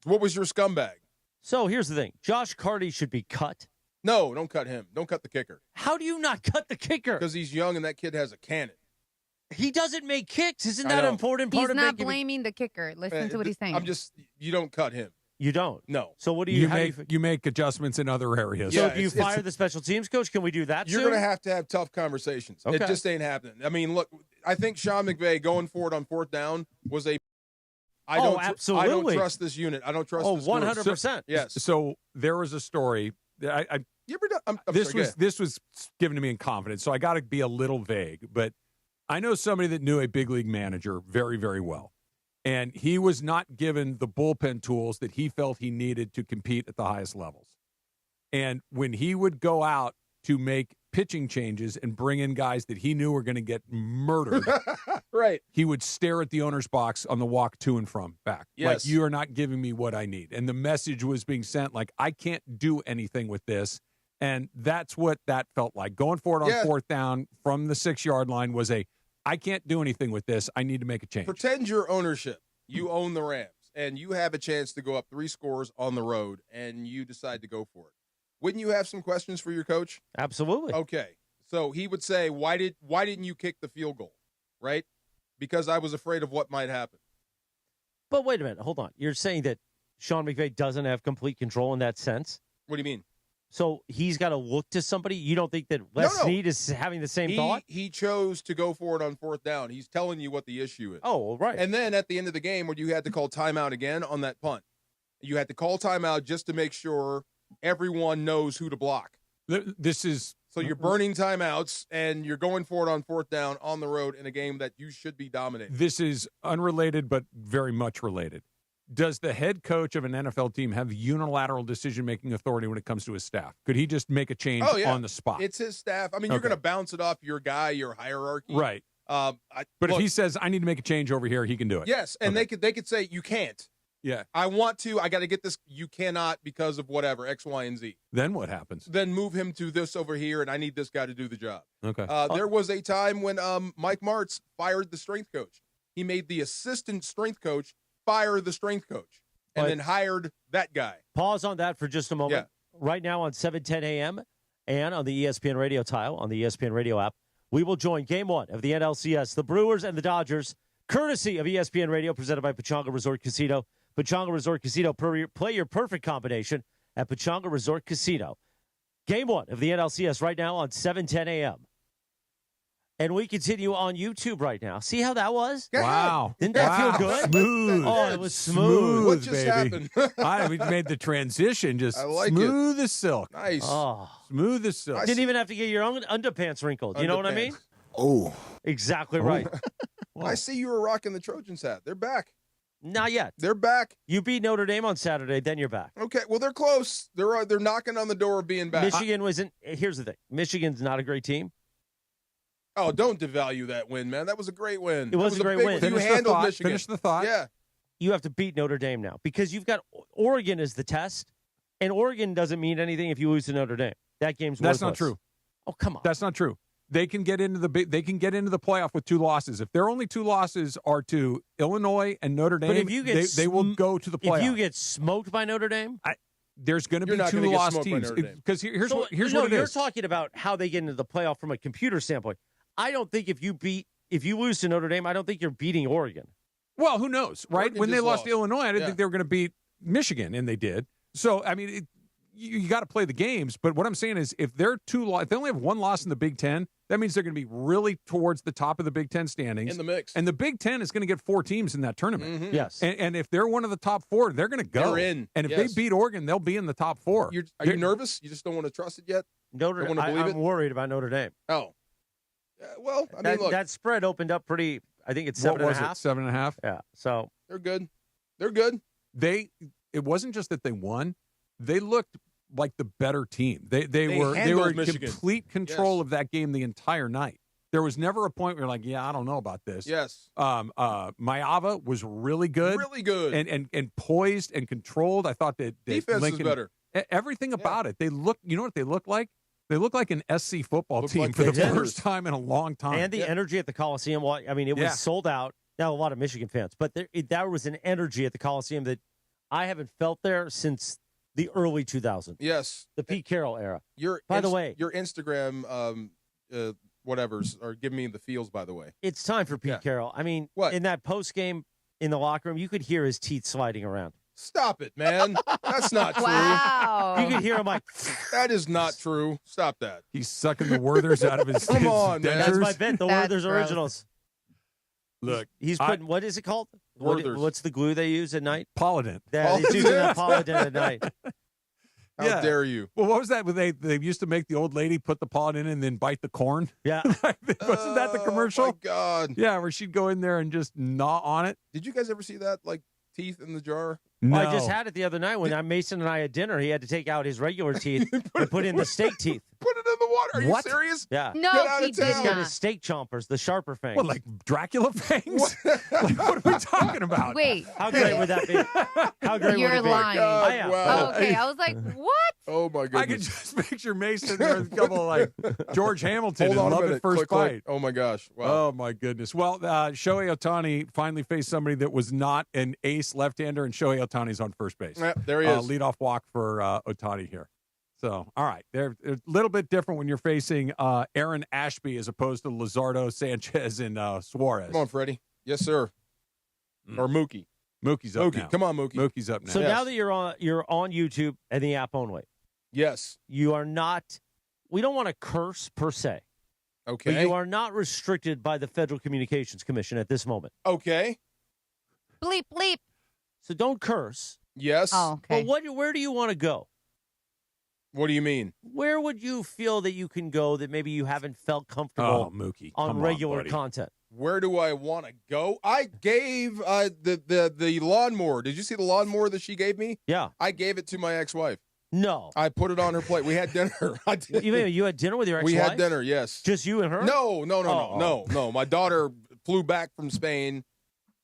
What was your scumbag? So here's the thing. Josh Carty should be cut. No, don't cut him. Don't cut the kicker. How do you not cut the kicker? Because he's young and that kid has a cannon. He doesn't make kicks. Isn't I that know. an important part He's of not making? blaming the kicker. Listen to what he's saying. You don't cut him. You don't. No. So what do you? how do You make adjustments in other areas. So do you fire the special teams coach? Can we do that You're soon? going to have tough conversations. Okay. It just ain't happening. I mean, look, I think Sean McVay going for it on fourth down was a. I don't absolutely. trust this unit. I don't trust. Oh, this group. 100%. Yes. So there was a story. You ever done? This was given to me in confidence, so I got to be a little vague. But I know somebody that knew a big league manager very, very well, and he was not given the bullpen tools that he felt he needed to compete at the highest levels. And when he would go out to make pitching changes and bring in guys that he knew were going to get murdered, right? He would stare at the owner's box on the walk to and from back. Yes. Like, you are not giving me what I need. And the message was being sent like, I can't do anything with this. And that's what that felt like. Going for it on fourth down from the 6-yard line was I can't do anything with this. I need to make a change. Pretend your ownership. You own the Rams, and you have a chance to go up 3 scores on the road, and you decide to go for it. Wouldn't you have some questions for your coach? Absolutely. Okay. So he would say, why didn't you kick the field goal? Right? Because I was afraid of what might happen. But wait a minute. Hold on. You're saying that Sean McVay doesn't have complete control in that sense? What do you mean? So he's got to look to somebody? You don't think that Les Snead is having the same thought? He chose to go for it on fourth down. He's telling you what the issue is. Oh, right. And then at the end of the game, when you had to call timeout again on that punt, you had to call timeout just to make sure everyone knows who to block. This is so you're burning timeouts and you're going for it on fourth down on the road in a game that you should be dominating. This is unrelated, but very much related. Does the head coach of an NFL team have unilateral decision-making authority when it comes to his staff? Could he just make a change on the spot? It's his staff. I mean, you're going to bounce it off your guy, your hierarchy. Right. But if he says, I need to make a change over here, he can do it. Yes, and they could say, you can't. Yeah. I want to. I got to get this. You cannot because of whatever, X, Y, and Z. Then what happens? Then move him to this over here, and I need this guy to do the job. Okay. There was a time when Mike Martz fired the strength coach. He made the assistant strength coach fire the strength coach and then hired that guy. Pause on that for just a moment. Yeah. Right now on 7:10 a.m. and on the ESPN radio tile, on the ESPN radio app, we will join Game 1 of the NLCS, the Brewers and the Dodgers, courtesy of ESPN Radio, presented by Pechanga Resort Casino. Pechanga Resort Casino, play your perfect combination at Pechanga Resort Casino. Game 1 of the NLCS right now on 7:10 a.m. And we continue on YouTube right now. See how that was? Wow. Didn't that feel good? Smooth. Oh, it was smooth. What just baby. happened? We made the transition just I like smooth as silk. Nice. Oh. Smooth as silk. Didn't even have to get your own underpants wrinkled. You know what I mean? Oh. Exactly right. I see you were rocking the Trojans hat. They're back. Not yet. They're back. You beat Notre Dame on Saturday, then you're back. Okay, well, they're close. They're knocking on the door of being back. Michigan wasn't. Here's the thing. Michigan's not a great team. Oh, don't devalue that win, man. That was a great win. It was a great win. You handled Michigan. Finish the thought. Yeah. You have to beat Notre Dame now because you've got Oregon as the test, and Oregon doesn't mean anything if you lose to Notre Dame. That game's That's worthless. not true. Oh, come on. That's not true. They can get into the playoff with 2 losses. If their only 2 losses are to Illinois and Notre Dame, But if you get they will go to the playoff. If you get smoked by Notre Dame, there's going to be not 2 gonna get lost smoked by teams. Notre Dame. Because here's what it you're is. talking about how they get into the playoff from a computer standpoint. I don't think if you lose to Notre Dame, I don't think you're beating Oregon. Well, who knows, right? Oregon When they just lost to lost. Illinois, I didn't Yeah. think they were going to beat Michigan, and they did. So, I mean, you got to play the games. But what I'm saying is, if they're if they only have 1 loss in the Big Ten, that means they're going to be really towards the top of the Big Ten standings In the mix. And the Big Ten is going to get 4 teams in that tournament. Mhm. Yes. And if they're one of the top 4, they're going to go. They're in. And if Yes. they beat Oregon, they'll be in the top 4. Are you nervous? You just don't want to trust it yet? Notre Don't wanna believe I'm it? worried about Notre Dame. Oh. Well, I mean, look. That spread opened up pretty. I think it's What 7.5. was it? 7.5? Yeah. So They're good. They're good. It wasn't just that they won; they looked like the better team. They were handled in Michigan. complete control Yes. of that game the entire night. There was never a point where you're like, yeah, I don't know about this. Yes. Mayava was really good, Really good. and poised and controlled. I thought that Defense Lincoln, is better. Everything about it. They look. You know what they look like? They look like an SC football Look team like for the they did. first time in a long time. and the energy at the Coliseum. Well, I mean, it was Yeah. sold out. Now a lot of Michigan fans, but that was an energy at the Coliseum that I haven't felt there since the early 2000s. Yes. The Pete Carroll era. Your By the way, your Instagram whatevers are giving me the feels, by the way. It's time for Pete Carroll. I mean, in that post game in the locker room, you could hear his teeth sliding around. Stop it, man. That's not true. Wow. You could hear him like, that is not true. Stop that. He's sucking the Werthers out of his Come on, man. that's my bet, the That's Werther's gross. Originals. Look, He's putting, what is it called? Werther's. What's the glue they use at night? Polydent. Yeah, he's using that Polydent at night. How dare you? Well, what was that? They used to make the old lady put the pollen in and then bite the corn. Yeah. Wasn't that the commercial? Oh, my God. Yeah, where she'd go in there and just gnaw on it. Did you guys ever see that, like, teeth in the jar? No. Well, I just had it the other night when Mason and I had dinner. He had to take out his regular teeth and put in the steak teeth. Put it in the water. Are you What? serious? Yeah. No, Get out he of did He's town. got not. his steak chompers, the sharper fangs. What, like Dracula fangs? Like, what are we talking about? Wait. How great would that be? How great You're would it be? lying. God, I am. wow. Oh, okay. I was like, what? Oh, my goodness. I could just picture Mason there with a couple of like George Hamilton Hold and on a Love minute. at First Click, click. Bite. Oh, my gosh. Wow. Oh, my goodness. Well, Shohei Ohtani finally faced somebody that was not an ace left-hander, and Shohei Ohtani's on first base. Yeah, there he is. Leadoff walk for Ohtani here. So, all right. They're a little bit different when you're facing Aaron Ashby as opposed to Luzardo, Sanchez, and Suarez. Come on, Freddie. Yes, sir. Or Mookie. Mookie's up now. Come on, Mookie. Mookie's up now. So Yes. now that you're on YouTube and the app only, Yes. you are not. We don't want to curse per se, Okay. but you are not restricted by the Federal Communications Commission at this moment. Okay. Bleep, bleep. So don't curse. Yes. Oh, okay. But where do you want to go? What do you mean? Where would you feel that you can go that maybe you haven't felt comfortable Mookie. on Come regular buddy. content? Where do I want to go? I gave the lawnmower. Did you see the lawnmower that she gave me? Yeah. I gave it to my ex-wife. No. I put it on her plate. We had dinner. I did. You had dinner with your ex-wife? We had dinner, yes. Just you and her? No. Oh. No. My daughter flew back from Spain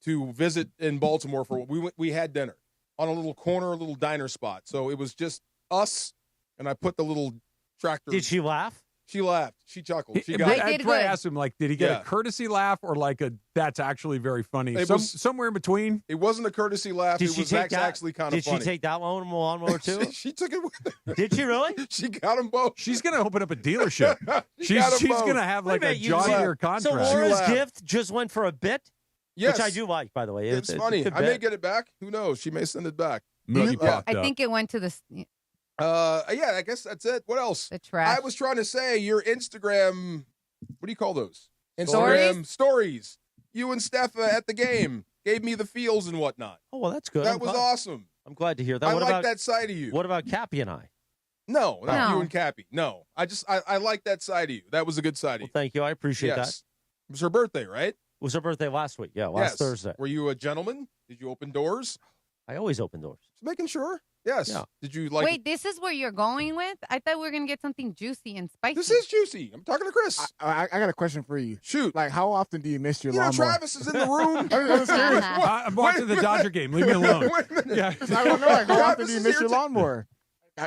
to visit in Baltimore for we had dinner on a little corner, a little diner spot. So it was just us, and I put the little tractor. Did she laugh? She laughed. She chuckled. She But got I I'd did probably good. ask him, like, did he get Yeah. a courtesy laugh or like a that's actually very funny? It was- Somewhere in between. It wasn't a courtesy laugh. Did It she was take that? actually kind of Did funny. she take that lawnmower too? She took it with her. Did she really? She got them both. She's going to open up a dealership. She got 'em she's both. going to have Wait like a minute, John Deere So contract. Laura's laughed. gift just went for a bit, Yes. which I do like, by the way. It's funny. a good I may bit. get it back. Who knows? She may send it back. Mookie Yeah. popped I up. think it went to the Yeah, I guess that's it. What else? the trash. I was trying to say your Instagram. What do you call those? Stories? Instagram stories. You and Steph at the game gave me the feels and whatnot. Oh, well, that's good. That I'm was glad. awesome. I'm glad to hear that. I What like about that side of you. What about Cappy and I? No, not No. you and Cappy. No, I like that side of you. That was a good side of Well, you. thank you. I appreciate that. Yes. It was her birthday, right? It was her birthday last week. Yeah, last Yes. Thursday. Were you a gentleman? Did you open doors? I always open doors. Just making sure. Yes. Yeah. Did you like? Wait, this is where you're going with? I thought we were going to get something juicy and spicy. This is juicy. I'm talking to Chris. I got a question for you. Shoot. Like, how often do you miss your You know, lawnmower? Travis is in the room. I'm serious. I'm watching the Dodger game. Leave me alone. Wait a minute. Yeah. I don't know. Like, how often Travis do you is miss here your to- lawnmower?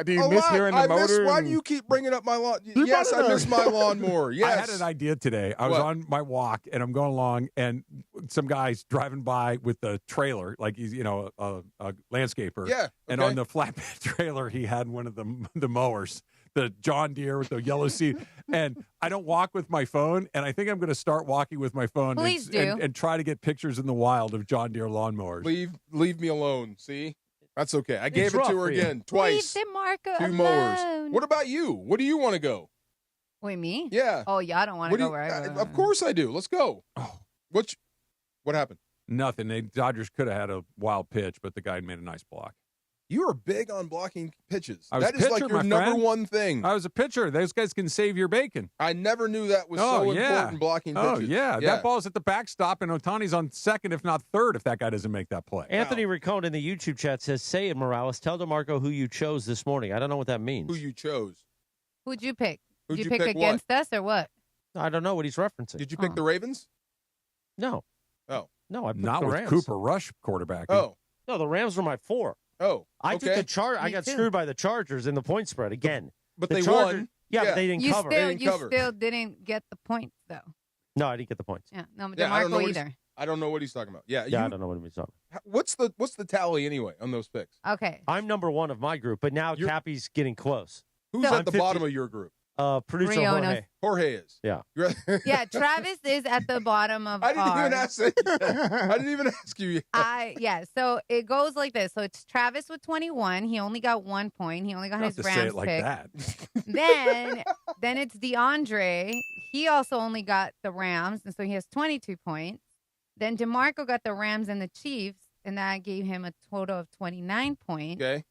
Do you A miss lot. hearing the I motor? miss, why and- do you keep bringing up my lawn? You Yes, brought it I miss up. my lawnmower. Yes. I had an idea today. I was What? on my walk and I'm going along, and some guy's driving by with the trailer, like he's a landscaper. Yeah. And okay. on the flatbed trailer, he had one of the mowers, the John Deere with the yellow seat. And I don't walk with my phone, and I think I'm going to start walking with my phone. Please and, do. and try to get pictures in the wild of John Deere lawnmowers. Leave me alone. See, that's okay. I gave it rough to her for you. again twice. Leave DeMarco Two alone. mowers. What about you? What do you want to go? Wait, me? Yeah. Oh, yeah, I don't want to What do go you- where I go. Of course I do. Let's go. Oh. What happened? Nothing. The Dodgers could have had a wild pitch, but the guy made a nice block. You are big on blocking pitches. I was That a is like pitcher, your my number friend. one thing. I was a pitcher. Those guys can save your bacon. I never knew that was Oh, so yeah. important, blocking pitches. Oh, yeah. That ball's at the backstop, and Ohtani's on second, if not third, if that guy doesn't make that play. Anthony Riccone in the YouTube chat says, say it, Morales. Tell DeMarco who you chose this morning. I don't know what that means. Who you chose. Who'd you pick? Who'd Did you you pick pick against us or what? I don't know what he's referencing. Did you pick Oh. the Ravens? No. Oh. No, I picked Not the with Rams. Cooper Rush quarterbacking. Oh. No, the Rams were my 4. Oh. I okay. took the Chargers. I Me got too. screwed by the Chargers in the point spread again. But The they Chargers- won. Yeah, Yeah. but they didn't You cover. still, didn't you cover. still didn't get the points though. No, I didn't get the points. Yeah, no, Yeah, I don't know DeMarco what he's- either. I don't know what he's talking about. Yeah. Yeah, I don't know what he's talking. What's the tally anyway on those picks? Okay. I'm number 1 of my group, but now You're- Cappy's getting close. Who's So- at the I'm bottom 50 of your group? Producer Briones. Jorge is. Yeah. Yeah, Travis is at the bottom of I didn't even ours. ask you. I didn't even ask you yet. Yeah, so it goes like this. So it's Travis with 21. He only got 1 point. He only got his to Rams say it like pick. that. Then it's DeAndre. He also only got the Rams, and so he has 22 points. Then DeMarco got the Rams and the Chiefs, and that gave him a total of 29 points. Okay.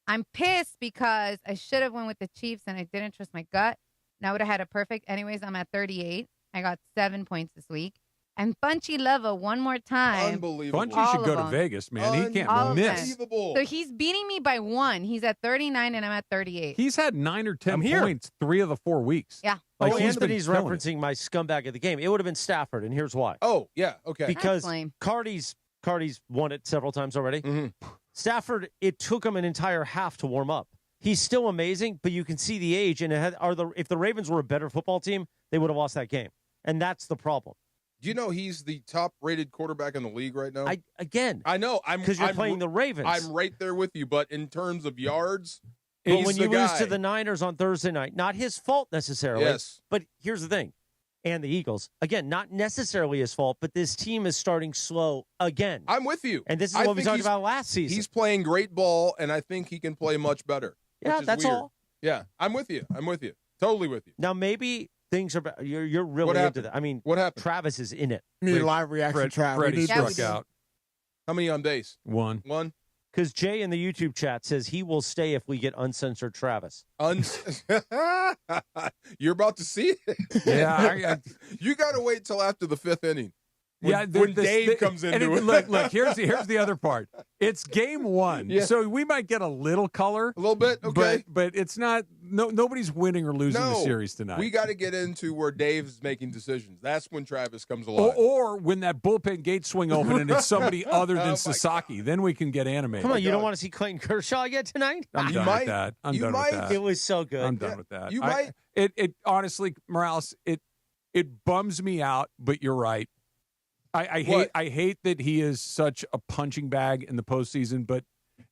I'm pissed because I should have went with the Chiefs, and I didn't trust my gut. And I would have had a perfect. Anyways, I'm at 38. I got 7 points this week. And Bunchy Leva one more time. Unbelievable. Bunchy should go to Vegas, man. He can't miss. So he's beating me by 1. He's at 39, and I'm at 38. He's had 9 or 10 points 3 of the 4 weeks. Yeah. Like, Oh, he's been Anthony's killing it. referencing my scumbag of the game. It would have been Stafford, and here's why. Oh, yeah. Okay. Because That's lame. Cardi's won it several times already. Mm-hmm. Stafford, it took him an entire half to warm up. He's still amazing, but you can see the age. And if the Ravens were a better football team, they would have lost that game. And that's the problem. Do you know he's the top-rated quarterback in the league right now? I know. Because you're playing the Ravens. I'm right there with you, but in terms of yards, but he's when the you lose guy. to the Niners on Thursday night, not his fault necessarily. Yes. But here's the thing. And the Eagles, again, not necessarily his fault, but this team is starting slow again. I'm with you. And this is I what we think talked he's- about last season. He's playing great ball, and I think he can play much better. Yeah, which is that's weird. all. Yeah, I'm with you. Totally with you. Now, maybe things are you're really What into happened? that. I mean, What happened? Travis is in it. Me live reaction trap. We Freddie need struck this. out. How many on base? 1. One. Because Jay in the YouTube chat says he will stay if we get uncensored Travis. You're about to see it. Yeah. You got to wait till after the 5th inning. When When Dave comes into it. Look, here's the other part. It's game 1, Yeah. so we might get a little color, A little bit, okay. but it's not. Nobody's winning or losing the series tonight. We got to get into where Dave's making decisions. That's when Travis comes along. or when that bullpen gate swing open and it's somebody other Oh, than my Sasaki, then we can get animated. Come on, you don't want to see Clayton Kershaw yet tonight? I'm done with that. I'm done with that. It was so good. I'm done with that. You might. It honestly, Morales, it bums me out, but you're right. I hate that he is such a punching bag in the postseason, but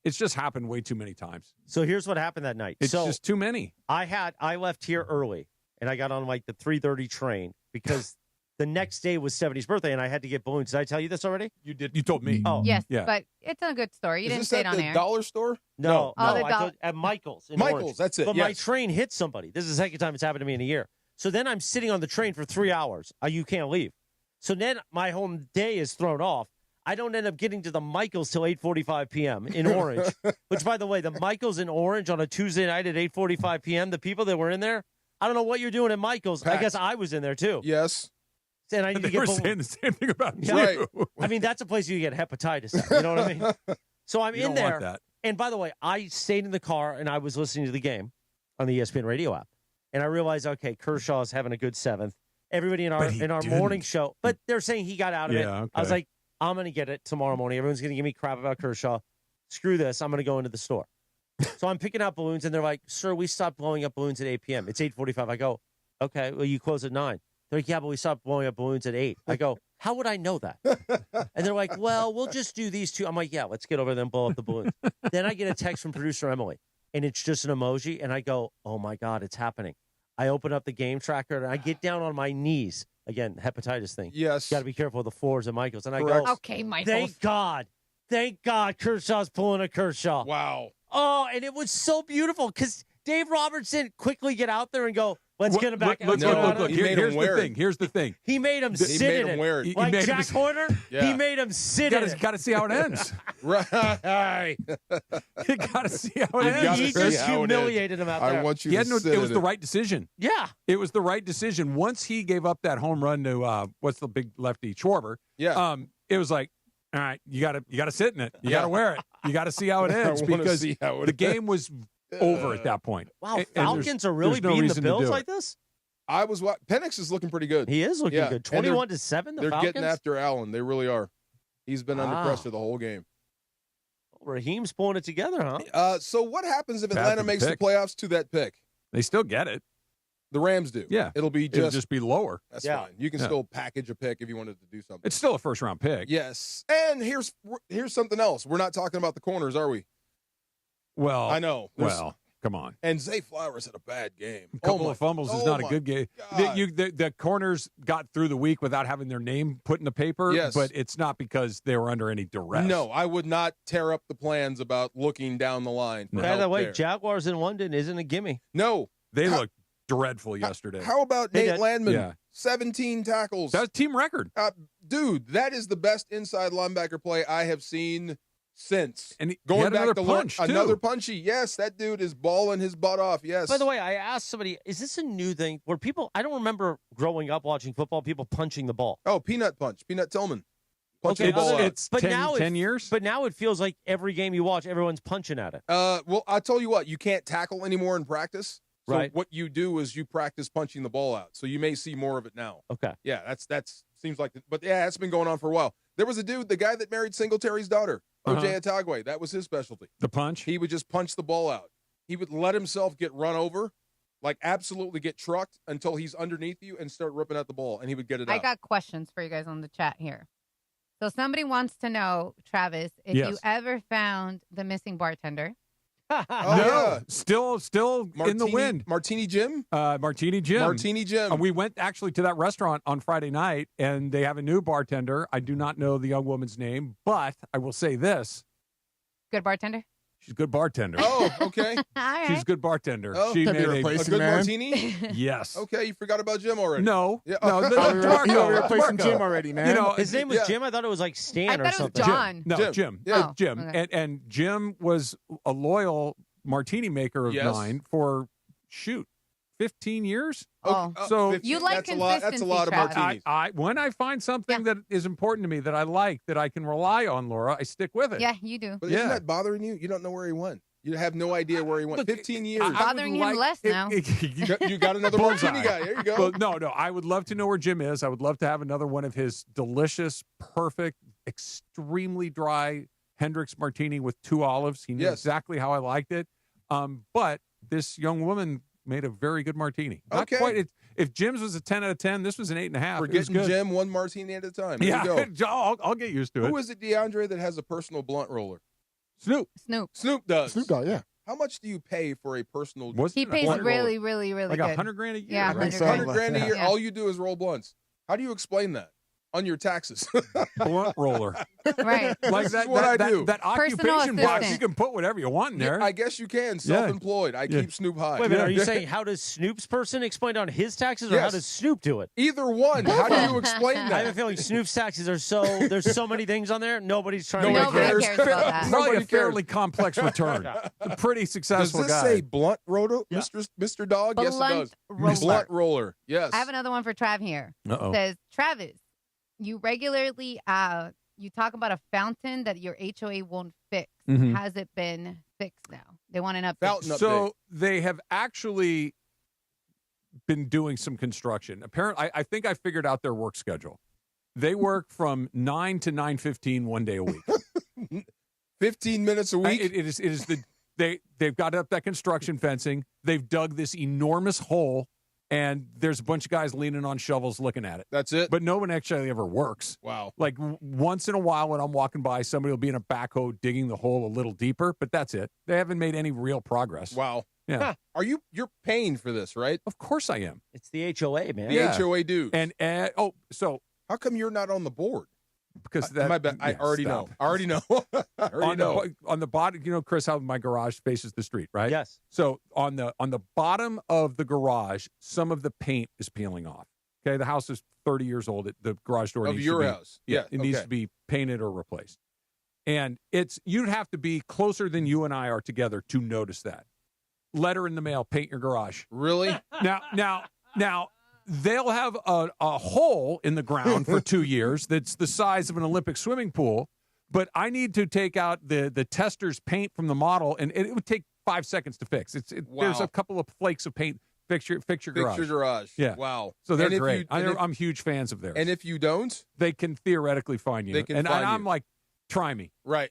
it's just happened way too many times. So here's what happened that night. It's so just too many. I left here early, and I got on like the 3:30 train because the next day was 70's birthday, and I had to get balloons. Did I tell you this already? You did. You told me. Oh, Yes, yeah. but it's a good story. You Is didn't this say it at on the air. dollar store? No, Oh, the I doll- told, at Michael's. In Michael's, Orange. that's it, But my yes. train hit somebody. This is the second time it's happened to me in a year. So then I'm sitting on the train for 3 hours. You can't leave. So then my whole day is thrown off. I don't end up getting to the Michael's till 8:45 p.m. in Orange, which, by the way, the Michael's in Orange on a Tuesday night at 8:45 p.m., the people that were in there, I don't know what you're doing at Michael's. I Packed. guess I was in there, too. Yes. And I need to They get were balloons. saying the same thing about Yeah. you. I mean, that's a place you get hepatitis at. You know what I mean? So I'm You in don't want there. that. And by the way, I stayed in the car and I was listening to the game on the ESPN radio app. And I realized, okay, Kershaw's having a good 7th. Everybody in But he our didn't. morning show, but they're saying he got out of it. Yeah, I was okay. like, I'm going to get it tomorrow morning. Everyone's going to give me crap about Kershaw. Screw this. I'm going to go into the store. So I'm picking out balloons, and they're like, sir, we stopped blowing up balloons at 8 p.m. It's 8:45. I go, okay, well, you close at 9. They're like, yeah, but we stopped blowing up balloons at 8. I go, how would I know that? And they're like, well, we'll just do these two. I'm like, yeah, let's get over there and blow up the balloons. Then I get a text from producer Emily, and it's just an emoji, and I go, oh, my God, it's happening. I open up the game tracker, and I get down on my knees. Again, hepatitis thing. Yes. Got to be careful of the 4s at Michael's. And I Correct. go, Okay, Michael. thank God. Thank God Kershaw's pulling a Kershaw. Wow. Oh, and it was so beautiful because Dave Robertson quickly get out there and go, let's get him back. Look, let's get him out look. of He there. made him Here's wear the it. thing. Here's the thing. He made him He sit made in him it. wear it. He Like made him Jack sit- Horner, Yeah. he made him sit in it. Got to see how it ends. Right. You got to see how it You gotta ends. He see just how it humiliated him out there. I want you He to had no, sit it was in the right decision. Yeah. It was the right decision. Once he gave up that home run to what's the big lefty Schwarber, Yeah. it was like, all right, you gotta sit in it. You gotta Yeah. wear it. You gotta see how it I ends wanna because see how it the game was over at that point. Wow, And there's- Falcons are really there's no beating the reason to Bills do it. like this? I was Penix is looking pretty good. He is looking Yeah. good. And they're- 21-7, the They're Falcons? getting after Allen. They really are. He's been under Wow. pressure the whole game. Raheem's pulling it together, huh? So what happens if Bad Atlanta for the makes the pick. playoffs to that pick? They still get it. The Rams do. Yeah. It'll be It'll just be lower. That's Yeah. fine. You can Yeah. still package a pick if you wanted to do something. It's still a first round pick. Yes. And here's something else. We're not talking about the corners, are we? Well, I know. There's- Well, Come on. And Zay Flowers had a bad game. A couple of fumbles is not a good game. The corners got through the week without having their name put in the paper, Yes. but it's not because they were under any duress. No, I would not tear up the plans about looking down the line. For By help the way, there. Jaguars in London isn't a gimme. No. They looked dreadful yesterday. How about They Nate did. Landman? Yeah. 17 tackles. That was team record. Dude, that is the best inside linebacker play I have seen since. And he Going had back another to punch, too. another punchy. Yes, that dude is balling his butt off. Yes. By the way, I asked somebody, is this a new thing where people, I don't remember growing up watching football, people punching the ball. Oh, Peanut Punch. Peanut Tillman. Punching Okay, the ball out. It's 10 years. But now it feels like every game you watch, everyone's punching at it. Well, I'll tell you what, you can't tackle anymore in practice. So Right. what you do is you practice punching the ball out. So you may see more of it now. Okay. Yeah, that's seems like, but yeah, that's been going on for a while. There was a dude, the guy that married Singletary's daughter, OJ Atagwe. That was his specialty. The punch? He would just punch the ball out. He would let himself get run over, like absolutely get trucked until he's underneath you and start ripping at the ball, and he would get it out. I got questions for you guys on the chat here. So somebody wants to know, Travis, if Yes. you ever found the missing bartender. Oh, no, yeah. still in the wind. Martini Jim? Martini Jim. Martini Jim. We went actually to that restaurant on Friday night, and they have a new bartender. I do not know the young woman's name, but I will say this. Good bartender? She's a good bartender. Oh, okay. All right. She's a good bartender. Oh, she could be made a good martini? Yes. Okay, you forgot about Jim already. No. Yeah. No. You're replacing Jim already, man. You know, His name was Jim. I thought it was like Stan or something. John. No, Jim. Yeah. Jim. Okay. And Jim was a loyal martini maker of Yes. mine for 15 years. Oh. So 15, You like that's a lot. That's a lot of consistency, Trav. martinis. I when I find something that is important to me that I like that I can rely on, Laura, I stick with it. Yeah, you do. But Yeah. isn't that bothering you? You don't know where he went. You have no idea where he went. Look, 15 years. I would Bothering him less now. You got another Bullseye. martini guy. There you go. Well, no. I would love to know where Jim is. I would love to have another one of his delicious, perfect, extremely dry Hendrix martini with 2 olives. He knew Yes. exactly how I liked it. But this young woman made a very good martini. Not Okay. quite. If Jim's was a 10 out of 10, this was an 8.5. We're It was getting good. Jim one martini at a time. There Yeah, you go. I'll get used to it. Who is it, DeAndre, that has a personal blunt roller? Snoop. Snoop does. Snoop Dogg, yeah. How much do you pay for a personal He pays blunt really, roller? really, really Like good. $100,000 a year. Yeah, right? 100 grand a year. Yeah. All you do is roll blunts. How do you explain that on your taxes? Blunt roller. Right. Like This that, is what that, I do. that Personal occupation box, assistant. you can put whatever you want in there. I guess you can. Self-employed. I keep Snoop high. Wait a minute, are you saying how does Snoop's person explain on his taxes, or how Yes. does Snoop do it? Either one. How do you explain I have a that? feeling Snoop's taxes are there's so many things on there, nobody's trying Nobody to Nobody cares. cares about that. Probably Nobody a fairly complex return. A pretty Does successful this guy. say blunt roller, Mr. Dog? Yes, it does. Blunt roller. Blunt roller. Yes. I have another one for Trav here. Uh-oh. It says, Travis, you regularly you talk about a fountain that your HOA won't fix. Mhm. Has it been fixed now? They want an update. Fountain update. So they have actually been doing some construction. Apparently, I think I figured out their work schedule. They work from 9 to 9:15 one day a week. 15 minutes a week. It is they've got up that construction fencing. They've dug this enormous hole, and there's a bunch of guys leaning on shovels looking at it. That's it. But no one actually ever works. Wow. Like once in a while when I'm walking by, somebody will be in a backhoe digging the hole a little deeper, but that's it. They haven't made any real progress. Wow. Yeah. You're paying for this, right? Of course I am. It's the HOA, man. The HOA dude. And so how come you're not on the board? Because that my bad. I yeah, already stop. know. I already know. I already know. On the bottom, Chris, how my garage faces the street, right? Yes. So on the bottom of the garage, some of the paint is peeling off. Okay, the house is 30 years old. The garage door Of needs your to be, house. Yeah, Yeah, it needs okay. to be painted or replaced. And you'd have to be closer than you and I are together to notice that. Letter in the mail, paint your garage. Really? Now. They'll have a hole in the ground for 2 years that's the size of an Olympic swimming pool, but I need to take out the tester's paint from the model, and it would take 5 seconds to fix. There's a couple of flakes of paint. Fix your garage. Fix your garage. Yeah. Wow. So they're And if great. you- I'm huge fans of theirs. And if you don't, they can theoretically find you. They can and find I'm you. like, try me. right.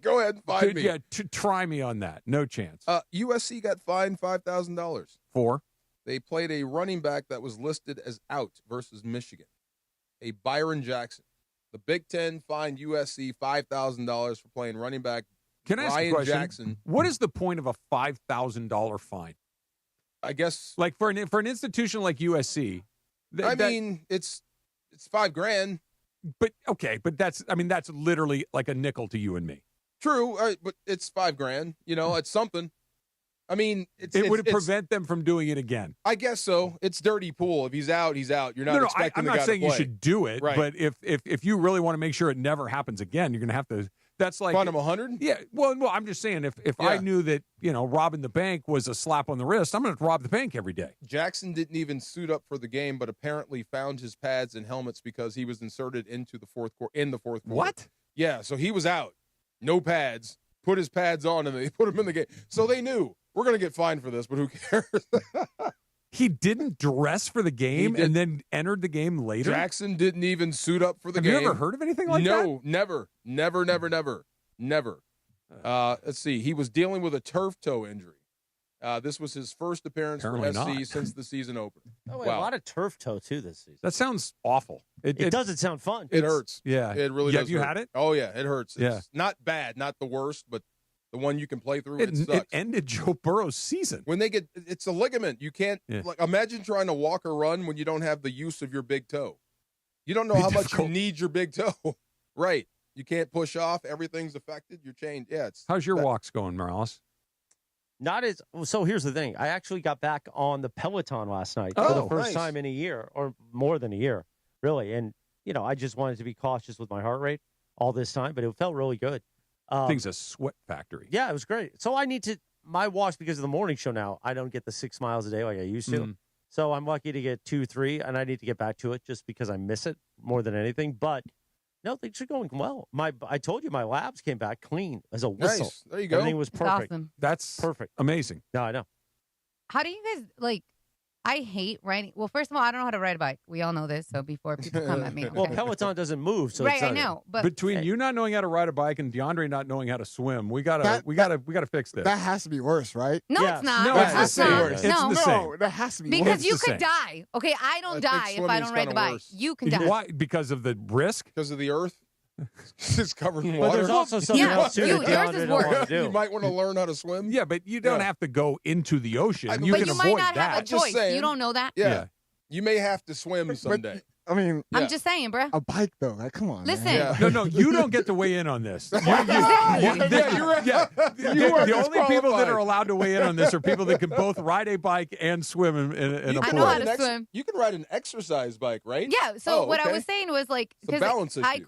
Go ahead and find me. Yeah, try me on that. No chance. USC got fined $5,000. For? They played a running back that was listed as out versus Michigan, a Byron Jackson. The Big Ten fined USC $5,000 for playing running back Can I ask Ryan a question? Jackson. What is the point of a $5,000 fine? I guess, like for an institution like USC. It's $5,000. But okay, but that's literally like a nickel to you and me. True, but it's $5,000. It's something. I mean, it would prevent them from doing it again. I guess so. It's dirty pool. If he's out, he's out. You're not expecting I'm the not guy saying to play. you should do it, Right. but if you really want to make sure it never happens again, you're going to have to. That's like fine him 100. Yeah. Well, I'm just saying if I knew that robbing the bank was a slap on the wrist, I'm going to rob the bank every day. Jackson didn't even suit up for the game, but apparently found his pads and helmets because he was inserted into the fourth quarter. What? Yeah. So he was out, no pads. Put his pads on and they put him in the game. So they knew we're going to get fined for this, but who cares? He didn't dress for the game and then entered the game later? Jackson didn't even suit up for the game. Have you ever heard of anything like that? No, never. Let's see. He was dealing with a turf toe injury. This was his first appearance Apparently for SC not. since the season opened. Oh, wait, a lot of turf toe, too, this season. That sounds awful. It doesn't sound fun. It hurts. Yeah. It really Yeah, does. have you hurt. had it? Oh, yeah. It hurts. Yeah. It's not bad, not the worst, but the one you can play through. It It sucks. ended Joe Burrow's season. When it's a ligament. You can't, imagine trying to walk or run when you don't have the use of your big toe. You don't know how much you need your big toe. Right. You can't push off. Everything's affected. You're chained. Yeah. How's your walks going, Morales? Not as so. Here's the thing. I actually got back on the Peloton last night for the first time in a year, or more than a year, really. And I just wanted to be cautious with my heart rate all this time, but it felt really good. Thing's a sweat factory. Yeah, it was great. So I need my walks because of the morning show now. I don't get the 6 miles a day like I used to. Mhm. So I'm lucky to get 2, 3, and I need to get back to it just because I miss it more than anything. But no, things are going well. I told you my labs came back clean as a whistle. Nice. There you go. Everything was That's perfect. awesome. That's perfect. Amazing. No, I know. How do you guys like? I hate riding. Well, first of all, I don't know how to ride a bike. We all know this. So before people come at me, Well, okay? Peloton doesn't move, so right, it's I not- know. But Between you not knowing how to ride a bike and DeAndre not knowing how to swim, we gotta fix this. That has to be worse, right? No, it's not. No, it's the That's same. not. It's No. the same. No, that has to be Because worse. you It's the could same. die. Okay, I don't think die if I swimming's don't ride the kinda bike. worse. You can die. Why? Because of the risk? Because of the earth. It's covered in But water. there's also something Yeah, else too you- that yours DeAndre is don't worse. want to do. You might want to learn how to swim. Yeah, but you don't Yeah. have to go into the ocean. But You But can you avoid might not that. have a Just choice. saying. You don't know that. Yeah. You may have to swim someday. I mean, I'm just saying, bro. a bike though. Like, come on. Listen. man. No, you don't get to weigh in on this. Yeah, you're right. The only people that are allowed to weigh in on this are people that can both ride a bike and swim in a You pool. can know how ride to an swim. You can ride an exercise bike, right? Yeah. So Oh, what I okay. was saying was like, It's a 'cause balance I issue.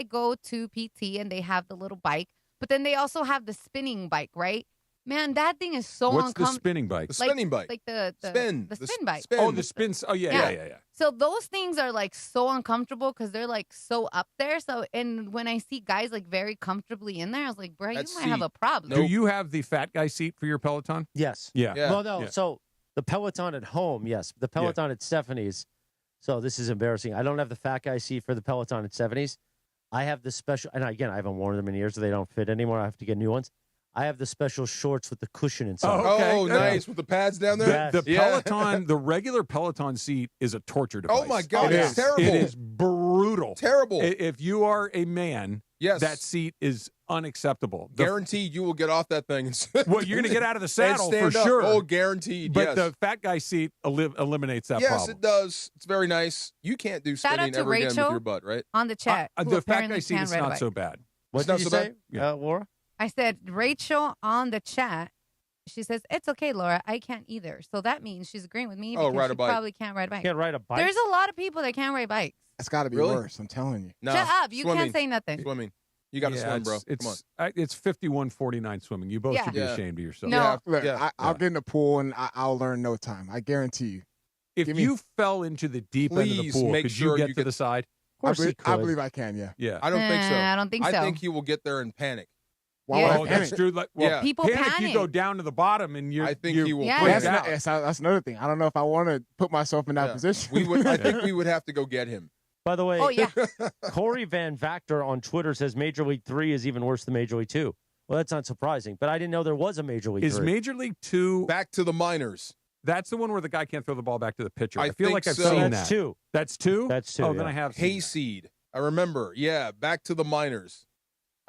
go to PT and they have the little bike, but then they also have the spinning bike, right? Man, that thing is so What's the uncomfortable. spinning bike? The spinning bike. Like the Spin. the The spin bike. spin. Oh, the spins. Oh, yeah. Yeah. So those things are like so uncomfortable because they're like so up there. So and when I see guys like very comfortably in there, I was like, bro, you That might have seat. a problem. Do you have the fat guy seat for your Peloton? Yes. Yeah. Yeah. Well, no. Yeah. So the Peloton at home, yes. The Peloton at Stephanie's. So this is embarrassing. I don't have the fat guy seat for the Peloton at Stephanie's. I have the special, and again, I haven't worn them in years, so they don't fit anymore. I have to get new ones. I have the special shorts with the cushion inside. Oh, okay. Oh, nice. With the pads down there? Yes. The Yeah. Peloton, the regular Peloton seat is a torture device. Oh, my God. It It's is. terrible. It is brutal. Terrible. If you are a man, Yes. that seat is unacceptable. Guaranteed you will get off that thing. Well, you're going to get out of the saddle and stand for up. sure. Oh, guaranteed. But yes. the fat guy seat eliminates that yes, problem. it does. It's very nice. You can't do Shout out spinning to ever again with Rachel. your butt, right? On the chat. who The fat apparently guy seat can is ride a not bike. so bad. What It's did not you so say, bad. Laura? I said Rachel on the chat. She says it's okay, Laura. I can't either. So that means she's agreeing with me Oh, because ride she a bike. probably can't ride a bike. Can't ride a bike. There's a lot of people that can't ride bikes. It's got to be Really? worse. I'm telling you. No. Shut up! You Swimming. can't say nothing. Swimming. You got to Yeah, swim, bro. it's, Come on. It's 51-49 swimming. You both Yeah. should be Yeah. ashamed of yourself. No. Yeah. Look, Yeah. I'll get in the pool and I'll learn in no time. I guarantee you. If Give me- you fell into the deep end of the Please pool, make could sure you get you to get- the side? Of course I believe I can. Yeah. Yeah. I don't think so. I don't think so. I think he will get there and panic. Why Yeah. would I Oh, that's panic? true. Like, well, Yeah. People panic, panic. you go down to the bottom and you're. I think you're he will Yeah. freak That's, out. that's another thing. I don't know if I want to put myself in that Yeah. position. We would. I think we would have to go get him. By the way, Oh yeah. Corey Van Vactor on Twitter says Major League 3 is even worse than Major League 2. Well, that's not surprising, but I didn't know there was a Major League Is 3. Major League 2 Back to the minors. That's the one where the guy can't throw the ball back to the pitcher. I I feel think like I've so. seen That's that. 2. That's 2? That's 2. Oh, yeah. then I have seen that. Hayseed. I remember. Yeah. Back to the minors.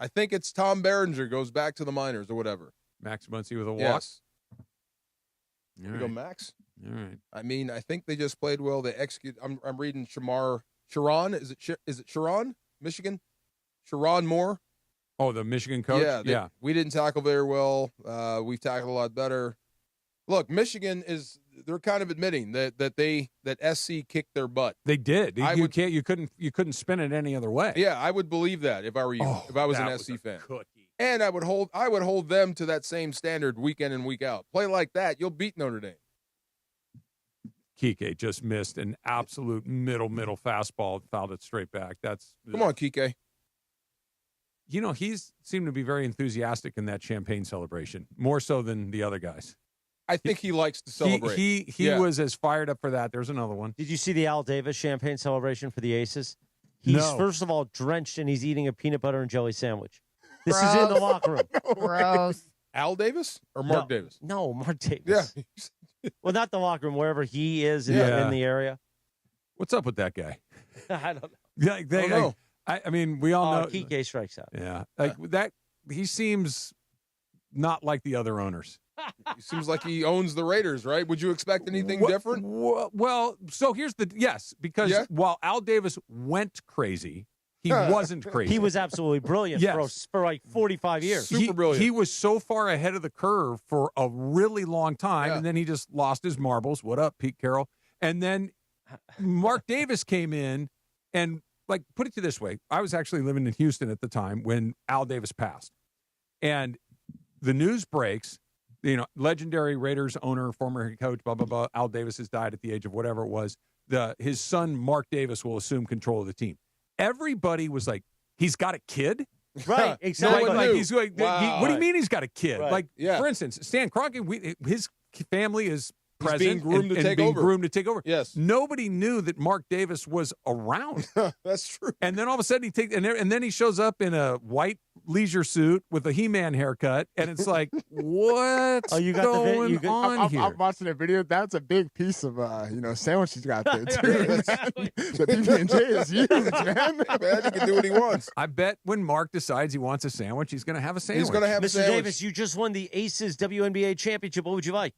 I think it's Tom Berenger goes back to the minors or whatever. Max Muncy with a walk. Yes. All You go, Max. All right. I mean, I think they just played well. They execute. I'm reading Sharon. Is it Sharon, Michigan? Sharon Moore. Oh, the Michigan coach? Yeah. We didn't tackle very well. We've tackled a lot better. Look, Michigan they're kind of admitting that SC kicked their butt. They did. You couldn't spin it any other way. Yeah, I would believe that if I were you, if I was an SC fan. Cookie. And I would hold them to that same standard week in and week out. Play like that, you'll beat Notre Dame. Kike just missed an absolute middle fastball, fouled it straight back. Come on, Kike. You know, he's seemed to be very enthusiastic in that champagne celebration, more so than the other guys. I think he likes to celebrate. He was as fired up for that. There's another one. Did you see the Al Davis champagne celebration for the Aces? He's first of all drenched and he's eating a peanut butter and jelly sandwich. This is in the locker room. Gross. Al Davis or Mark Davis? No, Mark Davis. Yeah. Well, not the locker room, wherever he is in the area. What's up with that guy? I don't know. Yeah, I don't know. I mean, we all know. Kike strikes out. Yeah, that. He seems not like the other owners. He seems like he owns the Raiders, right? Would you expect anything different? Well, so here's because while Al Davis went crazy, he wasn't crazy. He was absolutely brilliant for like 45 years. Super brilliant. He was so far ahead of the curve for a really long time, and then he just lost his marbles. What up, Pete Carroll? And then Mark Davis came in and, put it to this way. I was actually living in Houston at the time when Al Davis passed. And the news breaks, legendary Raiders owner, former head coach, blah, blah, blah. Al Davis has died at the age of whatever it was. His son, Mark Davis, will assume control of the team. Everybody was like, he's got a kid? Right, exactly. What do you mean he's got a kid? Right. For instance, Stan Kroenke, his family is present being groomed to take over. Groomed to take over. Yes. Nobody knew that Mark Davis was around. That's true. And then all of a sudden and then he shows up in a white leisure suit with a He-Man haircut, and it's like, what's going on here? I'm watching the video. That's a big piece of sandwich he's got there too. The PB&J is huge, man. Man, he can do what he wants. I bet when Mark decides he wants a sandwich, he's going to have a sandwich. He's going to have a Mr. sandwich. Davis, you just won the Aces WNBA championship. What would you like?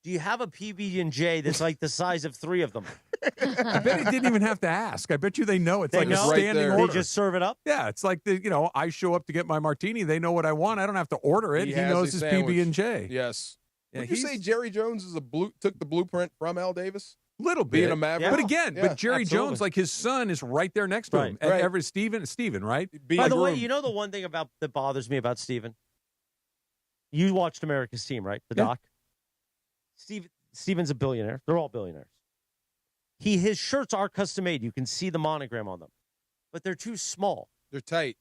Do you have a PB&J that's like the size of 3 of them? I bet he didn't even have to ask. I bet you they know. It's They like know? a standing They order. just serve it up? Yeah, it's like I show up to get my martini. They know what I want. I don't have to order it. He has knows his his sandwich. PB&J. Yes. Yeah, Would you say Jerry Jones took the blueprint from Al Davis? Little bit. Being a Maverick? But again, Yeah, Jerry absolutely. Jones, his son is right there next to him. Right. And Steven, right? By the way, the one thing that bothers me about Steven? You watched America's Team, right? The doc? Steven's a billionaire. They're all billionaires. His shirts are custom made. You can see the monogram on them. But they're too small. They're tight.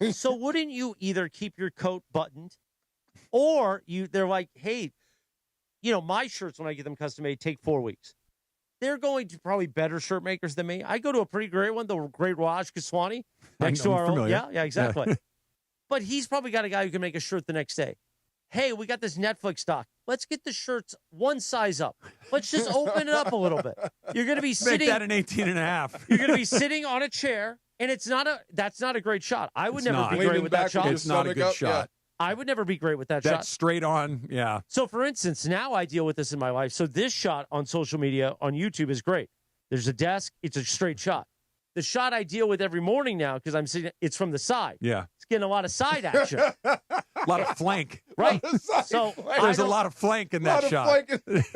So wouldn't you either keep your coat buttoned or they're like, hey, my shirts when I get them custom made take 4 weeks. They're going to probably better shirt makers than me. I go to a pretty great one, the great Raj Kaswani. Next to our old, yeah, exactly. But he's probably got a guy who can make a shirt the next day. Hey, we got this Netflix doc. Let's get the shirts one size up. Let's just open it up a little bit. You're going to be sitting. Make that an 18.5. You're going to be sitting on a chair, and that's not a great shot. I would never be great with that shot. It's not a good shot. I would never be great with that shot. That's straight on, yeah. So, for instance, now I deal with this in my life. So this shot on social media, on YouTube, is great. There's a desk. It's a straight shot. The shot I deal with every morning now, because I'm sitting, it's from the side. Yeah. It's getting a lot of side action. A lot of flank. Right. So there's a lot of flank in that shot.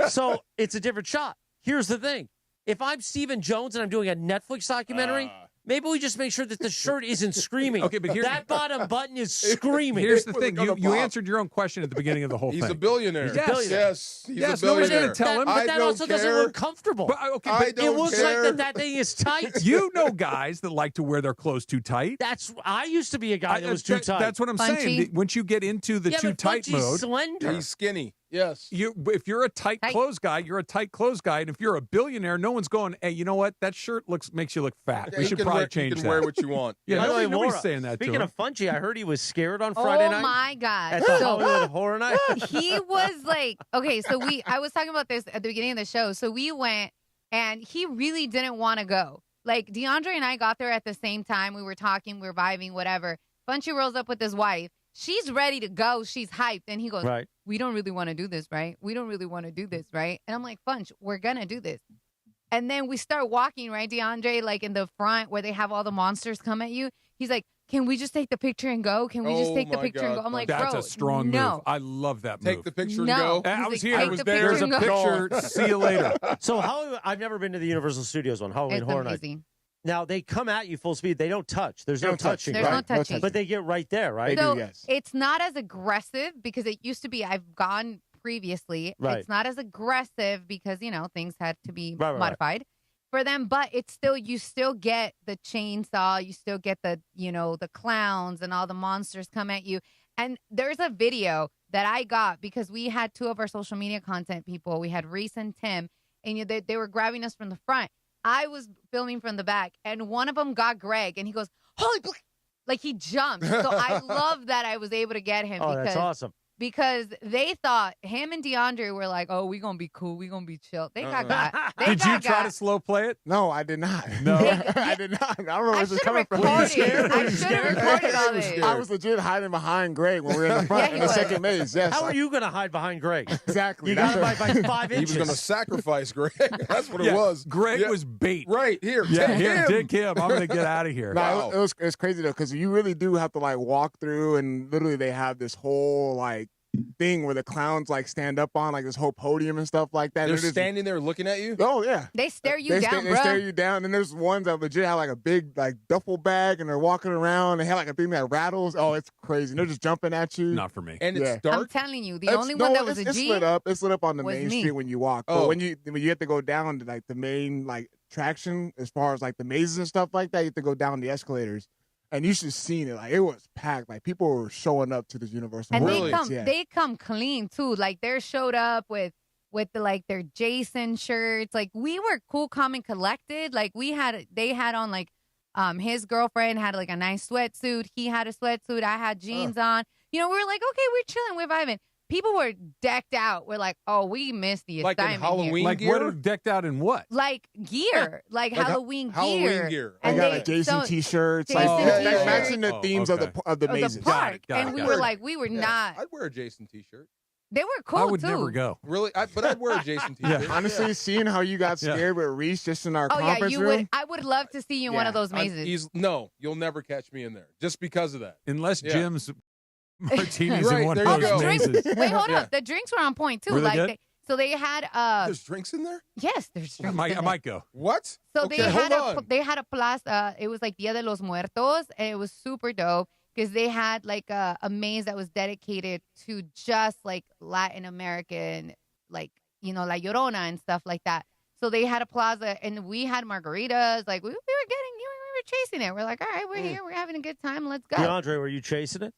So it's a different shot. Here's the thing. If I'm Stephen Jones and I'm doing a Netflix documentary, maybe we just make sure that the shirt isn't screaming. Okay, but that bottom button is screaming. Here's the thing. You answered your own question at the beginning of the whole thing. He's a billionaire. Yes. He's a billionaire. Nobody's going to tell him. But that also doesn't look comfortable. But it looks like that thing is tight. You know guys that like to wear their clothes too tight. I used to be a guy that was too tight. That's what I'm saying. Once you get into the too tight mode, slender. He's skinny. Yes. If you're a tight clothes guy, you're a tight clothes guy. And if you're a billionaire, no one's going, hey, you know what? That shirt makes you look fat. Yeah, we should probably change that. You can wear what you want. Yeah, By the way, nobody's Laura, saying that to him. Speaking of Funchy, I heard he was scared on Friday night. Oh, my God. At the Hollywood Horror Night. He was like, okay, so I was talking about this at the beginning of the show. So we went, and he really didn't want to go. Like, DeAndre and I got there at the same time. We were talking, we were vibing, whatever. Funchy rolls up with his wife. She's ready to go. She's hyped. And he goes, Right. we don't really want to do this, right? We don't really want to do this, right? And I'm like, Funch, we're going to do this. And then we start walking, right, DeAndre, like in the front where they have all the monsters come at you. He's like, can we just take the picture and go? Can we just take the picture and go? I'm like, that's bro, a strong no. move. I love that move. Take the picture No. and go. I He's was like, here. take I was the there. There's a picture and picture. See you later. So Hollywood, I've never been to the Universal Studios one, Halloween It's Horror Night. amazing. Now, they come at you full speed. They don't touch. There's They no don't touch. touching. There's right? no touching. But they get right there, right? They So do, yes. it's not as aggressive because it used to be. I've gone previously. Right. It's not as aggressive because, things had to be Right. modified for them. But it's still, you still get the chainsaw. You still get the clowns and all the monsters come at you. And there's a video that I got because we had two of our social media content people. We had Reese and Tim, and they were grabbing us from the front. I was filming from the back, and one of them got Greg, and he goes, holy, like he jumped. So I love that I was able to get him. Oh, because, that's awesome. Because they thought him and DeAndre were like, oh, we going to be cool. We going to be chill. They got Did you try to slow play it? No, I did not. No. I did not. I don't know where this is coming from. I should have recorded all this. I was legit hiding behind Greg when we were in the front in the second maze. Yes. How are you going to hide behind Greg? Exactly. You got him by 5 He inches. was going to sacrifice Greg. That's what it was. Greg was bait. Right, here. Yeah, take here, him. take him. I'm going to get out of here. No, it was crazy though, because you really do have to like walk through, and literally they have this whole like thing where the clowns like stand up on like this whole podium and stuff like that. They're And it is- standing there looking at you? Oh yeah. They stare you down, They bro. stare you down, and there's ones that legit have like a big like duffel bag, and they're walking around. They have like a thing that rattles. Oh, it's crazy. And they're just jumping at you. Not for me. And Yeah. it's dark. I'm telling you, the only one that was a it's G lit up. It's lit up on the was main me. street when you walk. Oh. But when you have to go down to like the main like traction, as far as like the mazes and stuff like that, you have to go down the escalators. And you should have seen it. Like it was packed. Like people were showing up to this Universal. And Horror Nights, they come clean too. Like they showed up with their Jason shirts. Like we were cool, calm, and collected. Like they had on like his girlfriend had like a nice sweatsuit. He had a sweatsuit. I had jeans on. We were like, okay, we're chilling, we're vibing. People were decked out. We're like, oh, we missed the Like in assignment Halloween here. Like gear? what are decked out in what? Like gear, like Halloween gear. I And got like Jason t-shirts, like Jason that t-shirts. matching the themes of the of the mazes. park. Got it, And we got were it. like, we were not. I'd wear a Jason t-shirt. They were cool I would too. never go. Really? But I'd wear a Jason t-shirt. Honestly, seeing how you got scared with Reese just in our Oh yeah, conference you room. would. I would love to see you in one of those mazes. No, you'll never catch me in there just because of that. Unless Yeah. Jim's martinis Right, in one there of you those go. mazes. Wait, hold Yeah. up. The drinks were on point too. Were they like good? so they had There's drinks in there? yes, there's drinks. I in there. might go. What? So okay, they had a plaza. It was like Dia de los Muertos, and it was super dope because they had like a maze that was dedicated to just like Latin American, like La Llorona and stuff like that. So they had a plaza, and we had margaritas. Like we were chasing it. We're like, all right, we're here. We're having a good time. Let's go. DeAndre, were you chasing it?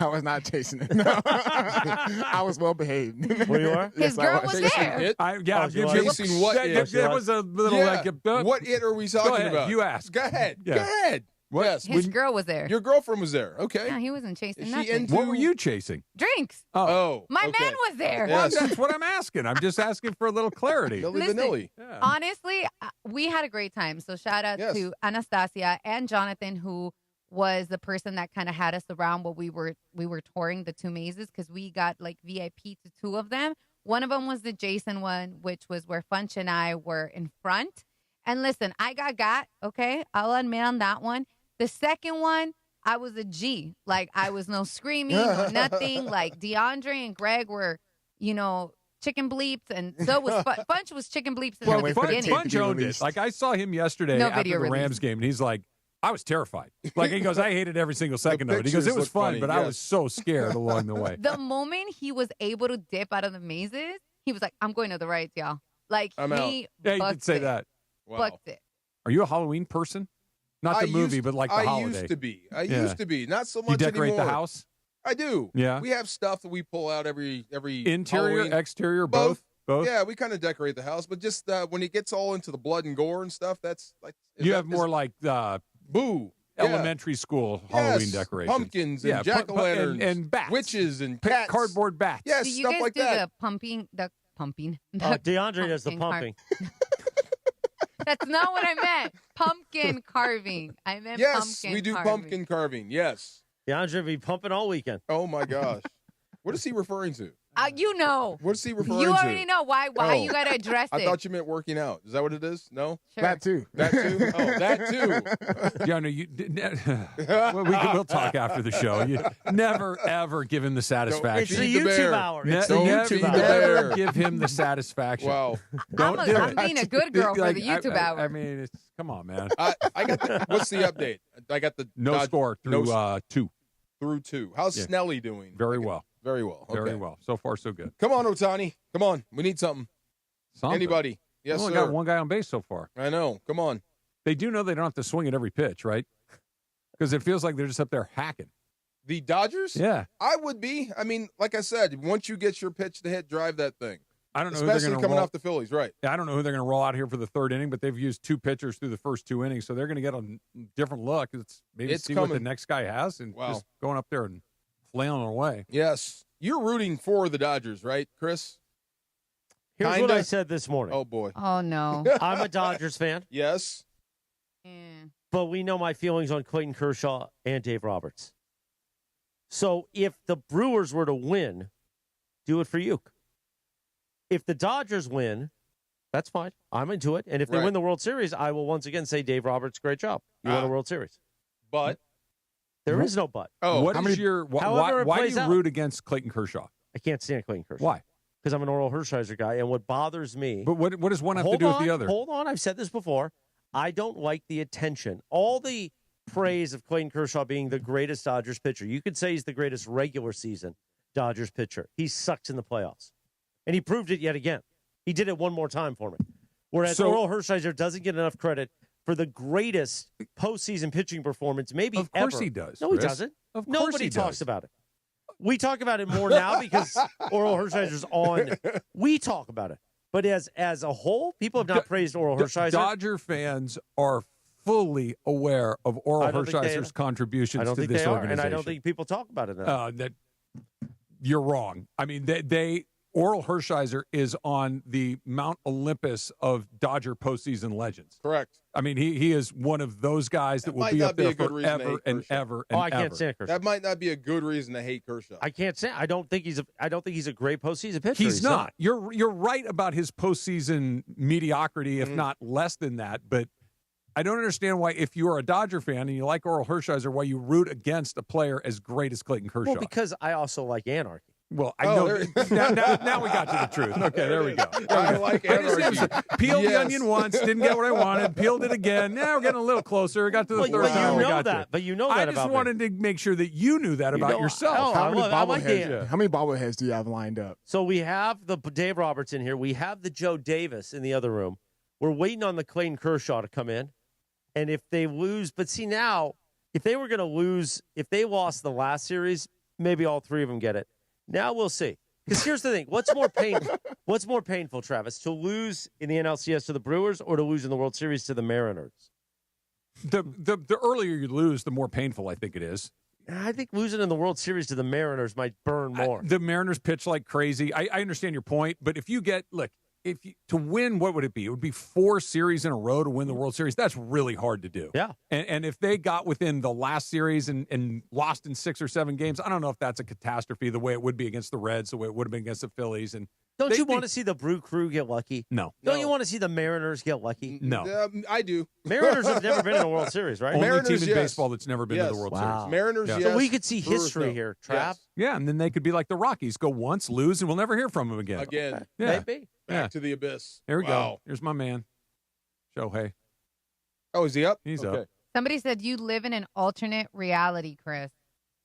I was not chasing it. No. I was well behaved. Well, you are? His girl was there. It? Yeah, Oh, I'll give you you are? Chasing what That, it? that was a little Yeah. like What it are we Go talking ahead, about? you ask. Go ahead. Yeah. Go ahead. What? Yes. His girl was there. Your girlfriend was there. Okay. Yeah, he wasn't chasing Is she nothing. into- What were you chasing? Drinks. Oh. My okay. man was there. Well, Yes. that's what I'm asking. I'm just asking for a little clarity. Milli Listen, Vanilli. Yeah. Honestly, we had a great time. So shout out Yes. to Anastasia and Jonathan, who was the person that kind of had us around while we were touring the two mazes because we got like VIP to two of them. One of them was the Jason one, which was where Funch and I were in front. And listen, I got, okay? I'll admit on that one. The second one, I was a G. Like, I was no screaming, no nothing. Like, DeAndre and Greg were, chicken bleeps. And so was Funch was chicken bleeps in Well, the beginning. Funch owned it. Like, I saw him yesterday No after video the release. Rams game, and he's like, I was terrified. Like, he goes, I hated every single second of it. He goes, it pictures was look fun, funny, but I yes. was so scared along the way. The moment he was able to dip out of the mazes, he was like, I'm going to the right, y'all. Like, I'm he Yeah, you bucked did say it. that. Wow. Bucked it. Are you a Halloween person? Not the movie, but like the I holiday. used to be. I Yeah. used to be. Not so much You decorate anymore. the house? I do. Yeah. We have stuff that we pull out every Interior, Halloween. exterior, both? Both? Yeah, we kind of decorate the house, but just when it gets all into the blood and gore and stuff, that's like You have more like boo. elementary school Halloween Yes, decorations. pumpkins and jack-o'-lanterns and bats. witches and cats. Cardboard bats. Yes, Do you stuff guys like do that. the pumping? DeAndre does the pumpkin pumping. That's not what I meant. pumpkin carving. I meant Yes, pumpkin we do carving. pumpkin carving. Yes. DeAndre will be pumping all weekend. Oh, my gosh. What is he referring to? You know. What's he referring to? You already know. Why you got to address it? I thought you meant working out. Is that what it is? No? Sure. That too. That too? Oh, that too. John, we'll talk after the show. You never, ever give him the satisfaction. It's the YouTube hour. It's the YouTube hour. Never give him the satisfaction. Wow. I'm being a good girl for the YouTube hour. I mean, come on, man. I got what's the update? I got the No score through 2. Through 2. How's Snelly doing? Very well. Very well. Okay. Very well. So far, so good. Come on, Ohtani. Come on. We need something. Anybody. Yes, we only sir. got one guy on base so far. I know. Come on. They do know they don't have to swing at every pitch, right? Because it feels like they're just up there hacking. The Dodgers? Yeah. I would be. I mean, like I said, once you get your pitch to hit, drive that thing. I don't know Especially who they're going to coming roll. off the Phillies, right? I don't know who they're going to roll out here for the third inning, but they've used 2 pitchers through the first 2 innings, so they're going to get a different look. It's see coming. what the next guy has and just going up there and flailing away. Yes. You're rooting for the Dodgers, right, Chris? Here's what I said this morning. Oh, boy. Oh, no. I'm a Dodgers fan. Yes. But we know my feelings on Clayton Kershaw and Dave Roberts. So if the Brewers were to win, do it for Uke. If the Dodgers win, that's fine. I'm into it. And if they win the World Series, I will once again say, Dave Roberts, great job. You won a World Series. But there is no but. Oh, why do you root against Clayton Kershaw? I can't stand Clayton Kershaw. Why? Because I'm an Oral Hershiser guy, and what bothers me. But what does one have to do with the other? Hold on, I've said this before. I don't like the attention. All the praise of Clayton Kershaw being the greatest Dodgers pitcher. You could say he's the greatest regular season Dodgers pitcher. He sucks in the playoffs. And he proved it yet again. He did it one more time for me. Whereas Oral Hershiser doesn't get enough credit for the greatest postseason pitching performance, maybe ever. Of course he does. No, he Chris. doesn't. Of course Nobody he talks does. about it. We talk about it more now because Oral Hershiser's on. We talk about it. But as a whole, people have not praised Oral Hershiser. Dodger fans are fully aware of Oral Hershiser's contributions to this organization. And I don't think people talk about it enough. You're wrong. I mean, Oral Hershiser is on the Mount Olympus of Dodger postseason legends. Correct. I mean, he is one of those guys that will be up there forever and ever and I can't stand Kershaw. That might not be a good reason to hate Kershaw. I can't say. I don't think he's a great postseason pitcher. He's not. You're right about his postseason mediocrity, if not less than that. But I don't understand why, if you are a Dodger fan and you like Oral Hershiser, why you root against a player as great as Clayton Kershaw. Well, because I also like anarchy. Well, I know. Now we got to the truth. Okay, there we go. I like anarchy. Peeled the onion once, didn't get what I wanted, peeled it again. Now we're getting a little closer. Got to the third time. But you know that I about just me. wanted to make sure that you knew that about yourself. How many bobbleheads do you have lined up? So we have the Dave Roberts in here. We have the Joe Davis in the other room. We're waiting on the Clayton Kershaw to come in. And if they lose, but see now, if they were going to lose, if they lost the last series, maybe all 3 of them get it. Now we'll see. Because here's the thing: what's more painful, Travis, to lose in the NLCS to the Brewers or to lose in the World Series to the Mariners? The earlier you lose, the more painful I think it is. I think losing in the World Series to the Mariners might burn more. The Mariners pitch like crazy. I understand your point, but if you get to win, what would it be? It would be 4 series in a row to win the World Series. That's really hard to do. Yeah. And if they got within the last series and lost in 6 or 7 games, I don't know if that's a catastrophe the way it would be against the Reds, the way it would have been against the Phillies. And don't you want to see the Brew Crew get lucky? No. Don't you want to see the Mariners get lucky? No. I do. Mariners have never been in a World Series, right? Only Mariners, team in baseball that's never been to the World Series. Mariners, yes. So we could see Brewers, history no. here, Trav. Yes. Yeah, and then they could be like the Rockies, go once, lose, and we'll never hear from them again. Again. Yeah. Maybe. Back to the abyss. Here we Wow. go. Here's my man, Shohei. Oh, is he up? He's okay. up. Somebody said you live in an alternate reality, Chris.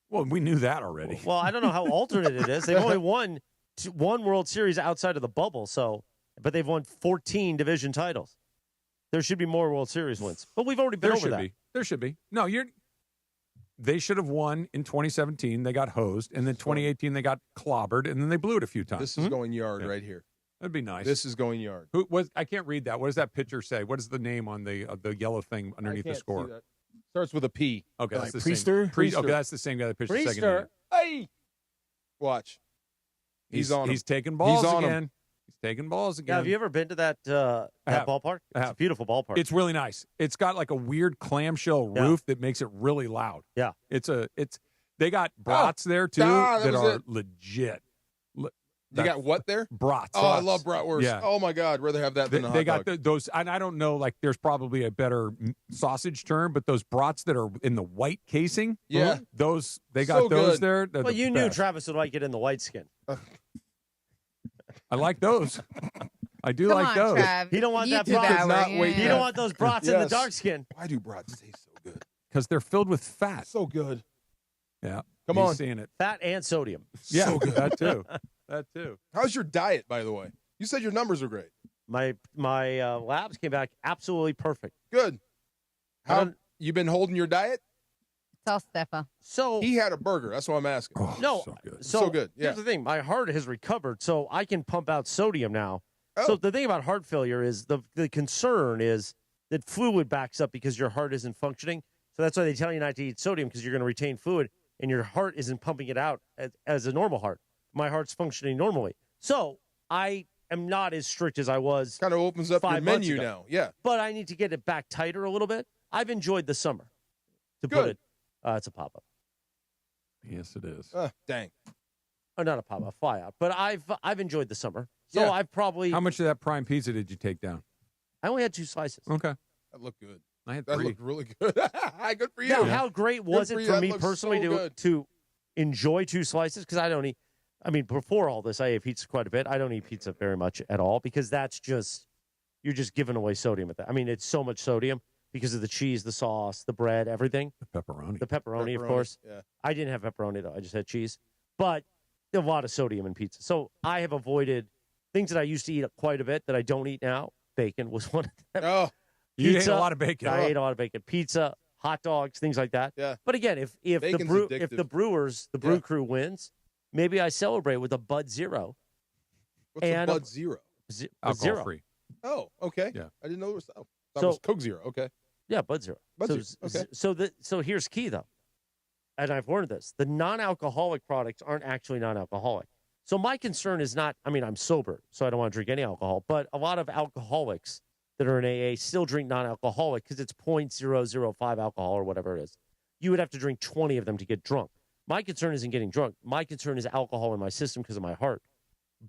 Well, we knew that already. Well, I don't know how alternate it is. They've only won one World Series outside of the bubble, but they've won 14 division titles. There should be more World Series wins. But we've already been over that. There should be. No, they should have won in 2017. They got hosed. And then 2018, they got clobbered. And then they blew it a few times. This is going yard right here. That'd be nice. This is going yard. I can't read that. What does that pitcher say? What is the name on the yellow thing underneath the score? Starts with a P. Okay, that's the Priester? same. Okay, that's the same guy that pitched the second inning. Hey! Watch. He's on him. He's taking balls He's on again. him. taking balls again. Yeah, have you ever been to that ballpark? It's a beautiful ballpark. It's really nice. It's got like a weird clamshell roof that makes it really loud. Yeah. They got brats there too that are legit. You got what there? Brats. Oh, I love bratwurst. Yeah. Oh my God, rather have that than a hot They got dog. those, and I don't know, like there's probably a better sausage term, but those brats that are in the white casing, Yeah. those they got So those good. there. They're Well, the you knew best. Travis would like it in the white skin. I like those. I do Come like on, those. Trav. He don't want You that do brat. that, Not right? wait You Yeah. don't want those brats in the Yes. dark skin. Why do brats taste so good? Because they're filled with fat. So good. Yeah. Come He's on. seeing it. Fat and sodium. Yeah, So good. that too. That too. How's your diet, by the way? You said your numbers are great. My labs came back absolutely perfect. Good. I How don't- you been holding your diet? It's all Steffa. So He had a burger. That's what I'm asking. Oh, no, so good. So good, yeah. Here's the thing: my heart has recovered, so I can pump out sodium now. So Oh. the thing about heart failure is the concern is that fluid backs up because your heart isn't functioning. So that's why they tell you not to eat sodium, because you're going to retain fluid, and your heart isn't pumping it out as a normal heart. My heart's functioning normally, so I am not as strict as I was. Kind of opens up your 5 months menu ago. now. Yeah. But I need to get it back tighter a little bit. I've enjoyed the summer. To put Good. it, it's a pop up. Yes, it is. Dang. Oh, not a pop up, fly out. But I've enjoyed the summer. So Yeah. I've probably How much of that prime pizza did you take down? I only had 2 slices. Okay. That looked good. I had That 3. looked really good. Good for you. Now, how great was Good it for for you. me That looks personally so good. to enjoy 2 slices? Because I don't eat. I mean, before all this, I ate pizza quite a bit. I don't eat pizza very much at all because that's just you're just giving away sodium at that. I mean, it's so much sodium because of the cheese, the sauce, the bread, everything. The pepperoni. The pepperoni, of Pepperoni, course. yeah. I didn't have pepperoni though. I just had cheese. But a lot of sodium in pizza. So I have avoided things that I used to eat quite a bit that I don't eat now. Bacon was one of them. Oh, You ate Pizza. a lot of bacon. I ate a lot of bacon. Pizza, hot dogs, things like that. Yeah. But again, if the Bacon's if the addictive. Brewers, the Brew Yeah. Crew wins, maybe I celebrate with a Bud Zero. what's And a Bud Zero? A zero. Free. Oh, okay. Yeah. I didn't know it was. Oh, that So- was Coke Zero. Okay. Yeah, Bud Zero. Bud so, Zero, okay. So here's key though, and I've learned this: the non-alcoholic products aren't actually non-alcoholic. So my concern is not. I mean, I'm sober, so I don't want to drink any alcohol. But a lot of alcoholics that are in AA still drink non-alcoholic because it's 0.005 alcohol or whatever it is. You would have to drink 20 of them to get drunk. My concern isn't getting drunk. My concern is alcohol in my system because of my heart.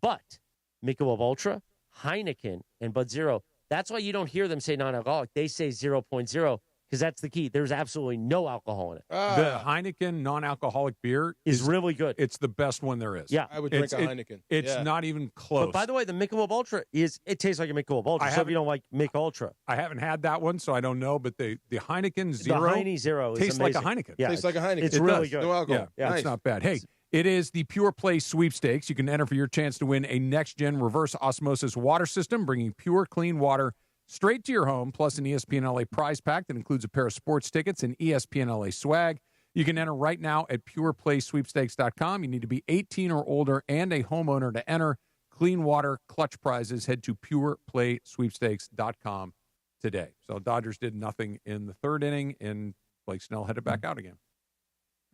But Michelob Ultra, Heineken, and Bud Zero, that's why you don't hear them say non-alcoholic. They say 0.0 because that's the key. There's absolutely no alcohol in it. The Heineken non-alcoholic beer Is really good. It's the best one there is. Yeah. I would drink a It's- Heineken. It's Yeah. not even close. But by the way, the Michelob Ultra it tastes like a Michelob Ultra. So if you don't like Michelob Ultra, I haven't had that one, so I don't know. But the Heineken Zero, the Heine Zero is tastes like a amazing. Heineken. Yeah, Tastes like a Heineken. It's It really does. good. No alcohol. Yeah, Nice. it's not bad. Hey, it is the Pure Play Sweepstakes. You can enter for your chance to win a next-gen reverse osmosis water system, bringing pure, clean water straight to your home, plus an ESPN LA prize pack that includes a pair of sports tickets and ESPN LA swag. You can enter right now at pureplaysweepstakes.com. You need to be 18 or older and a homeowner to enter. Clean water clutch prizes. Head to pureplaysweepstakes.com today. So Dodgers did nothing in the third inning, and Blake Snell headed back out again.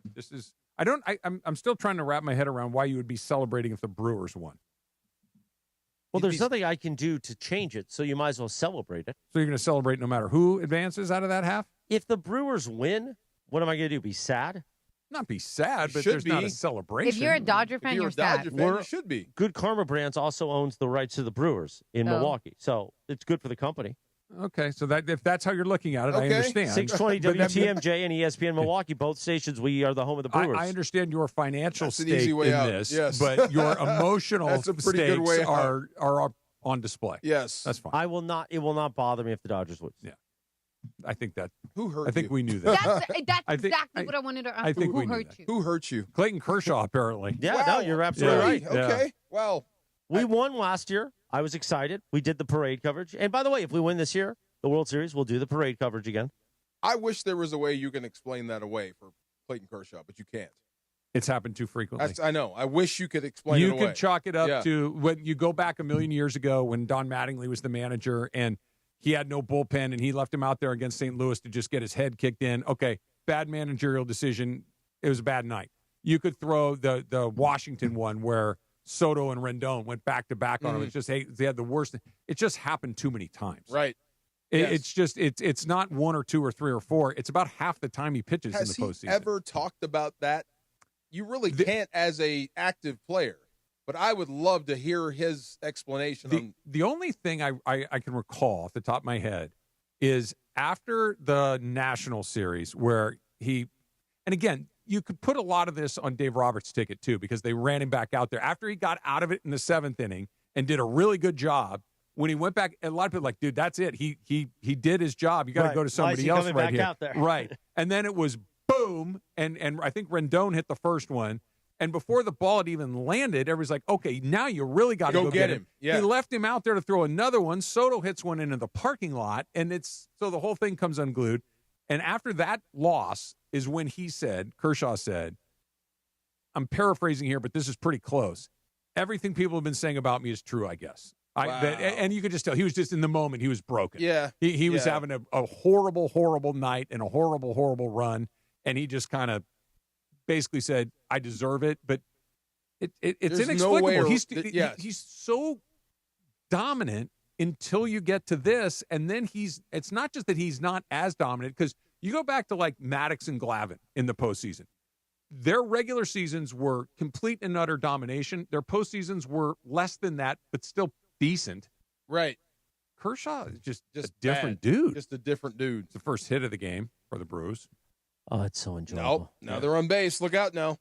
This is I'm still trying to wrap my head around why you would be celebrating if the Brewers won. Well, there's nothing I can do to change it, so you might as well celebrate it. So you're going to celebrate no matter who advances out of that half? If the Brewers win, what am I going to do? Be sad? Not be sad, but should there's not be. a celebration. If you're a Dodger fan, If you're you're a Dodger sad. fan, you should be. Good Karma Brands also owns the rights to the Brewers in Oh. Milwaukee, so it's good for the company. Okay, so that if that's how you're looking at it, I Okay. understand. 620 But that- WTMJ and ESPN Milwaukee, both stations, we are the home of the Brewers. I understand your financial That's an stake easy way in out, this, yes. but your emotional That's a pretty good stakes way out. are on display. Yes. That's fine. I will not. It will not bother me if the Dodgers lose. Yeah. I think that. Who hurt I think you? we knew that. That's I think- exactly what I wanted to ask. I think Who we knew hurt that. you? Who hurt you? Clayton Kershaw, apparently. Yeah, Wow. no, you're absolutely Yeah. right. Yeah. Okay. Well, We won last year. I was excited. We did the parade coverage. And by the way, if we win this year, the World Series, we'll do the parade coverage again. I wish there was a way you can explain that away for Clayton Kershaw, but you can't. It's happened too frequently. I know. I wish you could explain You it away. could chalk it up Yeah. to when you go back a million years ago when Don Mattingly was the manager and he had no bullpen and he left him out there against St. Louis to just get his head kicked in. Okay, bad managerial decision. It was a bad night. You could throw the Washington one where Soto and Rendon went back to back on him. It's just they had the worst. It just happened too many times. Right. It's just it's not 1 or 2 or 3 or 4. It's about half the time he pitches in the postseason. Has he ever talked about that? You really can't as a active player, but I would love to hear his explanation. The only thing I can recall off the top of my head is after the National Series where he, and again, you could put a lot of this on Dave Roberts' ticket too, because they ran him back out there after he got out of it in the 7th inning and did a really good job. When he went back, a lot of people were like, dude, that's it. He did his job. You got to go to somebody else right here. Out there? Right. And then it was boom, and I think Rendon hit the first one. And before the ball had even landed, everybody's like, okay, now you really got to go get him. Yeah. He left him out there to throw another one. Soto hits one into the parking lot, and so the whole thing comes unglued. And after that loss is when Kershaw said, I'm paraphrasing here, but this is pretty close. Everything people have been saying about me is true, I guess. Wow. And you could just tell he was just in the moment. He was broken. Yeah. He was having a horrible, horrible night and a horrible, horrible run. And he just kind of basically said, I deserve it. But it's inexplicable. No way he's so dominant until you get to this. And then it's not just that he's not as dominant, because you go back to like Maddox and Glavine in the postseason. Their regular seasons were complete and utter domination. Their postseasons were less than that, but still decent. Right. Kershaw is just a different dude. Just a different dude. It's the first hit of the game for the Brewers. Oh, it's so enjoyable. Nope. Now they're on base. Look out now.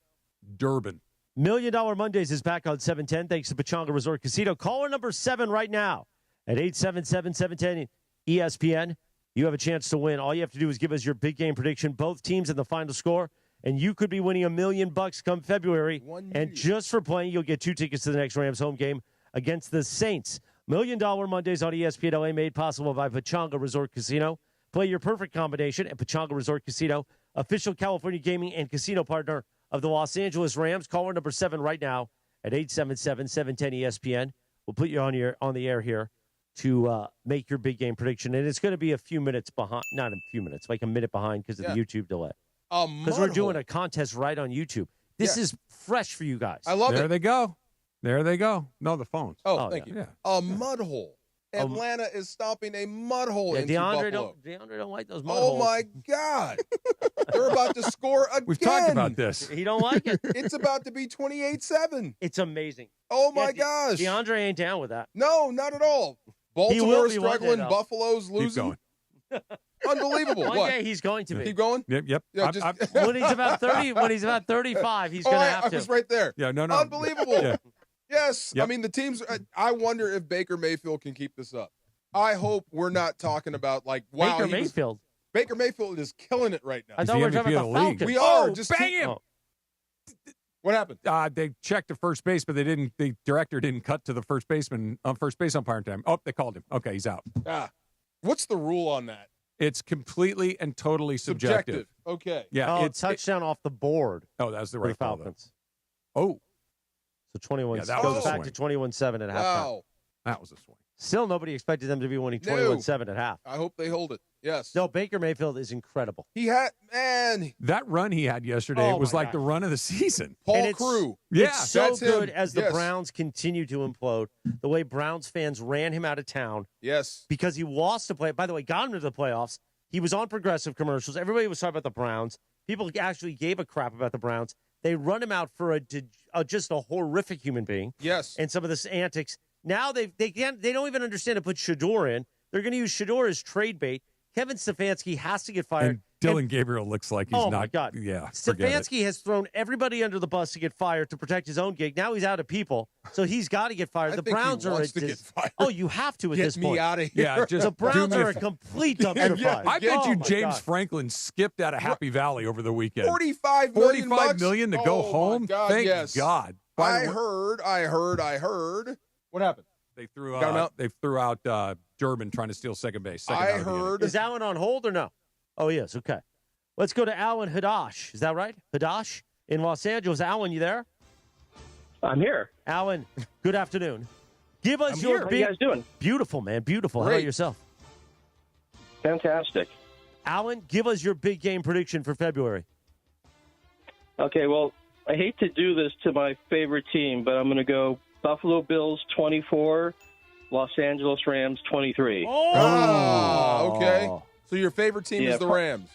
Durbin. $1 Million Mondays is back on 710 thanks to Pechanga Resort Casino. Caller number 7 right now at 877-710-ESPN. You have a chance to win. All you have to do is give us your big game prediction, both teams and the final score, and you could be winning $1 million come February. And just for playing, you'll get 2 tickets to the next Rams home game against the Saints. $1 Million Mondays on ESPN LA, made possible by Pechanga Resort Casino. Play your perfect combination at Pechanga Resort Casino, official California gaming and casino partner of the Los Angeles Rams. Caller number 7 right now at 877-710-ESPN. We'll put you on the air here to make your big game prediction. And it's going to be a few minutes behind, not a few minutes, like a minute behind because of the YouTube delay. Because we're doing a contest right on YouTube. This is fresh for you guys. I love it. There they go. No, the phones. Oh, thank you. Yeah. A mud hole. Atlanta is stomping a mud hole into Buffalo. DeAndre don't like those mud holes. Oh, my God. They're about to score again. We've talked about this. He don't like it. It's about to be 28-7. It's amazing. Oh, my gosh. DeAndre ain't down with that. No, not at all. Baltimore struggling. Buffalo's losing. Keep going. Unbelievable. One day he's going to be. Keep going? Yep. Yeah, when he's about 35, he's going to have to. I was right there. Yeah, no. Unbelievable. Yeah. Yes. Yep. I mean, the teams, I wonder if Baker Mayfield can keep this up. I hope we're not talking about, like, wow. Baker Mayfield is killing it right now. I thought we were talking about the Falcons. We are. Just bang him. What happened? They checked to first base, but the director didn't cut to the first baseman on first base umpire time. Oh, they called him. Okay, he's out. What's the rule on that? It's completely and totally subjective. Okay. Yeah. It's touchdown off the board. Oh, that's the right call. Falcons. Oh. So 21 that goes was a back swing. to 21-7 at halftime. Wow. That was a swing. Still, nobody expected them to be winning 21-7 at half. I hope they hold it. Yes. No, Baker Mayfield is incredible. That run he had yesterday was like the run of the season. Paul Crew. Yeah. It's so good as the Browns continue to implode. The way Browns fans ran him out of town. Yes. Because he lost the play. By the way, got him to the playoffs. He was on Progressive commercials. Everybody was talking about the Browns. People actually gave a crap about the Browns. They run him out for just a horrific human being. Yes. And some of this antics. Now they don't even understand to put Shador in. They're going to use Shador as trade bait. Kevin Stefanski has to get fired. And Dylan Gabriel looks like he's not. My God. Yeah. Stefanski has thrown everybody under the bus to get fired to protect his own gig. Now he's out of people, so he's got to get fired. The Browns are get fired. Oh, you have to at this point. Get me out of here. Yeah, just the Browns are a complete dumpster fire. I bet you James Franklin skipped out of Happy Valley over the weekend. $45 million to go home. God, Thank yes. God. I heard. What happened? They threw out Durbin trying to steal second base. I heard. Is Allen on hold or no? Oh, he is. Okay. Let's go to Alan Hadash. Is that right? Hadash in Los Angeles. Alan, you there? I'm here. Alan, good afternoon. Give us your How you guys doing? Beautiful, man. Beautiful. Great. How about yourself? Fantastic. Alan, give us your big game prediction for February. Okay, well, I hate to do this to my favorite team, but I'm going to go Buffalo Bills 24, Los Angeles Rams 23. Okay. So your favorite team is the Rams.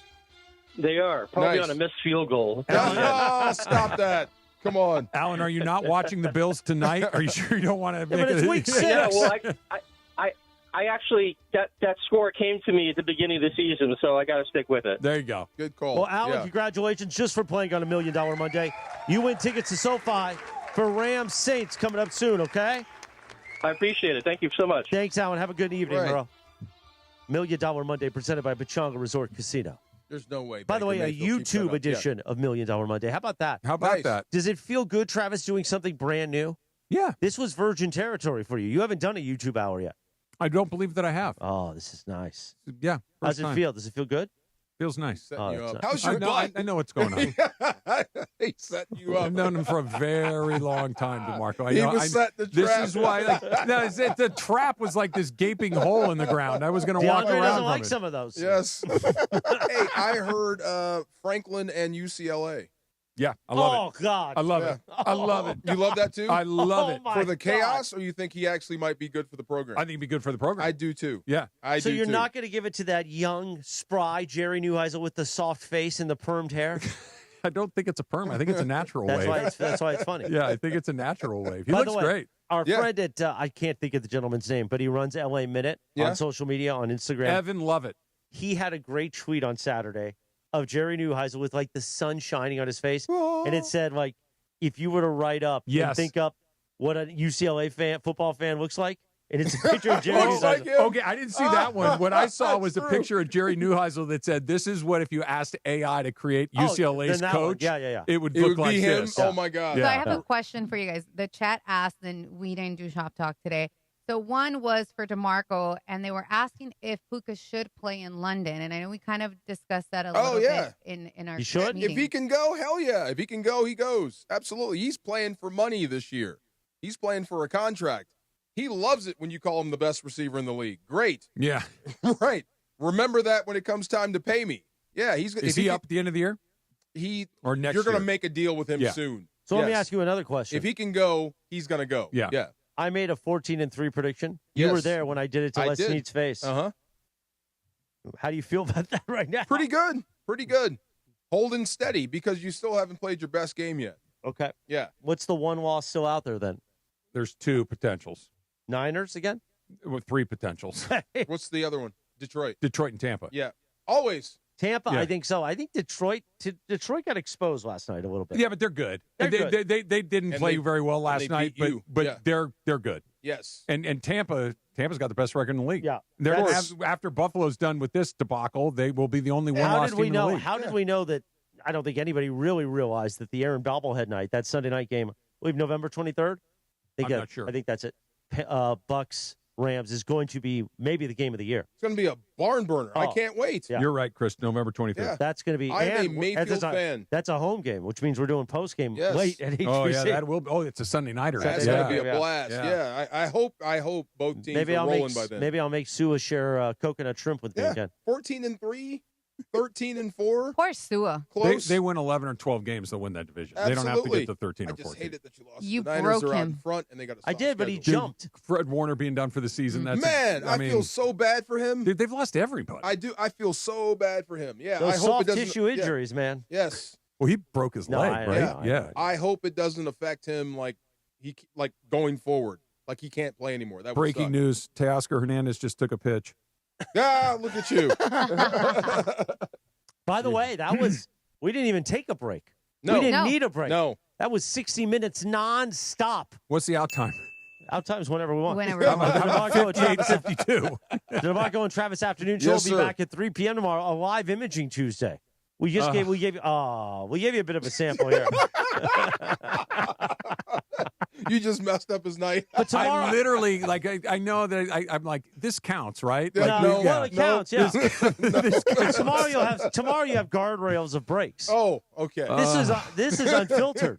They are. Probably Nice. on a missed field goal. Oh, stop that. Come on. Alan, are you not watching the Bills tonight? Are you sure you don't want to make but it's week 6. Yeah, well, I actually, that score came to me at the beginning of the season, so I got to stick with it. There you go. Good call. Well, Alan, congratulations just for playing on $1 Million Monday. You win tickets to SoFi for Rams Saints coming up soon, okay? I appreciate it. Thank you so much. Thanks, Alan. Have a good evening, Right. bro. $1 Million Monday presented by Pechanga Resort Casino. There's no way. By the way, Baker a Mayfield keeps that YouTube up. edition of $1 Million Monday. How about that? How about Nice. that? Does it feel good, Travis, doing something brand new? Yeah. This was virgin territory for you. You haven't done a YouTube hour yet. I don't believe that I have. Oh, this is nice. Yeah. How's first it time. feel? Does it feel good? Feels nice. Setting you that's up. nice. How's your I know, butt? I know what's going on. He's setting you up. I've known him for a very long time, DeMarco. He was setting the This trap. is why the trap was like this gaping hole in the ground. I was going to walk DeAndre around doesn't from like it. some of those. Yes. Hey, I heard Franklin and UCLA. Yeah, I love it. Oh, God. I love it. I love it. You love that too? I love Oh, it. my For the God. chaos, or you think he actually might be good for the program? I think it'd be good for the program. I do too. Yeah. I So do you're too. not going to give it to that young, spry Jerry Neuheisel with the soft face and the permed hair? I don't think it's a perm. I think it's a natural That's wave. why it's funny. Yeah, I think it's a natural wave. He By looks the way, great. Our Yeah. friend at, I can't think of the gentleman's name, but he runs LA Minute Yeah. on social media, on Instagram. Evan Lovett. He had a great tweet on Saturday of Jerry Neuheisel with like the sun shining on his face. And it said, like, if you were to write up and Yes. think up what a UCLA football fan looks like, and it's a picture of Jerry Looks like Neuheisel. him. Okay, I didn't see that one. What I saw That's was a true. picture of Jerry Neuheisel that said, "This is what if you asked AI to create UCLA's then that one. coach, Yeah. it would It look would like be him. this." Oh my God. So Yeah. I have a question for you guys. The chat asked, and we didn't do shop talk today. So one was for DeMarco, and they were asking if Puka should play in London. And I know we kind of discussed that a little yeah. bit in our He should? meeting. If he can go, hell yeah. If he can go, he goes. Absolutely. He's playing for money this year. He's playing for a contract. He loves it when you call him the best receiver in the league. Great. Yeah. Right. Remember that when it comes time to pay me. Yeah, he's Is he up at the end of the year or next You're going year? to make a deal with him Yeah. soon. So let me Yes. ask you another question. If he can go, he's going to go. Yeah. Yeah. I made a 14-3 prediction. You were Yes. there when I did it to I Les did. Snead's face. Uh-huh. How do you feel about that right now? Pretty good. Pretty good. Holding steady because you still haven't played your best game yet. Okay. Yeah. What's the one loss still out there then? There's two potentials. Niners again? With three potentials. What's the other one? Detroit. Detroit and Tampa. Yeah. Always. Tampa, Yeah. I think so. I think Detroit got exposed last night a little bit. Yeah, but they're good. They're they, good. They didn't And play they- very well and last they night, beat you. but Yeah. they're good. Yes. And Tampa's got the best record in the league. Yeah. They're Of course. after Buffalo's done with this debacle, they will be the only one How lost did we team in know? the league. How did we know that? I don't think anybody really realized that the Aaron bobblehead night, that Sunday night game, I believe November 23rd. I'm not sure. I think that's it. Bucks Rams is going to be maybe the game of the year. It's going to be a barn burner. I Oh. can't wait. Yeah. You're right, Chris. November 23rd. Yeah. That's going to be. I'm a and Mayfield that's fan. That's a home game, which means we're doing post game Yes. late at HBC. Oh yeah, that will. Oh, it's a Sunday nighter. That's Yeah. going to be Yeah. a blast. Yeah. Yeah. I hope both teams Maybe are I'll rolling make by then. maybe I'll make Sua share coconut shrimp with me Yeah. again. 14-3, 13-4. Poor Sua. Close. They win 11 or 12 games, they'll win that division. They don't have to Absolutely. get to 13 I or just 14. hate it that you lost. You the Niners broke are out him. in front, and they got a I soft did, but he schedule. jumped. Fred Warner being done for the season. That's Man, I mean, feel so bad for him. Dude, they've lost everybody. I do. I feel so bad for him. Yeah. Those I hope soft it doesn't. tissue yeah. injuries, man. Yes. Well, he broke his No, leg, I know, right? I know, Yeah. I hope it doesn't affect him like going forward. Like he can't play anymore. That would Breaking suck. news: Teoscar Hernandez just took a pitch. Look at you. By the way, that was we didn't even take a break. No. We didn't No. need a break. No. That was 60 minutes nonstop. What's the out time? Out times whenever we want. Whenever we The want. DeMarco and Travis- 52. the DeMarco and Travis afternoon show Yes, will be sir. back at 3 p.m. tomorrow. A live imaging Tuesday. We just gave you a bit of a sample here. You just messed up his night. But tomorrow, I literally I know that I'm like this counts, right? Yeah, Like, no, we- well, it counts. Yeah. This And tomorrow you have guardrails of breaks. Oh, okay. This is unfiltered.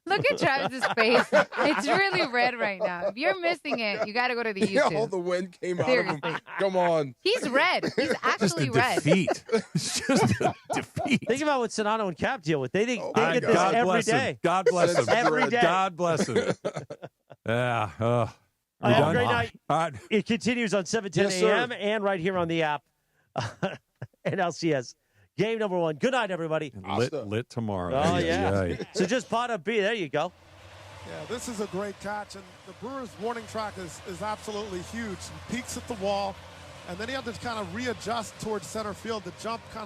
Look at Travis's face. It's really red right now. If you're missing it, you got to go to the YouTube. All the wind came out Seriously. of him. Come on. He's red. He's actually red. Defeat. It's just a defeat. Think about what Sedano and Cap deal with. They get this God every bless day. him. God bless him. Every day. God bless him. Yeah. Have a great night. All right. It continues on 7:10 a.m. and right here on the app. NLCS. Game number 1. Good night, everybody. Lit tomorrow. Oh, yeah. So just pot up B. There you go. Yeah, this is a great catch, and the Brewers' warning track is absolutely huge. He peeks at the wall, and then he had to kind of readjust towards center field. The jump kind of